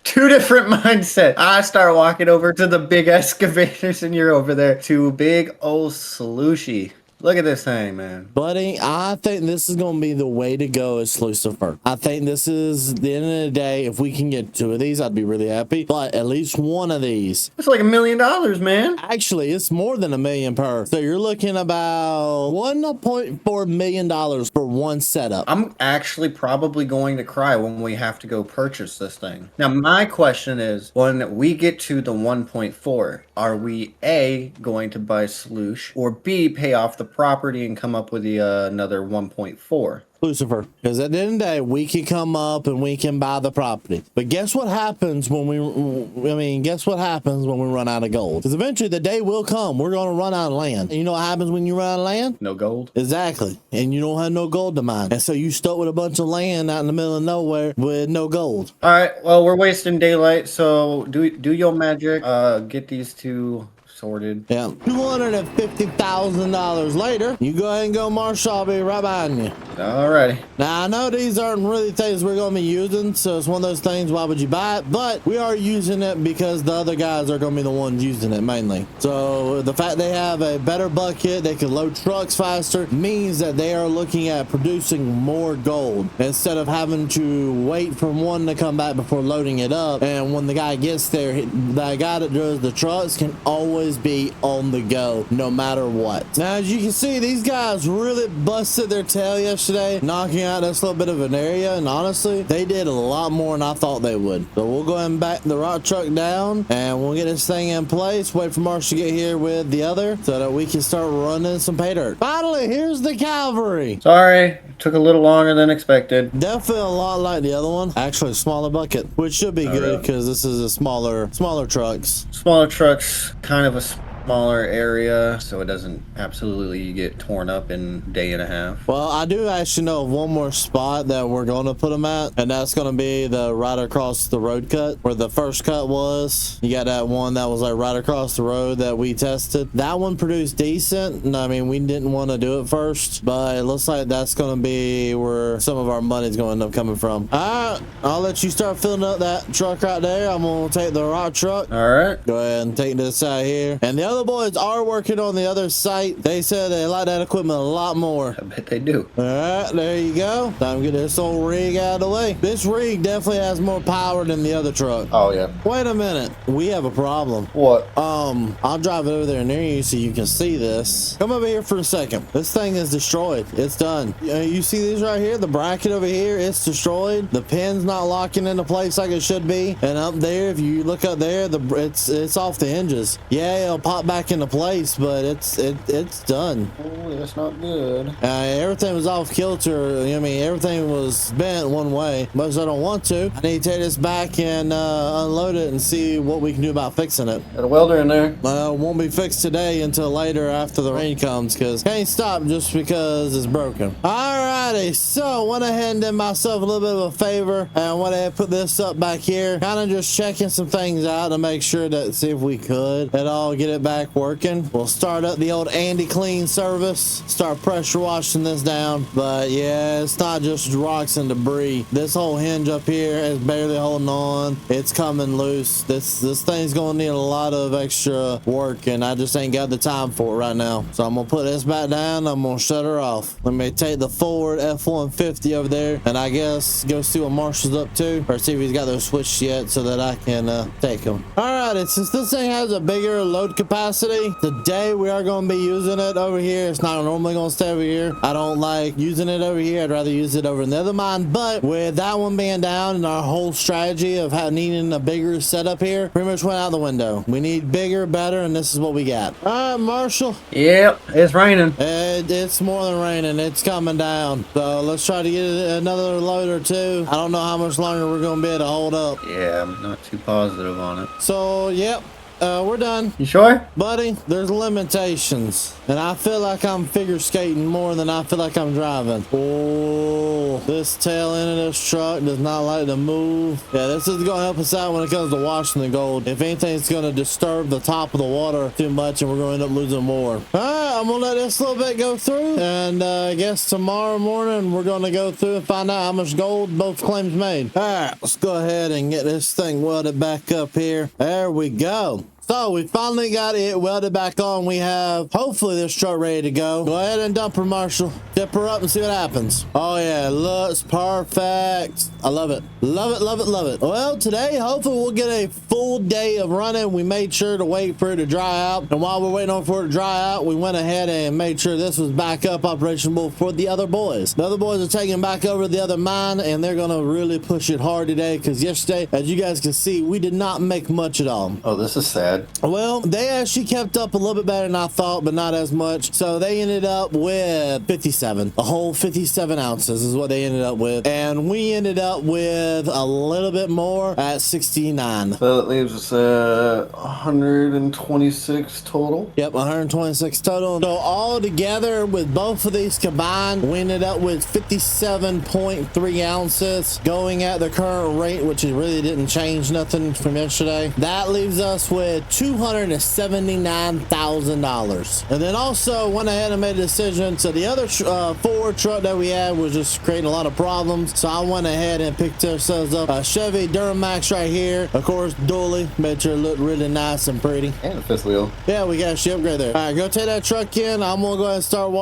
Speaker 4: two different mindsets. I start walking over to the big excavators and you're over there to big old slushy.
Speaker 2: Look at this thing, man.
Speaker 1: Buddy, I think this is going to be the way to go as Lucifer. I think this is the end of the day. If we can get 2 of these, I'd be really happy. But at least 1 of these.
Speaker 2: It's like $1 million, man.
Speaker 1: Actually, it's more than $1 million per. So you're looking about $1.4 million for 1 setup.
Speaker 2: I'm actually probably going to cry when we have to go purchase this thing. Now, my question is, when we get to the 1.4, are we A, going to buy Sloosh, or B, pay off the property and come up with the another 1.4?
Speaker 1: Lucifer, because at the end of the day, we can come up and we can buy the property. But guess what happens when guess what happens when we run out of gold? Because eventually the day will come. We're going to run out of land. And you know what happens when you run out of land?
Speaker 2: No gold.
Speaker 1: Exactly. And you don't have no gold to mine. And so you stuck with a bunch of land out in the middle of nowhere with no gold.
Speaker 2: All right. Well, we're wasting daylight. So do your magic. Get these 2 sorted.
Speaker 1: Yeah. $250,000 later, you go ahead and go, Marshall. I'll be right behind you.
Speaker 2: Alrighty.
Speaker 1: Now, I know these aren't really things we're going to be using, so it's one of those things, why would you buy it? But we are using it because the other guys are going to be the ones using it mainly. So the fact they have a better bucket, they can load trucks faster, means that they are looking at producing more gold instead of having to wait for one to come back before loading it up. And when the guy gets there, the guy that does the trucks can always be on the go no matter what. Now, as you can see, these guys really busted their tail yesterday knocking out this little bit of an area, and honestly they did a lot more than I thought they would. So we'll go ahead and back the rock truck down and we'll get this thing in place, wait for Marshall to get here with the other so that we can start running some pay dirt. Finally, here's the cavalry.
Speaker 2: Sorry, took a little longer than expected.
Speaker 1: Definitely a lot like the other one, actually a smaller bucket, which should be good because this is a smaller trucks.
Speaker 2: Smaller trucks, kind of a smaller area, so it doesn't absolutely get torn up in a day and a half.
Speaker 1: Well, I do actually know of one more spot that we're going to put them at, and that's going to be the right across the road cut where the first cut was. You got that one that was like right across the road that we tested. That one produced decent, and I mean, we didn't want to do it first, but it looks like that's going to be where some of our money's going to end up coming from. All right, I'll let you start filling up that truck right there. I'm going to take the rock truck.
Speaker 2: All right.
Speaker 1: Go ahead and take this out here. And the other boys are working on the other site. They said they like that equipment a lot more.
Speaker 2: I bet they do.
Speaker 1: All right, there you go. Time to get this old rig out of the way. This rig definitely has more power than the other truck.
Speaker 2: Oh, yeah.
Speaker 1: Wait a minute. We have a problem.
Speaker 2: What?
Speaker 1: I'll drive it over there near you so you can see this. Come over here for a second. This thing is destroyed. It's done. You see these right here? The bracket over here, it's destroyed. The pin's not locking into place like it should be. And up there, if you look up there, it's off the hinges. Yeah, it'll pop back into place, but it's done.
Speaker 2: Oh, that's not good.
Speaker 1: Everything was off kilter. I mean, everything was bent one way, but I don't want to. I need to take this back and unload it and see what we can do about fixing it.
Speaker 2: Got a welder in there.
Speaker 1: Won't be fixed today until later after the rain comes, because can't stop just because it's broken. Alrighty, so went ahead and did myself a little bit of a favor and went ahead and put this up back here. Kind of just checking some things out to make sure that, see if we could at all get it back working. We'll start up the old Andy Clean service, start pressure washing this down. But yeah, it's not just rocks and debris. This whole hinge up here is barely holding on. It's coming loose. This thing's gonna need a lot of extra work, and I just ain't got the time for it right now. So I'm gonna put this back down. I'm gonna shut her off. Let me take the Ford F-150 over there, and I guess go see what Marshall's up to, or see if he's got those switched yet so that I can take them. Alrighty, since this thing has a bigger load capacity, today we are going to be using it over here. It's not normally going to stay over here. I don't like using it over here. I'd rather use it over in the other mine, but with that one being down and our whole strategy of needing a bigger setup here pretty much went out the window. We need bigger, better, and this is what we got. All right, Marshall.
Speaker 2: Yep, it's raining.
Speaker 1: It's more than raining. It's coming down. So let's try to get another load or two. I don't know how much longer we're going to be able to hold up.
Speaker 2: Yeah, I'm not too positive on it.
Speaker 1: So, yep. We're done.
Speaker 2: You sure?
Speaker 1: Buddy, there's limitations. And I feel like I'm figure skating more than I feel like I'm driving. Oh, this tail end of this truck does not like to move. Yeah, this is going to help us out when it comes to washing the gold. If anything, it's going to disturb the top of the water too much and we're going to end up losing more. All right, I'm going to let this little bit go through. And I guess tomorrow morning we're going to go through and find out how much gold both claims made. All right, let's go ahead and get this thing welded back up here. There we go. So we finally got it welded back on. We have hopefully this truck ready to go. Go ahead and dump her, Marshall. Dip her up and see what happens. Oh yeah, it looks perfect. I love it. Love it, love it, love it. Well, today hopefully we'll get a full day of running. We made sure to wait for it to dry out, and while we're waiting on for it to dry out, we went ahead and made sure this was back up operational for the other boys. The other boys are taking back over the other mine, and they're gonna really push it hard today, because yesterday, as you guys can see, we did not make much at all.
Speaker 2: Oh, this is sad.
Speaker 1: Well, they actually kept up a little bit better than I thought, but not as much. So they ended up with 57, a whole 57 ounces is what they ended up with, and we ended up with a little bit more at 69.
Speaker 2: So that leaves us at 126 total.
Speaker 1: Yep, 126 total. So all together with both of these combined, we ended up with 57.3 ounces going at the current rate, which is really didn't change nothing from yesterday. That leaves us with $279,000. And then also went ahead and made a decision. So the other Ford truck that we had was just creating a lot of problems. So I went ahead and picked ourselves up a Chevy Duramax right here. Of course, dually, made sure it looked really nice and pretty.
Speaker 2: And a fifth wheel.
Speaker 1: Yeah, we got a ship right there. All right, go take that truck in. I'm gonna go ahead and start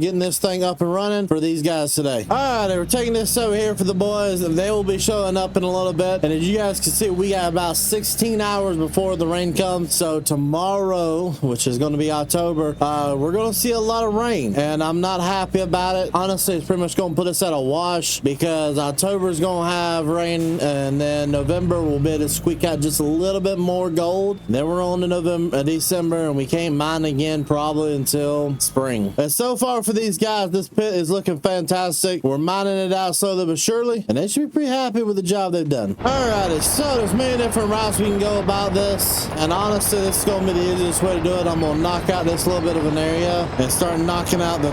Speaker 1: getting this thing up and running for these guys today. All right, they were taking this over here for the boys, and they will be showing up in a little bit. And as you guys can see, we got about 16 hours before the rain comes. So tomorrow, which is going to be October, we're going to see a lot of rain, and I'm not happy about it. Honestly, it's pretty much going to put us at a wash, because October is going to have rain, and then November will be able to squeak out just a little bit more gold. Then we're on to December, and we can't mine again probably until spring. And so far for these guys, this pit is looking fantastic. We're mining it out slowly but surely, and they should be pretty happy with the job they've done. Alrighty, so there's many different routes we can go about this, and honestly, this is going to be the easiest way to do it. I'm going to knock out this little bit of an area and start knocking out the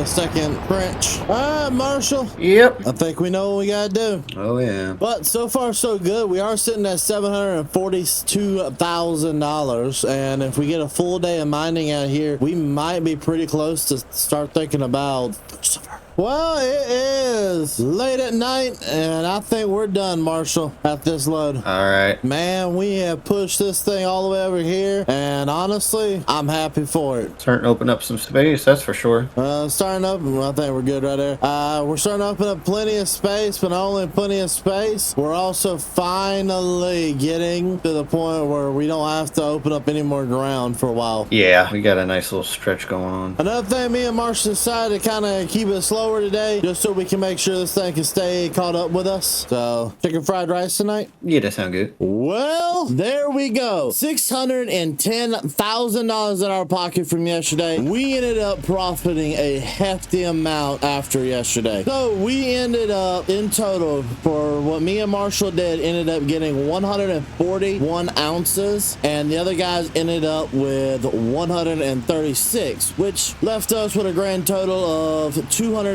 Speaker 1: second trench. Alright, Marshall.
Speaker 2: Yep.
Speaker 1: I think we know what we got to do.
Speaker 2: Oh, yeah.
Speaker 1: But so far, so good. We are sitting at $742,000, and if we get a full day of mining out here, we might be pretty close to start thinking about silver. Well, it is late at night, and I think we're done, Marshall, at this load.
Speaker 2: All right.
Speaker 1: Man, we have pushed this thing all the way over here, and honestly, I'm happy for it.
Speaker 2: Starting to open up some space, that's for sure.
Speaker 1: Starting up, I think we're good right there. We're starting to open up plenty of space, but not only plenty of space, we're also finally getting to the point where we don't have to open up any more ground for a while.
Speaker 2: Yeah, we got a nice little stretch going on.
Speaker 1: Another thing, me and Marshall decided to kind of keep it slower today, just so we can make sure this thing can stay caught up with us. So, chicken fried rice tonight?
Speaker 2: Yeah, that sound good.
Speaker 1: Well, there we go. $610,000 in our pocket from yesterday. We ended up profiting a hefty amount after yesterday. So we ended up in total, for what me and Marshall did, ended up getting 141 ounces, and the other guys ended up with 136, which left us with a grand total of 277,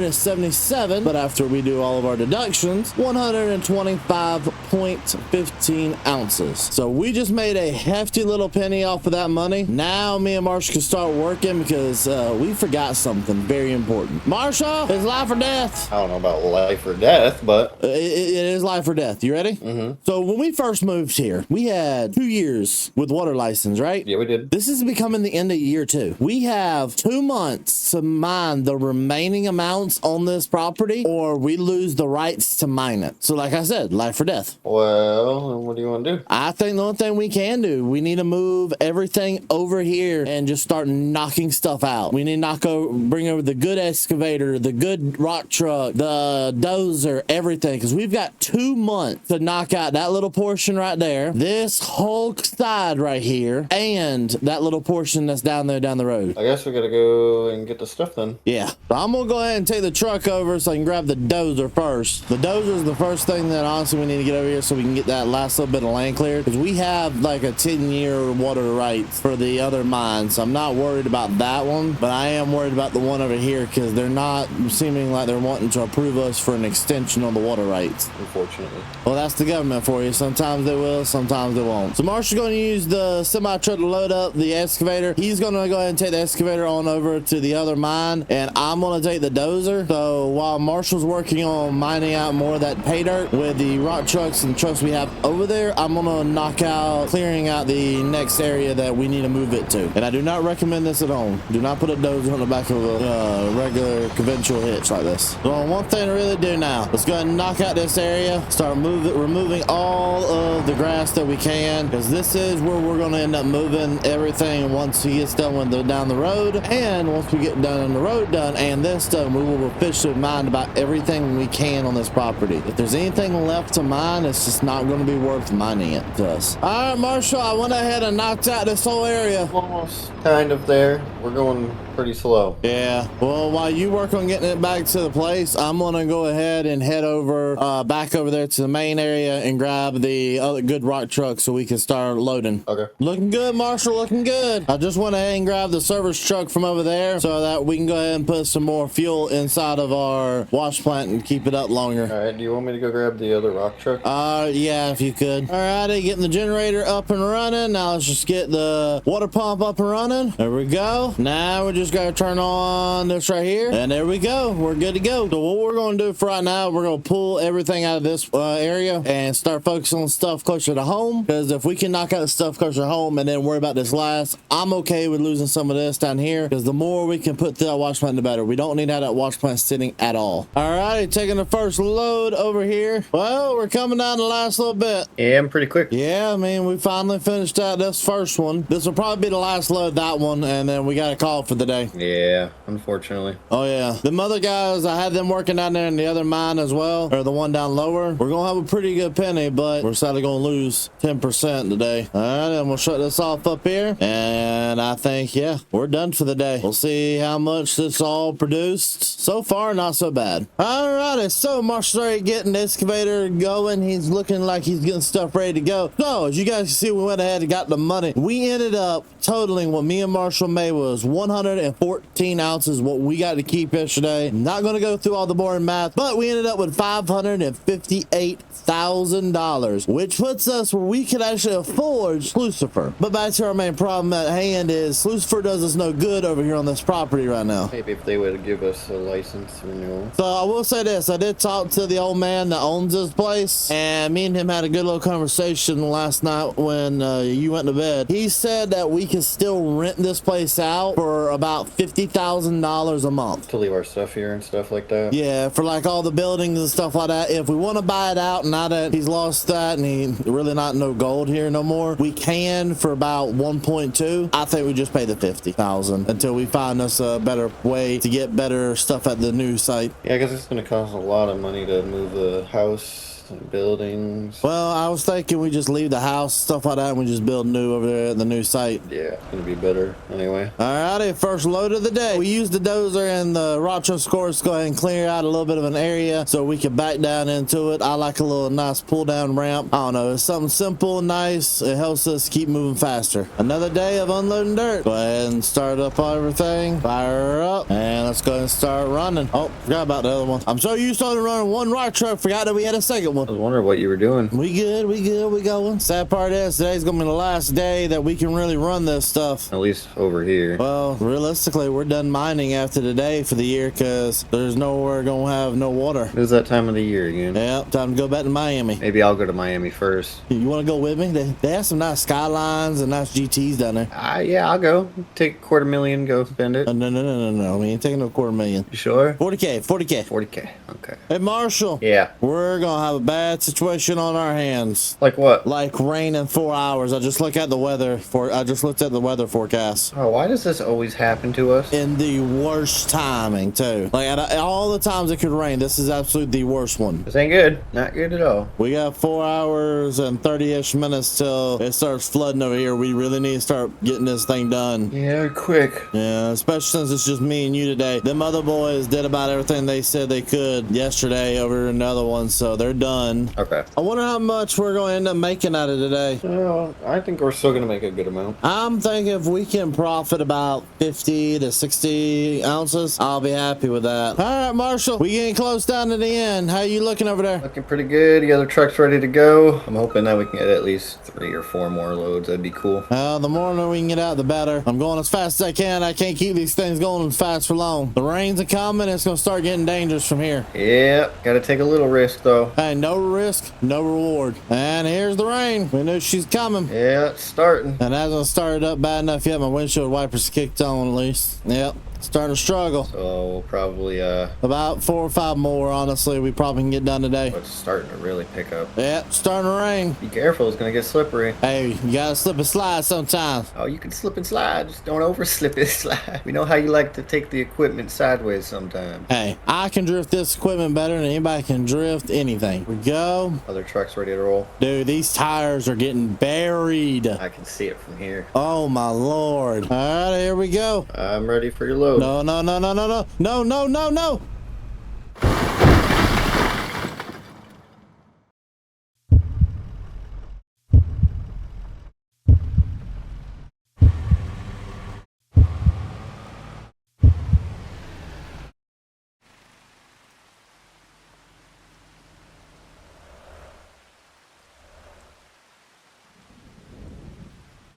Speaker 1: but after we do all of our deductions, 125.15 ounces. So we just made a hefty little penny off of that money. Now me and Marshall can start working, because we forgot something very important. Marshall, it's life or death.
Speaker 4: I don't know about life or death, but
Speaker 1: It is life or death. You ready?
Speaker 4: Mm-hmm.
Speaker 1: So when we first moved here, we had 2 years with water license, right?
Speaker 4: yeah, we did.
Speaker 1: This is becoming the end of year 2. We have 2 months to mine the remaining amounts on this property, or we lose the rights to mine it. So like I said, life or death.
Speaker 4: Well, then what do you want to do?
Speaker 1: I think the only thing we can do, we need to move everything over here and just start knocking stuff out. We need to bring over the good excavator, the good rock truck, the dozer, everything, because we've got 2 months to knock out that little portion right there, this whole side right here, and that little portion that's down there down the road.
Speaker 4: I guess we gotta go and get the stuff then.
Speaker 1: Yeah, so I'm gonna go ahead and take the truck over so I can grab the dozer first. The dozer is the first thing that honestly we need to get over here so we can get that last little bit of land cleared, because we have like a 10-year water rights for the other mine, so I'm not worried about that one, but I am worried about the one over here, because they're not seeming like they're wanting to approve us for an extension on the water rights.
Speaker 4: Unfortunately.
Speaker 1: Well, that's the government for you. Sometimes they will, sometimes they won't. So Marshall's going to use the semi truck to load up the excavator. He's going to go ahead and take the excavator on over to the other mine, and I'm going to take the dozer. So while Marshall's working on mining out more of that pay dirt with the rock trucks trucks and the trucks we have over there, I'm gonna knock out clearing out the next area that we need to move it to. And I do not recommend this at home. Do not put a dozer on the back of a regular conventional hitch like this. So one thing to really do now, let's go ahead and knock out this area, start removing all of the grass that we can, because this is where we're going to end up moving everything once he gets done with down the road. And once we get done on the road done and this done, we will officially mine about everything we can on this property. If there's anything left to mine, it's just not going to be worth mining it to us. All right, Marshall, I went ahead and knocked out this whole area.
Speaker 2: Almost kind of there. We're going pretty slow.
Speaker 1: Yeah. Well, while you work on getting it back to the place, I'm gonna go ahead and head over back over there to the main area and grab the other good rock truck so we can start loading.
Speaker 2: Okay.
Speaker 1: Looking good, Marshall. Looking good. I just went ahead and grabbed the service truck from over there so that we can go ahead and put some more fuel inside of our wash plant and keep it up longer.
Speaker 2: All right. Do you want me to go grab the other rock truck?
Speaker 1: Yeah, if you could. All righty, getting the generator up and running. Now let's just get the water pump up and running. There we go. Now we're just gonna turn on this right here, and there we go. We're good to go. So what we're gonna do for right now, we're gonna pull everything out of this area and start focusing on stuff closer to home, because if we can knock out the stuff closer to home and then worry about this last, I'm okay with losing some of this down here, because the more we can put through that wash plant, the better. We don't need to have that wash plant sitting at all. All righty, taking the first load over here. Well, we're coming down the last little bit.
Speaker 2: Yeah, I'm pretty quick.
Speaker 1: Yeah, I mean, we finally finished out this first one. This will probably be the last load, that one, and then we got a call for the day.
Speaker 2: Yeah, unfortunately.
Speaker 1: Oh yeah, the other guys, I had them working down there in the other mine as well, or the one down lower. We're gonna have a pretty good penny, but we're sadly gonna lose 10% today. All right, and we'll shut this off up here, and I think, yeah, we're done for the day. We'll see how much this all produced. So far, not so bad. All righty, so Marshall's already getting the excavator going. He's looking like he's getting stuff ready to go. So as you guys can see, we went ahead and got the money. We ended up totaling what me and Marshall made was 114 ounces, what we got to keep yesterday. Not going to go through all the boring math, but we ended up with $558,000, which puts us where we could actually afford Lucifer. But back to our main problem at hand is Lucifer does us no good over here on this property right now.
Speaker 2: Maybe if they would give us a license renewal.
Speaker 1: So I will say this, I did talk to the old man that owns this place, and me and him had a good little conversation last night when you went to bed. He said that we can still rent this place out for about $50,000 a month
Speaker 2: To leave our stuff here and stuff like that.
Speaker 1: yeah, for like all the buildings and stuff like that. If we want to buy it out, now that he's lost that and he really not no gold here no more, we can for about 1.2. I think we just pay the 50,000 until we find us a better way to get better stuff at the new site.
Speaker 2: Yeah, I guess it's going to cost a lot of money to move the house and buildings.
Speaker 1: Well, I was thinking we just leave the house, stuff like that, and we just build new over there at the new site.
Speaker 2: Yeah, it's going to be better anyway.
Speaker 1: Alrighty, first load of the day. We used the dozer and the rock truck scores to go ahead and clear out a little bit of an area so we can back down into it. I like a little nice pull down ramp. I don't know, it's something simple, nice. It helps us keep moving faster. Another day of unloading dirt. Go ahead and start up everything. Fire up. And let's go ahead and start running. Oh, forgot about the other one. I'm so used to only running one rock truck, forgot that we had a second one.
Speaker 2: I was wondering what you were doing.
Speaker 1: We good, we going. Sad part is today's gonna be the last day that we can really run this stuff.
Speaker 2: At least over here.
Speaker 1: Well, realistically, we're done mining after today for the year because there's nowhere gonna have no water.
Speaker 2: It's that time of the year again.
Speaker 1: Yeah, time to go back to Miami.
Speaker 2: Maybe I'll go to Miami first.
Speaker 1: You want to go with me? They have some nice Skylines and nice GTs down there.
Speaker 2: Yeah, I'll go. Take $250,000, go spend it.
Speaker 1: No. We ain't taking no $250,000.
Speaker 2: You sure?
Speaker 1: 40K.
Speaker 2: 40K. Okay.
Speaker 1: Hey, Marshall.
Speaker 2: Yeah.
Speaker 1: We're gonna have a bad situation on our hands.
Speaker 2: Like what?
Speaker 1: Like rain in 4 hours. I just looked at the weather forecast.
Speaker 2: Oh, why does this always happen to us?
Speaker 1: In the worst timing too. Like at all the times it could rain, this is absolutely the worst one.
Speaker 2: This ain't good. Not good at all.
Speaker 1: We got 4 hours and 30-ish minutes till it starts flooding over here. We really need to start getting this thing done.
Speaker 2: Yeah, quick.
Speaker 1: Yeah, especially since it's just me and you today. Them other boys did about everything they said they could yesterday over another one, so they're done.
Speaker 2: Okay.
Speaker 1: I wonder how much we're going to end up making out of today.
Speaker 2: Well, I think we're still going to make a good amount.
Speaker 1: I'm thinking if we can profit about 50 to 60 ounces, I'll be happy with that. All right, Marshall, we getting close down to the end. How you looking over there?
Speaker 2: Looking pretty good. The other truck's ready to go. I'm hoping that we can get at least 3 or 4 more loads. That'd be cool.
Speaker 1: The more we can get out, the better. I'm going as fast as I can. I can't keep these things going as fast for long. on. The rain's a coming. It's gonna start getting dangerous from here.
Speaker 4: Yeah, gotta take a little risk though.
Speaker 1: Hey, no risk, no reward. And here's the rain. We knew she's coming.
Speaker 4: Yeah, it's starting.
Speaker 1: And hasn't started up bad enough yet. My windshield wipers kicked on at least. Yep. Starting to struggle.
Speaker 4: So we'll probably
Speaker 1: About 4 or 5 more, honestly, we probably can get done today.
Speaker 4: it's starting to really pick up.
Speaker 1: Yep, starting to rain.
Speaker 4: Be careful, it's gonna get slippery.
Speaker 1: Hey, you gotta slip and slide sometimes.
Speaker 4: Oh, you can slip and slide, just don't over slip and slide. We know how you like to take the equipment sideways sometimes.
Speaker 1: Hey, I can drift this equipment better than anybody can drift anything. Here we go.
Speaker 4: Other trucks ready to roll.
Speaker 1: Dude, these tires are getting buried.
Speaker 4: I can see it from here.
Speaker 1: Oh my lord. All right, here we go.
Speaker 4: I'm ready for your load.
Speaker 1: No, no, no, no, no, no, no, no, no, no.